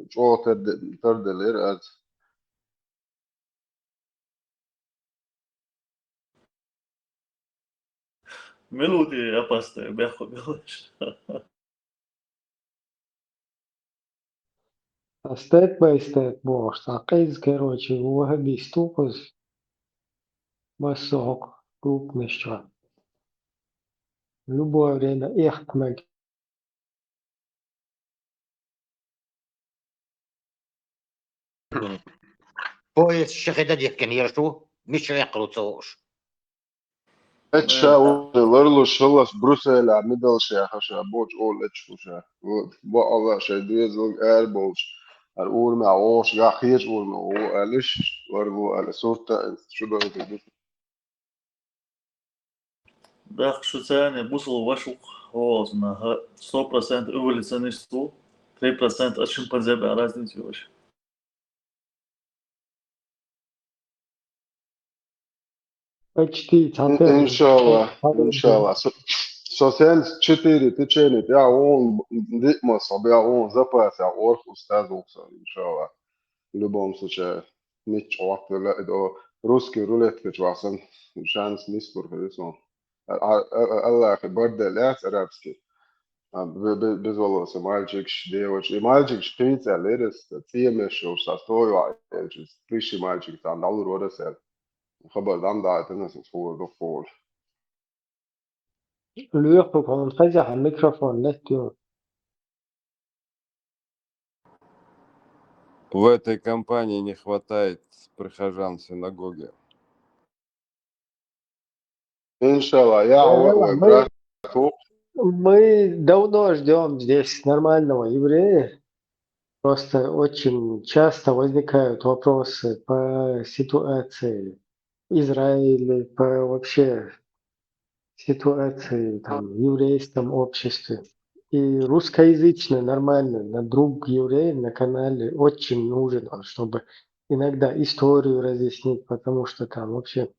çok terdelir az. Мелодия опасная, беху билаш. А степ-бай-степ бошь. Сақиз, короче, вахабистукус высок, крупный счет. В любое время эхтмек. Поезд шахидадих كان يرشو مش يقرصوش. Etşa lırlı şıllas Brüssel'e midal şehaşa boç ol etşuşa. Bu Allah şey diyezil erbolş. Ar urma oş gahir urma o aliş var bu ala sorta şu da ötedi. Дах шуцане бусул вашук хозна 100% увеличенistу, 3% от шимпанзе бе разницу ваш. Почти. Иншалла. Социаль 4 течение, я он дитмас, я он запас, я орху стазукса, иншалла. В любом случае, ничего актуально, это русский рулет, качвасан, шанс нискур, конечно. Allah barda lēs arabski. Bez valodas мальчик, девочка. И мальчик шприца лерес, ciemiešu sastoju, priši мальчик там daudz rodas. خبر دام دا تنس فور دو فور. Lyhuk on فتح الميكروفون لتو. В этой компании не хватает прихожан синагоги. Иншалла, я Мы давно ждем здесь нормального еврея. Просто очень часто возникают вопросы по ситуации в Израиле, по вообще ситуации там, в еврейском обществе. И русскоязычный нормальный друг еврея на канале очень нужен, чтобы иногда историю разъяснить, потому что там вообще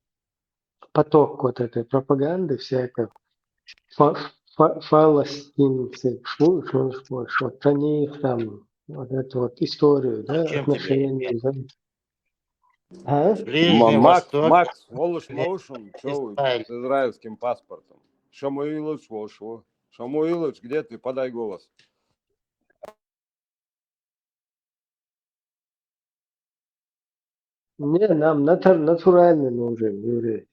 поток вот этой пропаганды всякой, фаластинцы, вот про них там, вот эту вот историю, да, отношения. А? Ближний Восток, Макс, волош моушен, чё Израиль. с израильским паспортом? Шамуилович, волшо. Шамуилович, где ты? Подай голос. Не, нам натуральный нужен, Юрий.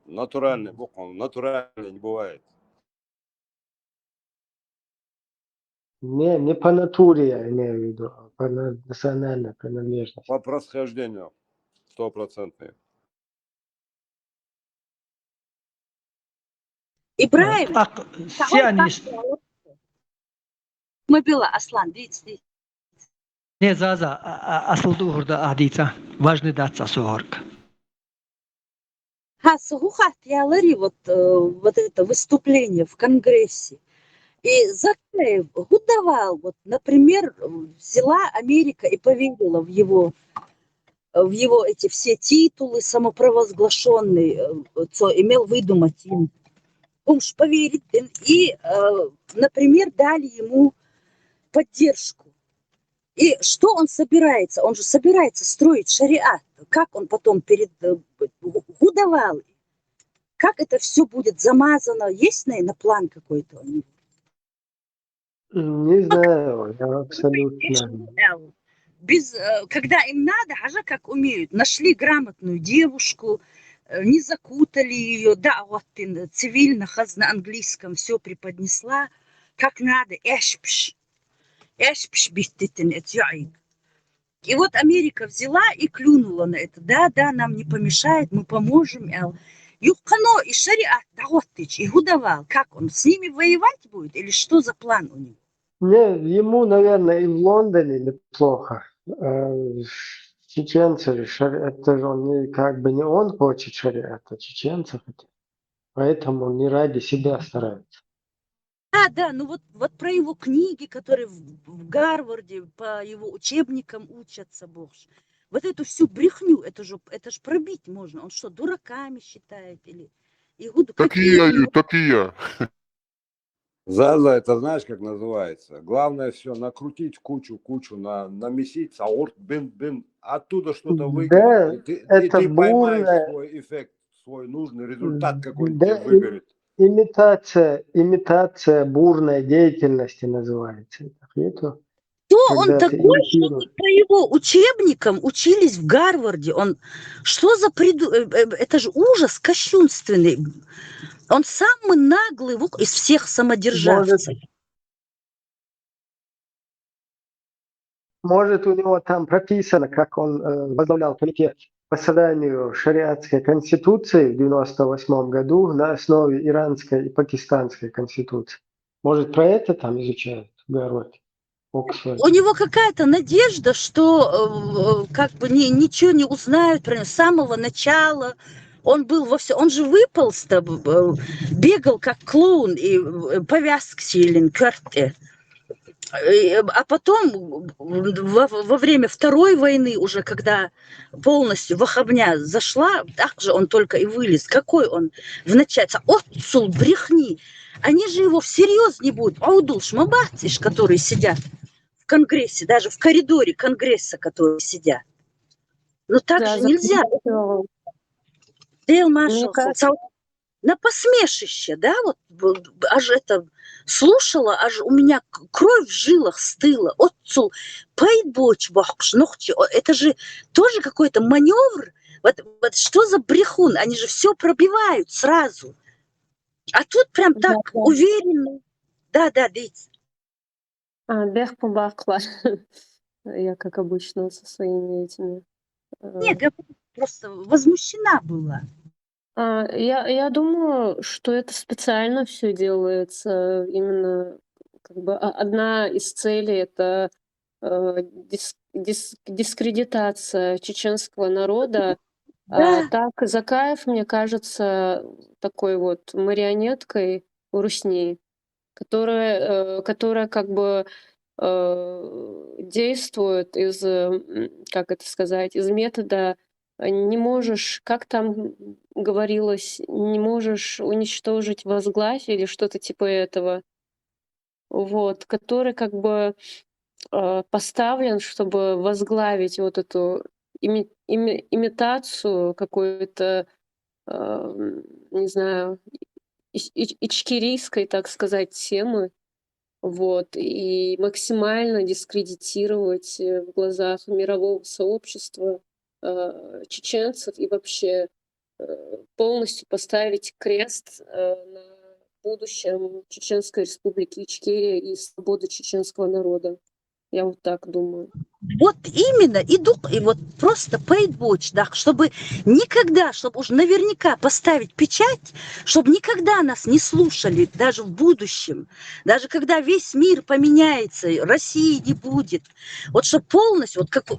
Натуральный, бог он, натуральный не бывает. Не по натуре я имею в виду, а по национальной принадлежности. По происхождению, 100%. إبراهيم سيانيست مبلا أصلا دي не заза асылды урда адица важный датса сорг. Хасухат ялари вот это выступление в Конгрессе. И Закаев гудовал, вот, например, взяла Америка и поверила в его эти все титулы самопровозглашенные, что имел выдумать им. Он ж поверит. И, например, дали ему поддержку. И что он собирается? Он же собирается строить шариат. Как он потом гудовал? Как это все будет замазано? Есть, наверное, план какой-то? Не знаю, я абсолютно... Когда им надо, ага, как умеют, нашли грамотную девушку, не закутали ее, да, вот ты цивильно, на английском все преподнесла, как надо, эшпш биттитин этяик. И вот Америка взяла и клюнула на это, да, нам не помешает, мы поможем, Юхано и шариат, да вот ты, и гудовал, как он, с ними воевать будет, или что за план у него? Не, ему, наверное, и в Лондоне неплохо. Чеченцы, это же он не он хочет шариат, а чеченцы хотят. Поэтому он не ради себя старается. Да, ну вот про его книги, которые в Гарварде по его учебникам учатся, бог ж. Вот эту всю брехню, это ж пробить можно. Он что, дураками считает или Игуду? Такие. Заза, это знаешь, как называется? Главное все накрутить кучу, намесить, оттуда что-то выкинуть. Да, И ты это поймаешь бурная... свой эффект, свой нужный результат, какой Да, тебе выберет. имитация бурной деятельности называется. Это, Кто он когда ты такой, что имитируешь. по его учебникам учились в Гарварде? Что за это же ужас кощунственный. Он самый наглый из всех самодержавцев. Может, у него там прописано, как он возглавлял комитет по созданию шариатской конституции в 1998 году на основе иранской и пакистанской конституции. Может, про это там изучают в Гарварде? У него какая-то надежда, что как бы ничего не узнают про него с самого начала. Он был во всем, он же выполз-то, бегал как клоун и повязки силен, карте. А потом, во время Второй войны, уже когда полностью вахабня зашла, так же он только и вылез. Какой он вначале? Отцул, брехни. Они же его всерьез не будут. Аудул шмабатиш, которые сидят в Конгрессе, даже в коридоре Конгресса, которые сидят. Но так Да, же нельзя. Дейл Маршалл, на посмешище, да, вот аж это слушала, аж у меня кровь в жилах стыла. Отцу, пайбоч бахш, ногти. Это же тоже какой-то маневр. Вот что за брехун? Они же все пробивают сразу. А тут прям так уверенно. Да, Дейц. Бех побахла. Я, как обычно, со своими этими... Нет, я просто возмущена была. Я думаю, что это специально все делается. Именно как бы одна из целей — это дискредитация чеченского народа. Да. Так Закаев, мне кажется, такой вот марионеткой у Русни, которая как бы действует из, как это сказать, из метода не можешь, как там говорилось, не можешь уничтожить, возглавь или что-то типа этого. Вот, который как бы поставлен, чтобы возглавить вот эту имитацию какой-то, не знаю, ичкерийской, так сказать, темы. Вот, и максимально дискредитировать в глазах мирового сообщества чеченцев и вообще полностью поставить крест на будущем Чеченской Республики Ичкерия и свободы чеченского народа. Я вот так думаю. Вот именно, и вот просто пейтвотч, да, чтобы никогда, чтобы уж наверняка поставить печать, чтобы никогда нас не слушали, даже в будущем, даже когда весь мир поменяется, России не будет. Вот чтобы полностью, вот как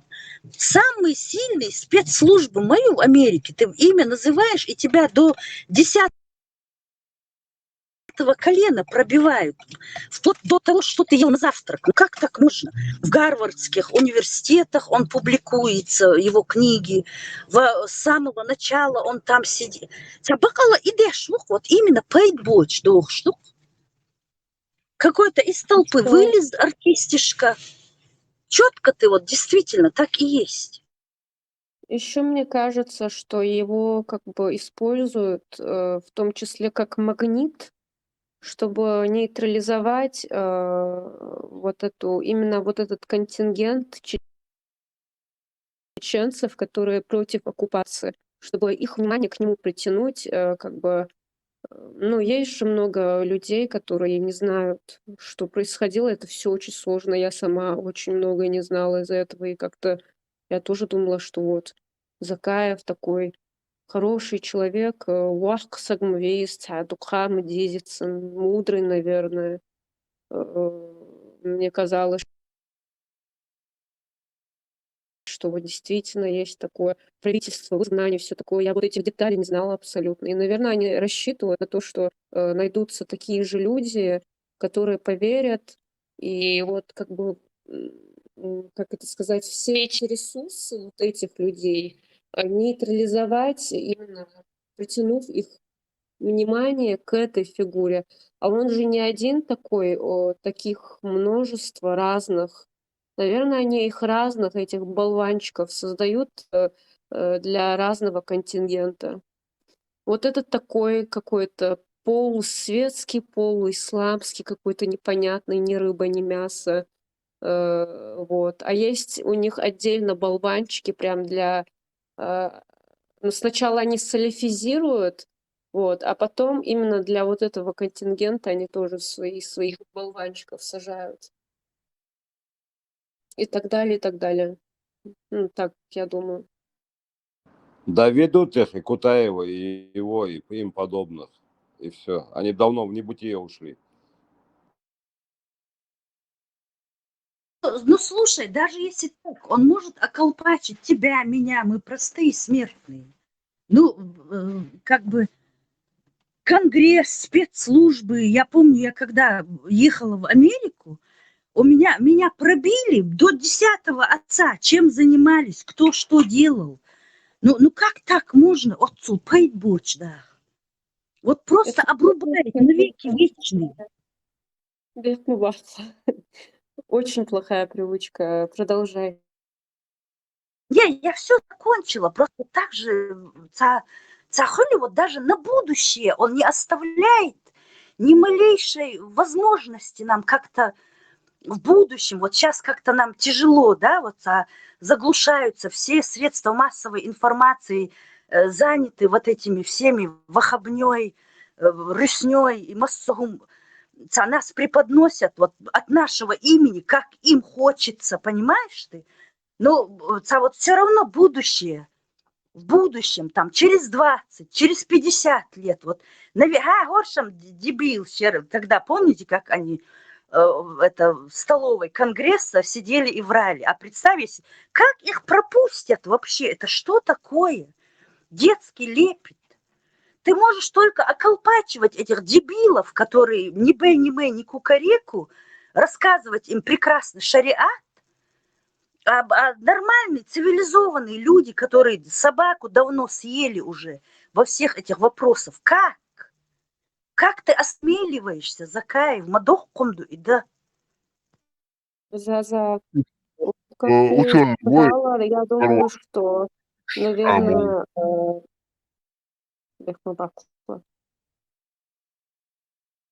самые сильные спецслужбы мою в Америке, ты имя называешь, и тебя до 10-го колена пробивают, вплоть до того, что ты ел на завтрак. Ну как так можно? В гарвардских университетах он публикуется, его книги, с самого начала он там сидит. Бакала идешь, вот именно пейтбоч, что какой-то из толпы вылез артистишка. Четко ты вот действительно так и есть. Еще мне кажется, что его как бы используют в том числе как магнит, чтобы нейтрализовать именно вот этот контингент чеченцев, которые против оккупации, чтобы их внимание к нему притянуть, ну, есть же много людей, которые не знают, что происходило. Это все очень сложно. Я сама очень много не знала из-за этого. И как-то я тоже думала, что вот Закаев такой хороший человек, уах сагмвейст, дукхам дизицин, мудрый, наверное. Мне казалось, что вот действительно есть такое правительство, знание, все такое. Я вот этих деталей не знала абсолютно. И, наверное, они рассчитывают на то, что найдутся такие же люди, которые поверят. И вот как бы, как это сказать, все эти ресурсы вот этих людей нейтрализовать, именно притянув их внимание к этой фигуре. А он же не один такой, таких множество разных. Наверное, они их разных, этих болванчиков, создают для разного контингента. Вот этот такой какой-то полусветский, полуисламский, какой-то непонятный, ни рыба, ни мясо. Вот. А есть у них отдельно болванчики прям для... Ну, сначала они салифизируют, вот, а потом именно для вот этого контингента они тоже своих болванчиков сажают. И так далее, и так далее. Ну, так я думаю. Да ведут их и Кутаева, и его, и им подобных. И все. Они давно в небытие ушли. Ну, слушай, даже если так, он может околпачить тебя, меня, мы простые смертные. Ну, как бы Конгресс, спецслужбы. Я помню, я когда ехала в Америку, меня пробили до 10-го отца, чем занимались, кто что делал. Ну как так можно отцу пейтбоч, да? Вот просто обрубает навеки вечные. Очень плохая привычка. Продолжай. Я все закончила. Просто так же Цахоли вот даже на будущее он не оставляет ни малейшей возможности нам как-то в будущем, вот сейчас как-то нам тяжело, да, вот заглушаются все средства массовой информации, заняты вот этими всеми вахабнёй, рыснёй и массовым. Нас преподносят вот от нашего имени, как им хочется, понимаешь ты? Но вот все равно будущее, в будущем, там, через 20, через 50 лет, вот, горшам дебил, тогда помните, как они в столовой Конгресса сидели и врали. А представь, если, как их пропустят вообще? Это что такое? Детский лепет. Ты можешь только околпачивать этих дебилов, которые ни бэ, ни мэ, ни кукареку, рассказывать им прекрасно шариат, а нормальные, цивилизованные люди, которые собаку давно съели уже во всех этих вопросах. Как ты осмеливаешься, Закаев, Мадох Комду и да? Как ты Ученый мой, сказала, я думаю, что Амон. Наверное, Бехмабакова.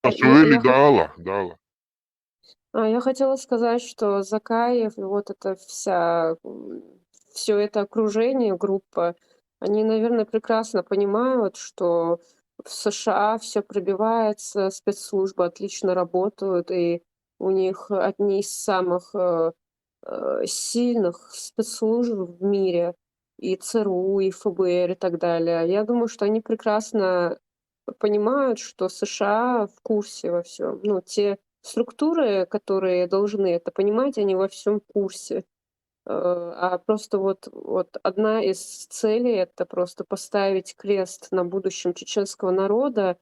Сувели Я дала, дала. Я хотела сказать, что Закаев и вот эта все это окружение, группа, они, наверное, прекрасно понимают, что в США все пробивается, спецслужбы отлично работают, и у них одни из самых сильных спецслужб в мире, и ЦРУ, и ФБР, и так далее. Я думаю, что они прекрасно понимают, что США в курсе во всем. Ну, те структуры, которые должны это понимать, они во всем курсе. А просто вот одна из целей — это просто поставить крест на будущем чеченского народа.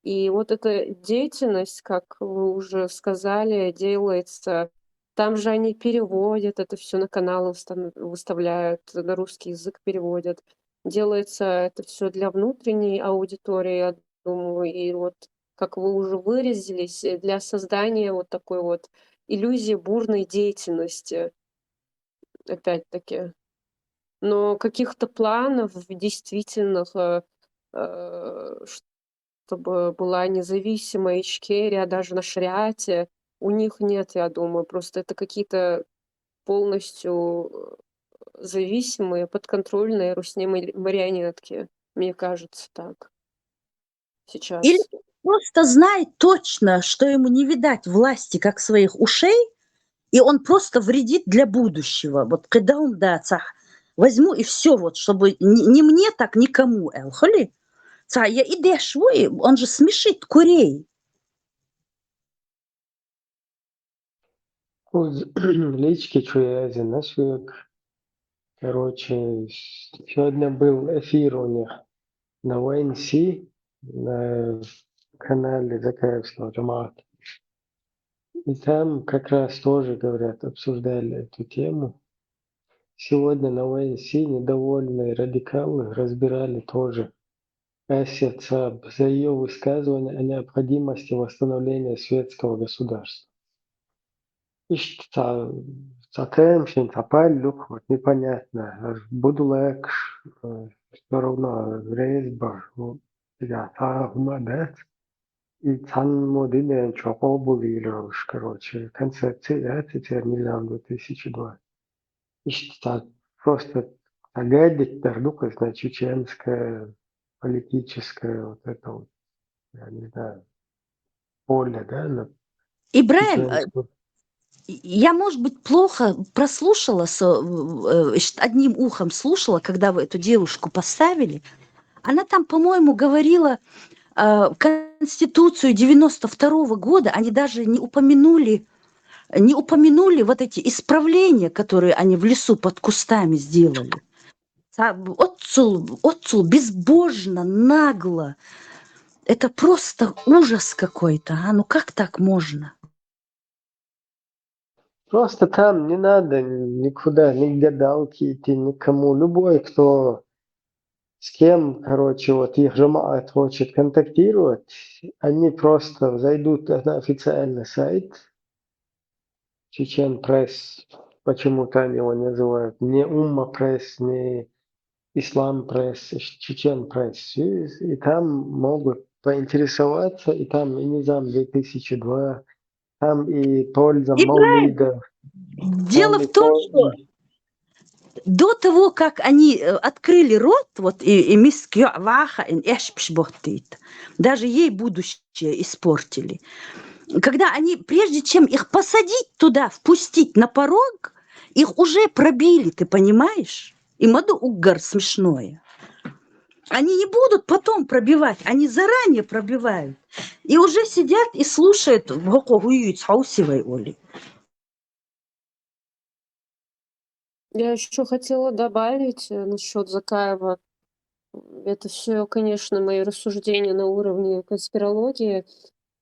И вот эта деятельность, как вы уже сказали, делается. Там же они переводят это все на каналы, выставляют, на русский язык переводят. Делается это все для внутренней аудитории, я думаю, и вот, как вы уже выразились, для создания вот такой вот иллюзии бурной деятельности, опять-таки. Но каких-то планов действительных, чтобы была независимая Ичкерия даже на шариате, у них нет, я думаю. Просто это какие-то полностью зависимые, подконтрольные русские марионетки. Мне кажется так Или сейчас. просто знает точно, что ему не видать власти как своих ушей, и он просто вредит для будущего. Вот когда он цах, возьму и все, вот, чтобы не мне, так никому. Холи? Я идешь, он же смешит курей. Лички чуязи, нашвик. Короче, сегодня был эфир у них на ВНС, на канале Закаевского Джамаата. И там как раз тоже, говорят, обсуждали эту тему. Сегодня на ВНС недовольные радикалы разбирали тоже Асия Цаб за ее высказывание о необходимости восстановления светского государства. И что Цакаемшин, Цапалюк, вот непонятно. Будулек, все равно Рейсбар, я Цагмадет. И там модели Чопобулиловш, короче, концепция, это теперь миллион 2002. И что просто гадить пердука, значит, чеченская политическая вот это вот, я не знаю, поле, да, на Ибраим, чеченскую. я, может быть, плохо прослушала, одним ухом слушала, когда вы эту девушку поставили. Она там, по-моему, говорила Конституцию 92-го года, они даже не упомянули вот эти исправления, которые они в лесу под кустами сделали. Отцул безбожно, нагло. Это просто ужас какой-то. Ну как так можно? Просто там не надо никуда, ни гадалки идти, никому. Любой, кто с кем, короче, вот их Джамаат хочет контактировать, они просто зайдут на официальный сайт Чечен Пресс, почему-то они его называют, не Умма Пресс, не Ислам Пресс, Чечен Пресс, и там могут поинтересоваться, и там и Низам 2002, там и польза Ибраим, Маулида, дело там и в том, что до того, как они открыли рот, вот и мискё ваха, и эшпшбохтит, даже ей будущее испортили. Когда они, прежде чем их посадить туда, впустить на порог, их уже пробили, ты понимаешь? И маду угар смешное. Они не будут потом пробивать, они заранее пробивают. И уже сидят и слушают хаусивой Оли. Я еще хотела добавить насчет Закаева. Это все, конечно, мои рассуждения на уровне конспирологии,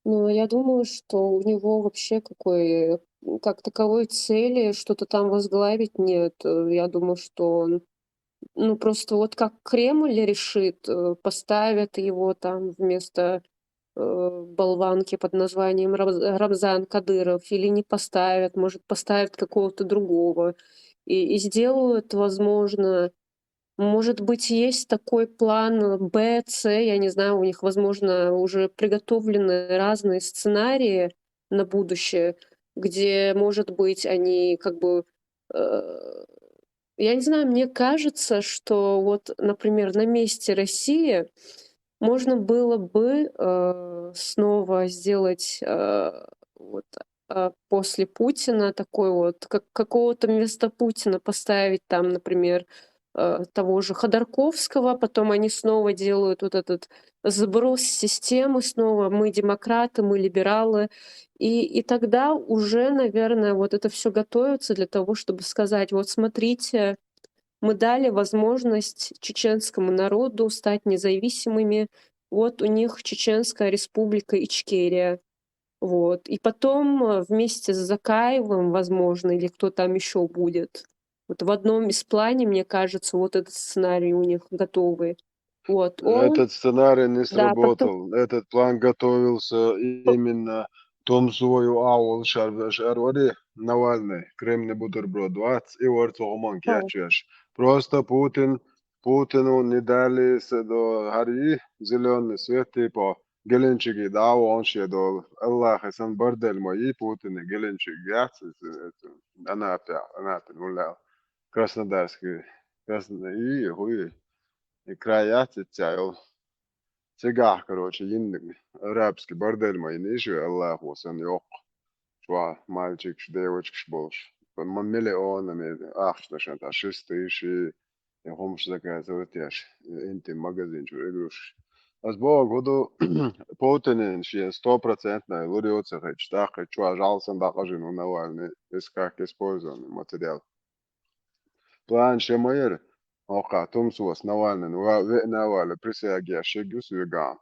но я думаю, что у него вообще как таковой цели что-то там возглавить нет. Я думаю, что он, ну, просто вот как Кремль решит, поставят его там вместо болванки под названием Рамзан Кадыров, или не поставят, может, поставят какого-то другого. И сделают, возможно, Может быть, есть такой план Б, С, я не знаю, у них, возможно, уже приготовлены разные сценарии на будущее, где, может быть, они как бы, я не знаю, мне кажется, что вот, например, на месте России можно было бы снова сделать вот, после Путина такой вот, как какого-то вместо Путина поставить там, например, того же Ходорковского, потом они снова делают вот этот сброс системы снова, мы демократы, мы либералы, и тогда уже, наверное, вот это все готовится для того, чтобы сказать, вот смотрите, мы дали возможность чеченскому народу стать независимыми, вот у них Чеченская республика Ичкерия. Вот. И потом вместе с Закаевым, возможно, или кто там еще будет. Вот в одном из плане, мне кажется, вот этот сценарий у них готовый. Вот. Он, Этот сценарий не да, потом... сработал. Этот план готовился именно Томсою Аул Шарвари Навальный, Кремний бутерброд 20 и Варцогоман Кячеш. Просто Путину не дали до Хари зеленый свет, типа Геленчики, да, он щедол. Аллах, асан бардель мои Путин, Геленчик, она опять, Краснодарский, и хуй. И края тяйл. Цигах, короче, yin арабский бордель мой ниже, Аллах, он yok. Шва, мальчик, девочка, больше. Миллионами, что ж, это 6 тысяч, и хомш заказывать, инти магазин, что игрушки. Аз Бог, году Путин, 100% луриоца, так, что жался, да, кажину Навальный, как использованный материал. План Шемайер, ока, Томсус, Навальный, Навальный, присягия, шегюс, веган.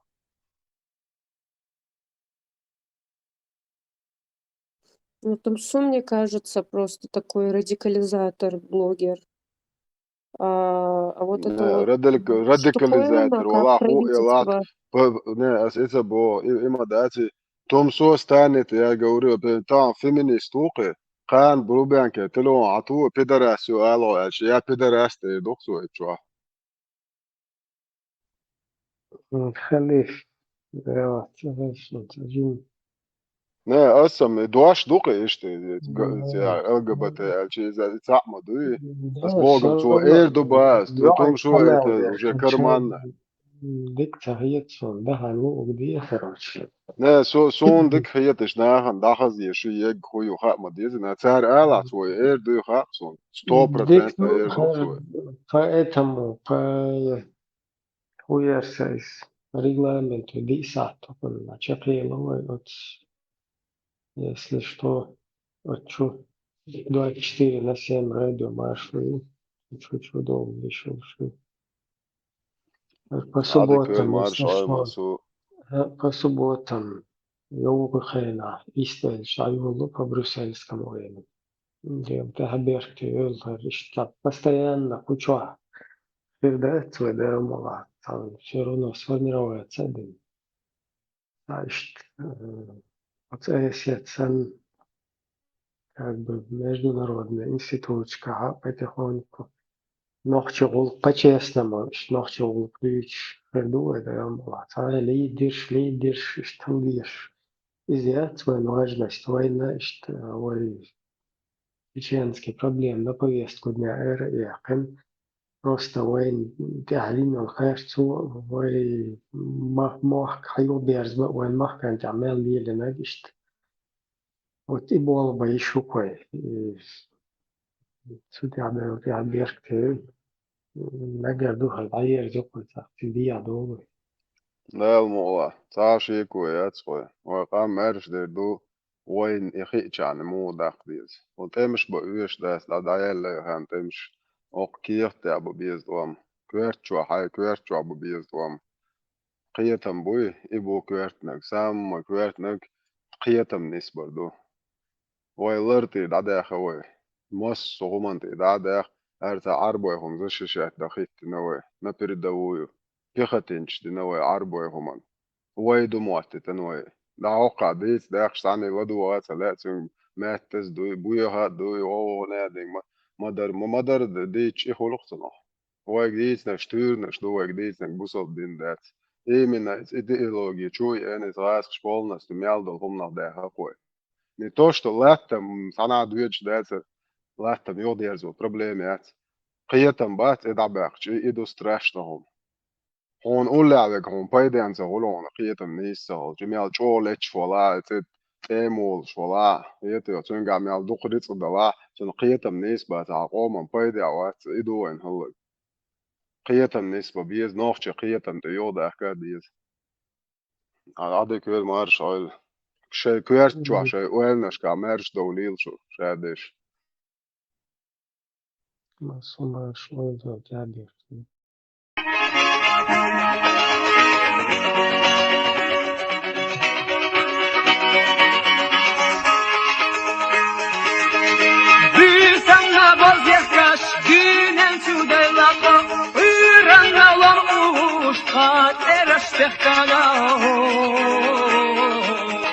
Ну, Тумсу, мне кажется, просто такой радикализатор, блогер. А вот это вот Радикализатор, Штукоина, как вала ху илат, правительство, не, это бо, има дати, Томсу станет, я говорю, там феминистуки, كان بروبانك تلو عطوه بيدرس سؤاله يا بيدرس دكتور شو خليف один نه اصلا دواش دوقه اشته LGBT الشيء اذا تعمد دوي да, بس بوقم все شو اير равно دوباس يقعد توم شو كمان уже بيحكي كرمان دكتور هيتسون ده هنو где короче نه سون دك هيتش ناخن داخز يشي يج خوي خا مديز نا تار الا سو اير دو خا سون 100% ديك اير دو سو поэтому по URSS регламенту ДИСАТ начаклиловой от если что отчу 24/7 радио маршрут чуть долго еще шли по هذا كل субботам مار если شاي что مسو по субботам يوم خينا يستاهل شايولو по брюссельскому времени где Берти постоянно куча передает свой дермала там все равно сформируется дым значит вот если как бы международная институтка потихоньку ногчегул по-честному ногчегул ключ приду это дермала лидишь что лишь изъять свою важность война что чеченские проблемы на повестку дня РФ просто وين قاعدين الخيرتو وين ما حيو بيرزم وين ما كان تعمل لي لنا قشت وتبغى بيشو كوي سوتي عم بيركتي نقدر هالعير زوكو تبي عدو لا الموضوع تعشي كويات خوي وقام مارش دو وين يخيش عن مو داخليز وتمش بقويش داس لا دايل لا هم تمش وقير تابو بيز دوام كويرت شو حي كويرت شو ابو بيز دوام قيتم بوي إبو كويرتنك سام كويرتنك قيتم نسبر دو وي لرتي دادا خوي مص غمانتي دادا أرتا عربو هم زش شات دخيت نوي نبرد دويو كيختنش دنوي عربو همان وي دموات تنوي دا عقع ديت دا يخشعني ودوات سلاتم ماتس دوي بويا هات دوي وو نادي مدر ديتش إخو لقصنا Vajag dīsnāk štūrnāk, što vajag dīsnāk busot dindēt. Именно идеология, чуй, энес райск полностью мялдал хумнал дэ хакой. Не то, что леттам сана движ дэца, леттам йодерзо проблеми эц. Қиетам бат эдабэкч, иду страшнахом. Хон уллявек хон пайденца холона, қиетам нисал, жемял чолеч фола, эцет эмол фола, ето цунга мял духриц дала, сон қиетам нис бат ақоман пайдяват, идуэн халлак. قيتم نسبة بيز نوخش قيتم تيودا أحكاد بيز عادي كويل مارش عيل شيء كويرت شو شيء ويلنش كاميرش دوليل شو شادش ما سمع شو ده تعبير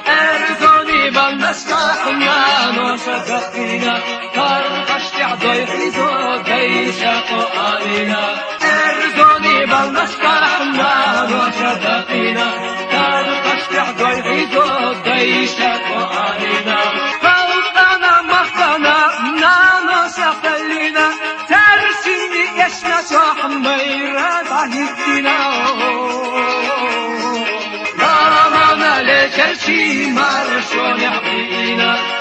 أرزوني بالنسخنا نوشكقنا فرقشت عضيحي زودي شاقو علينا أرزوني بالنسخنا نوشكقنا فرقشت عضيحي زودي شاقو علينا فوقنا مخنا نانو سخلينا ترسيني يشنا صاح ميرا ضحكنا شي مارشون يعطينا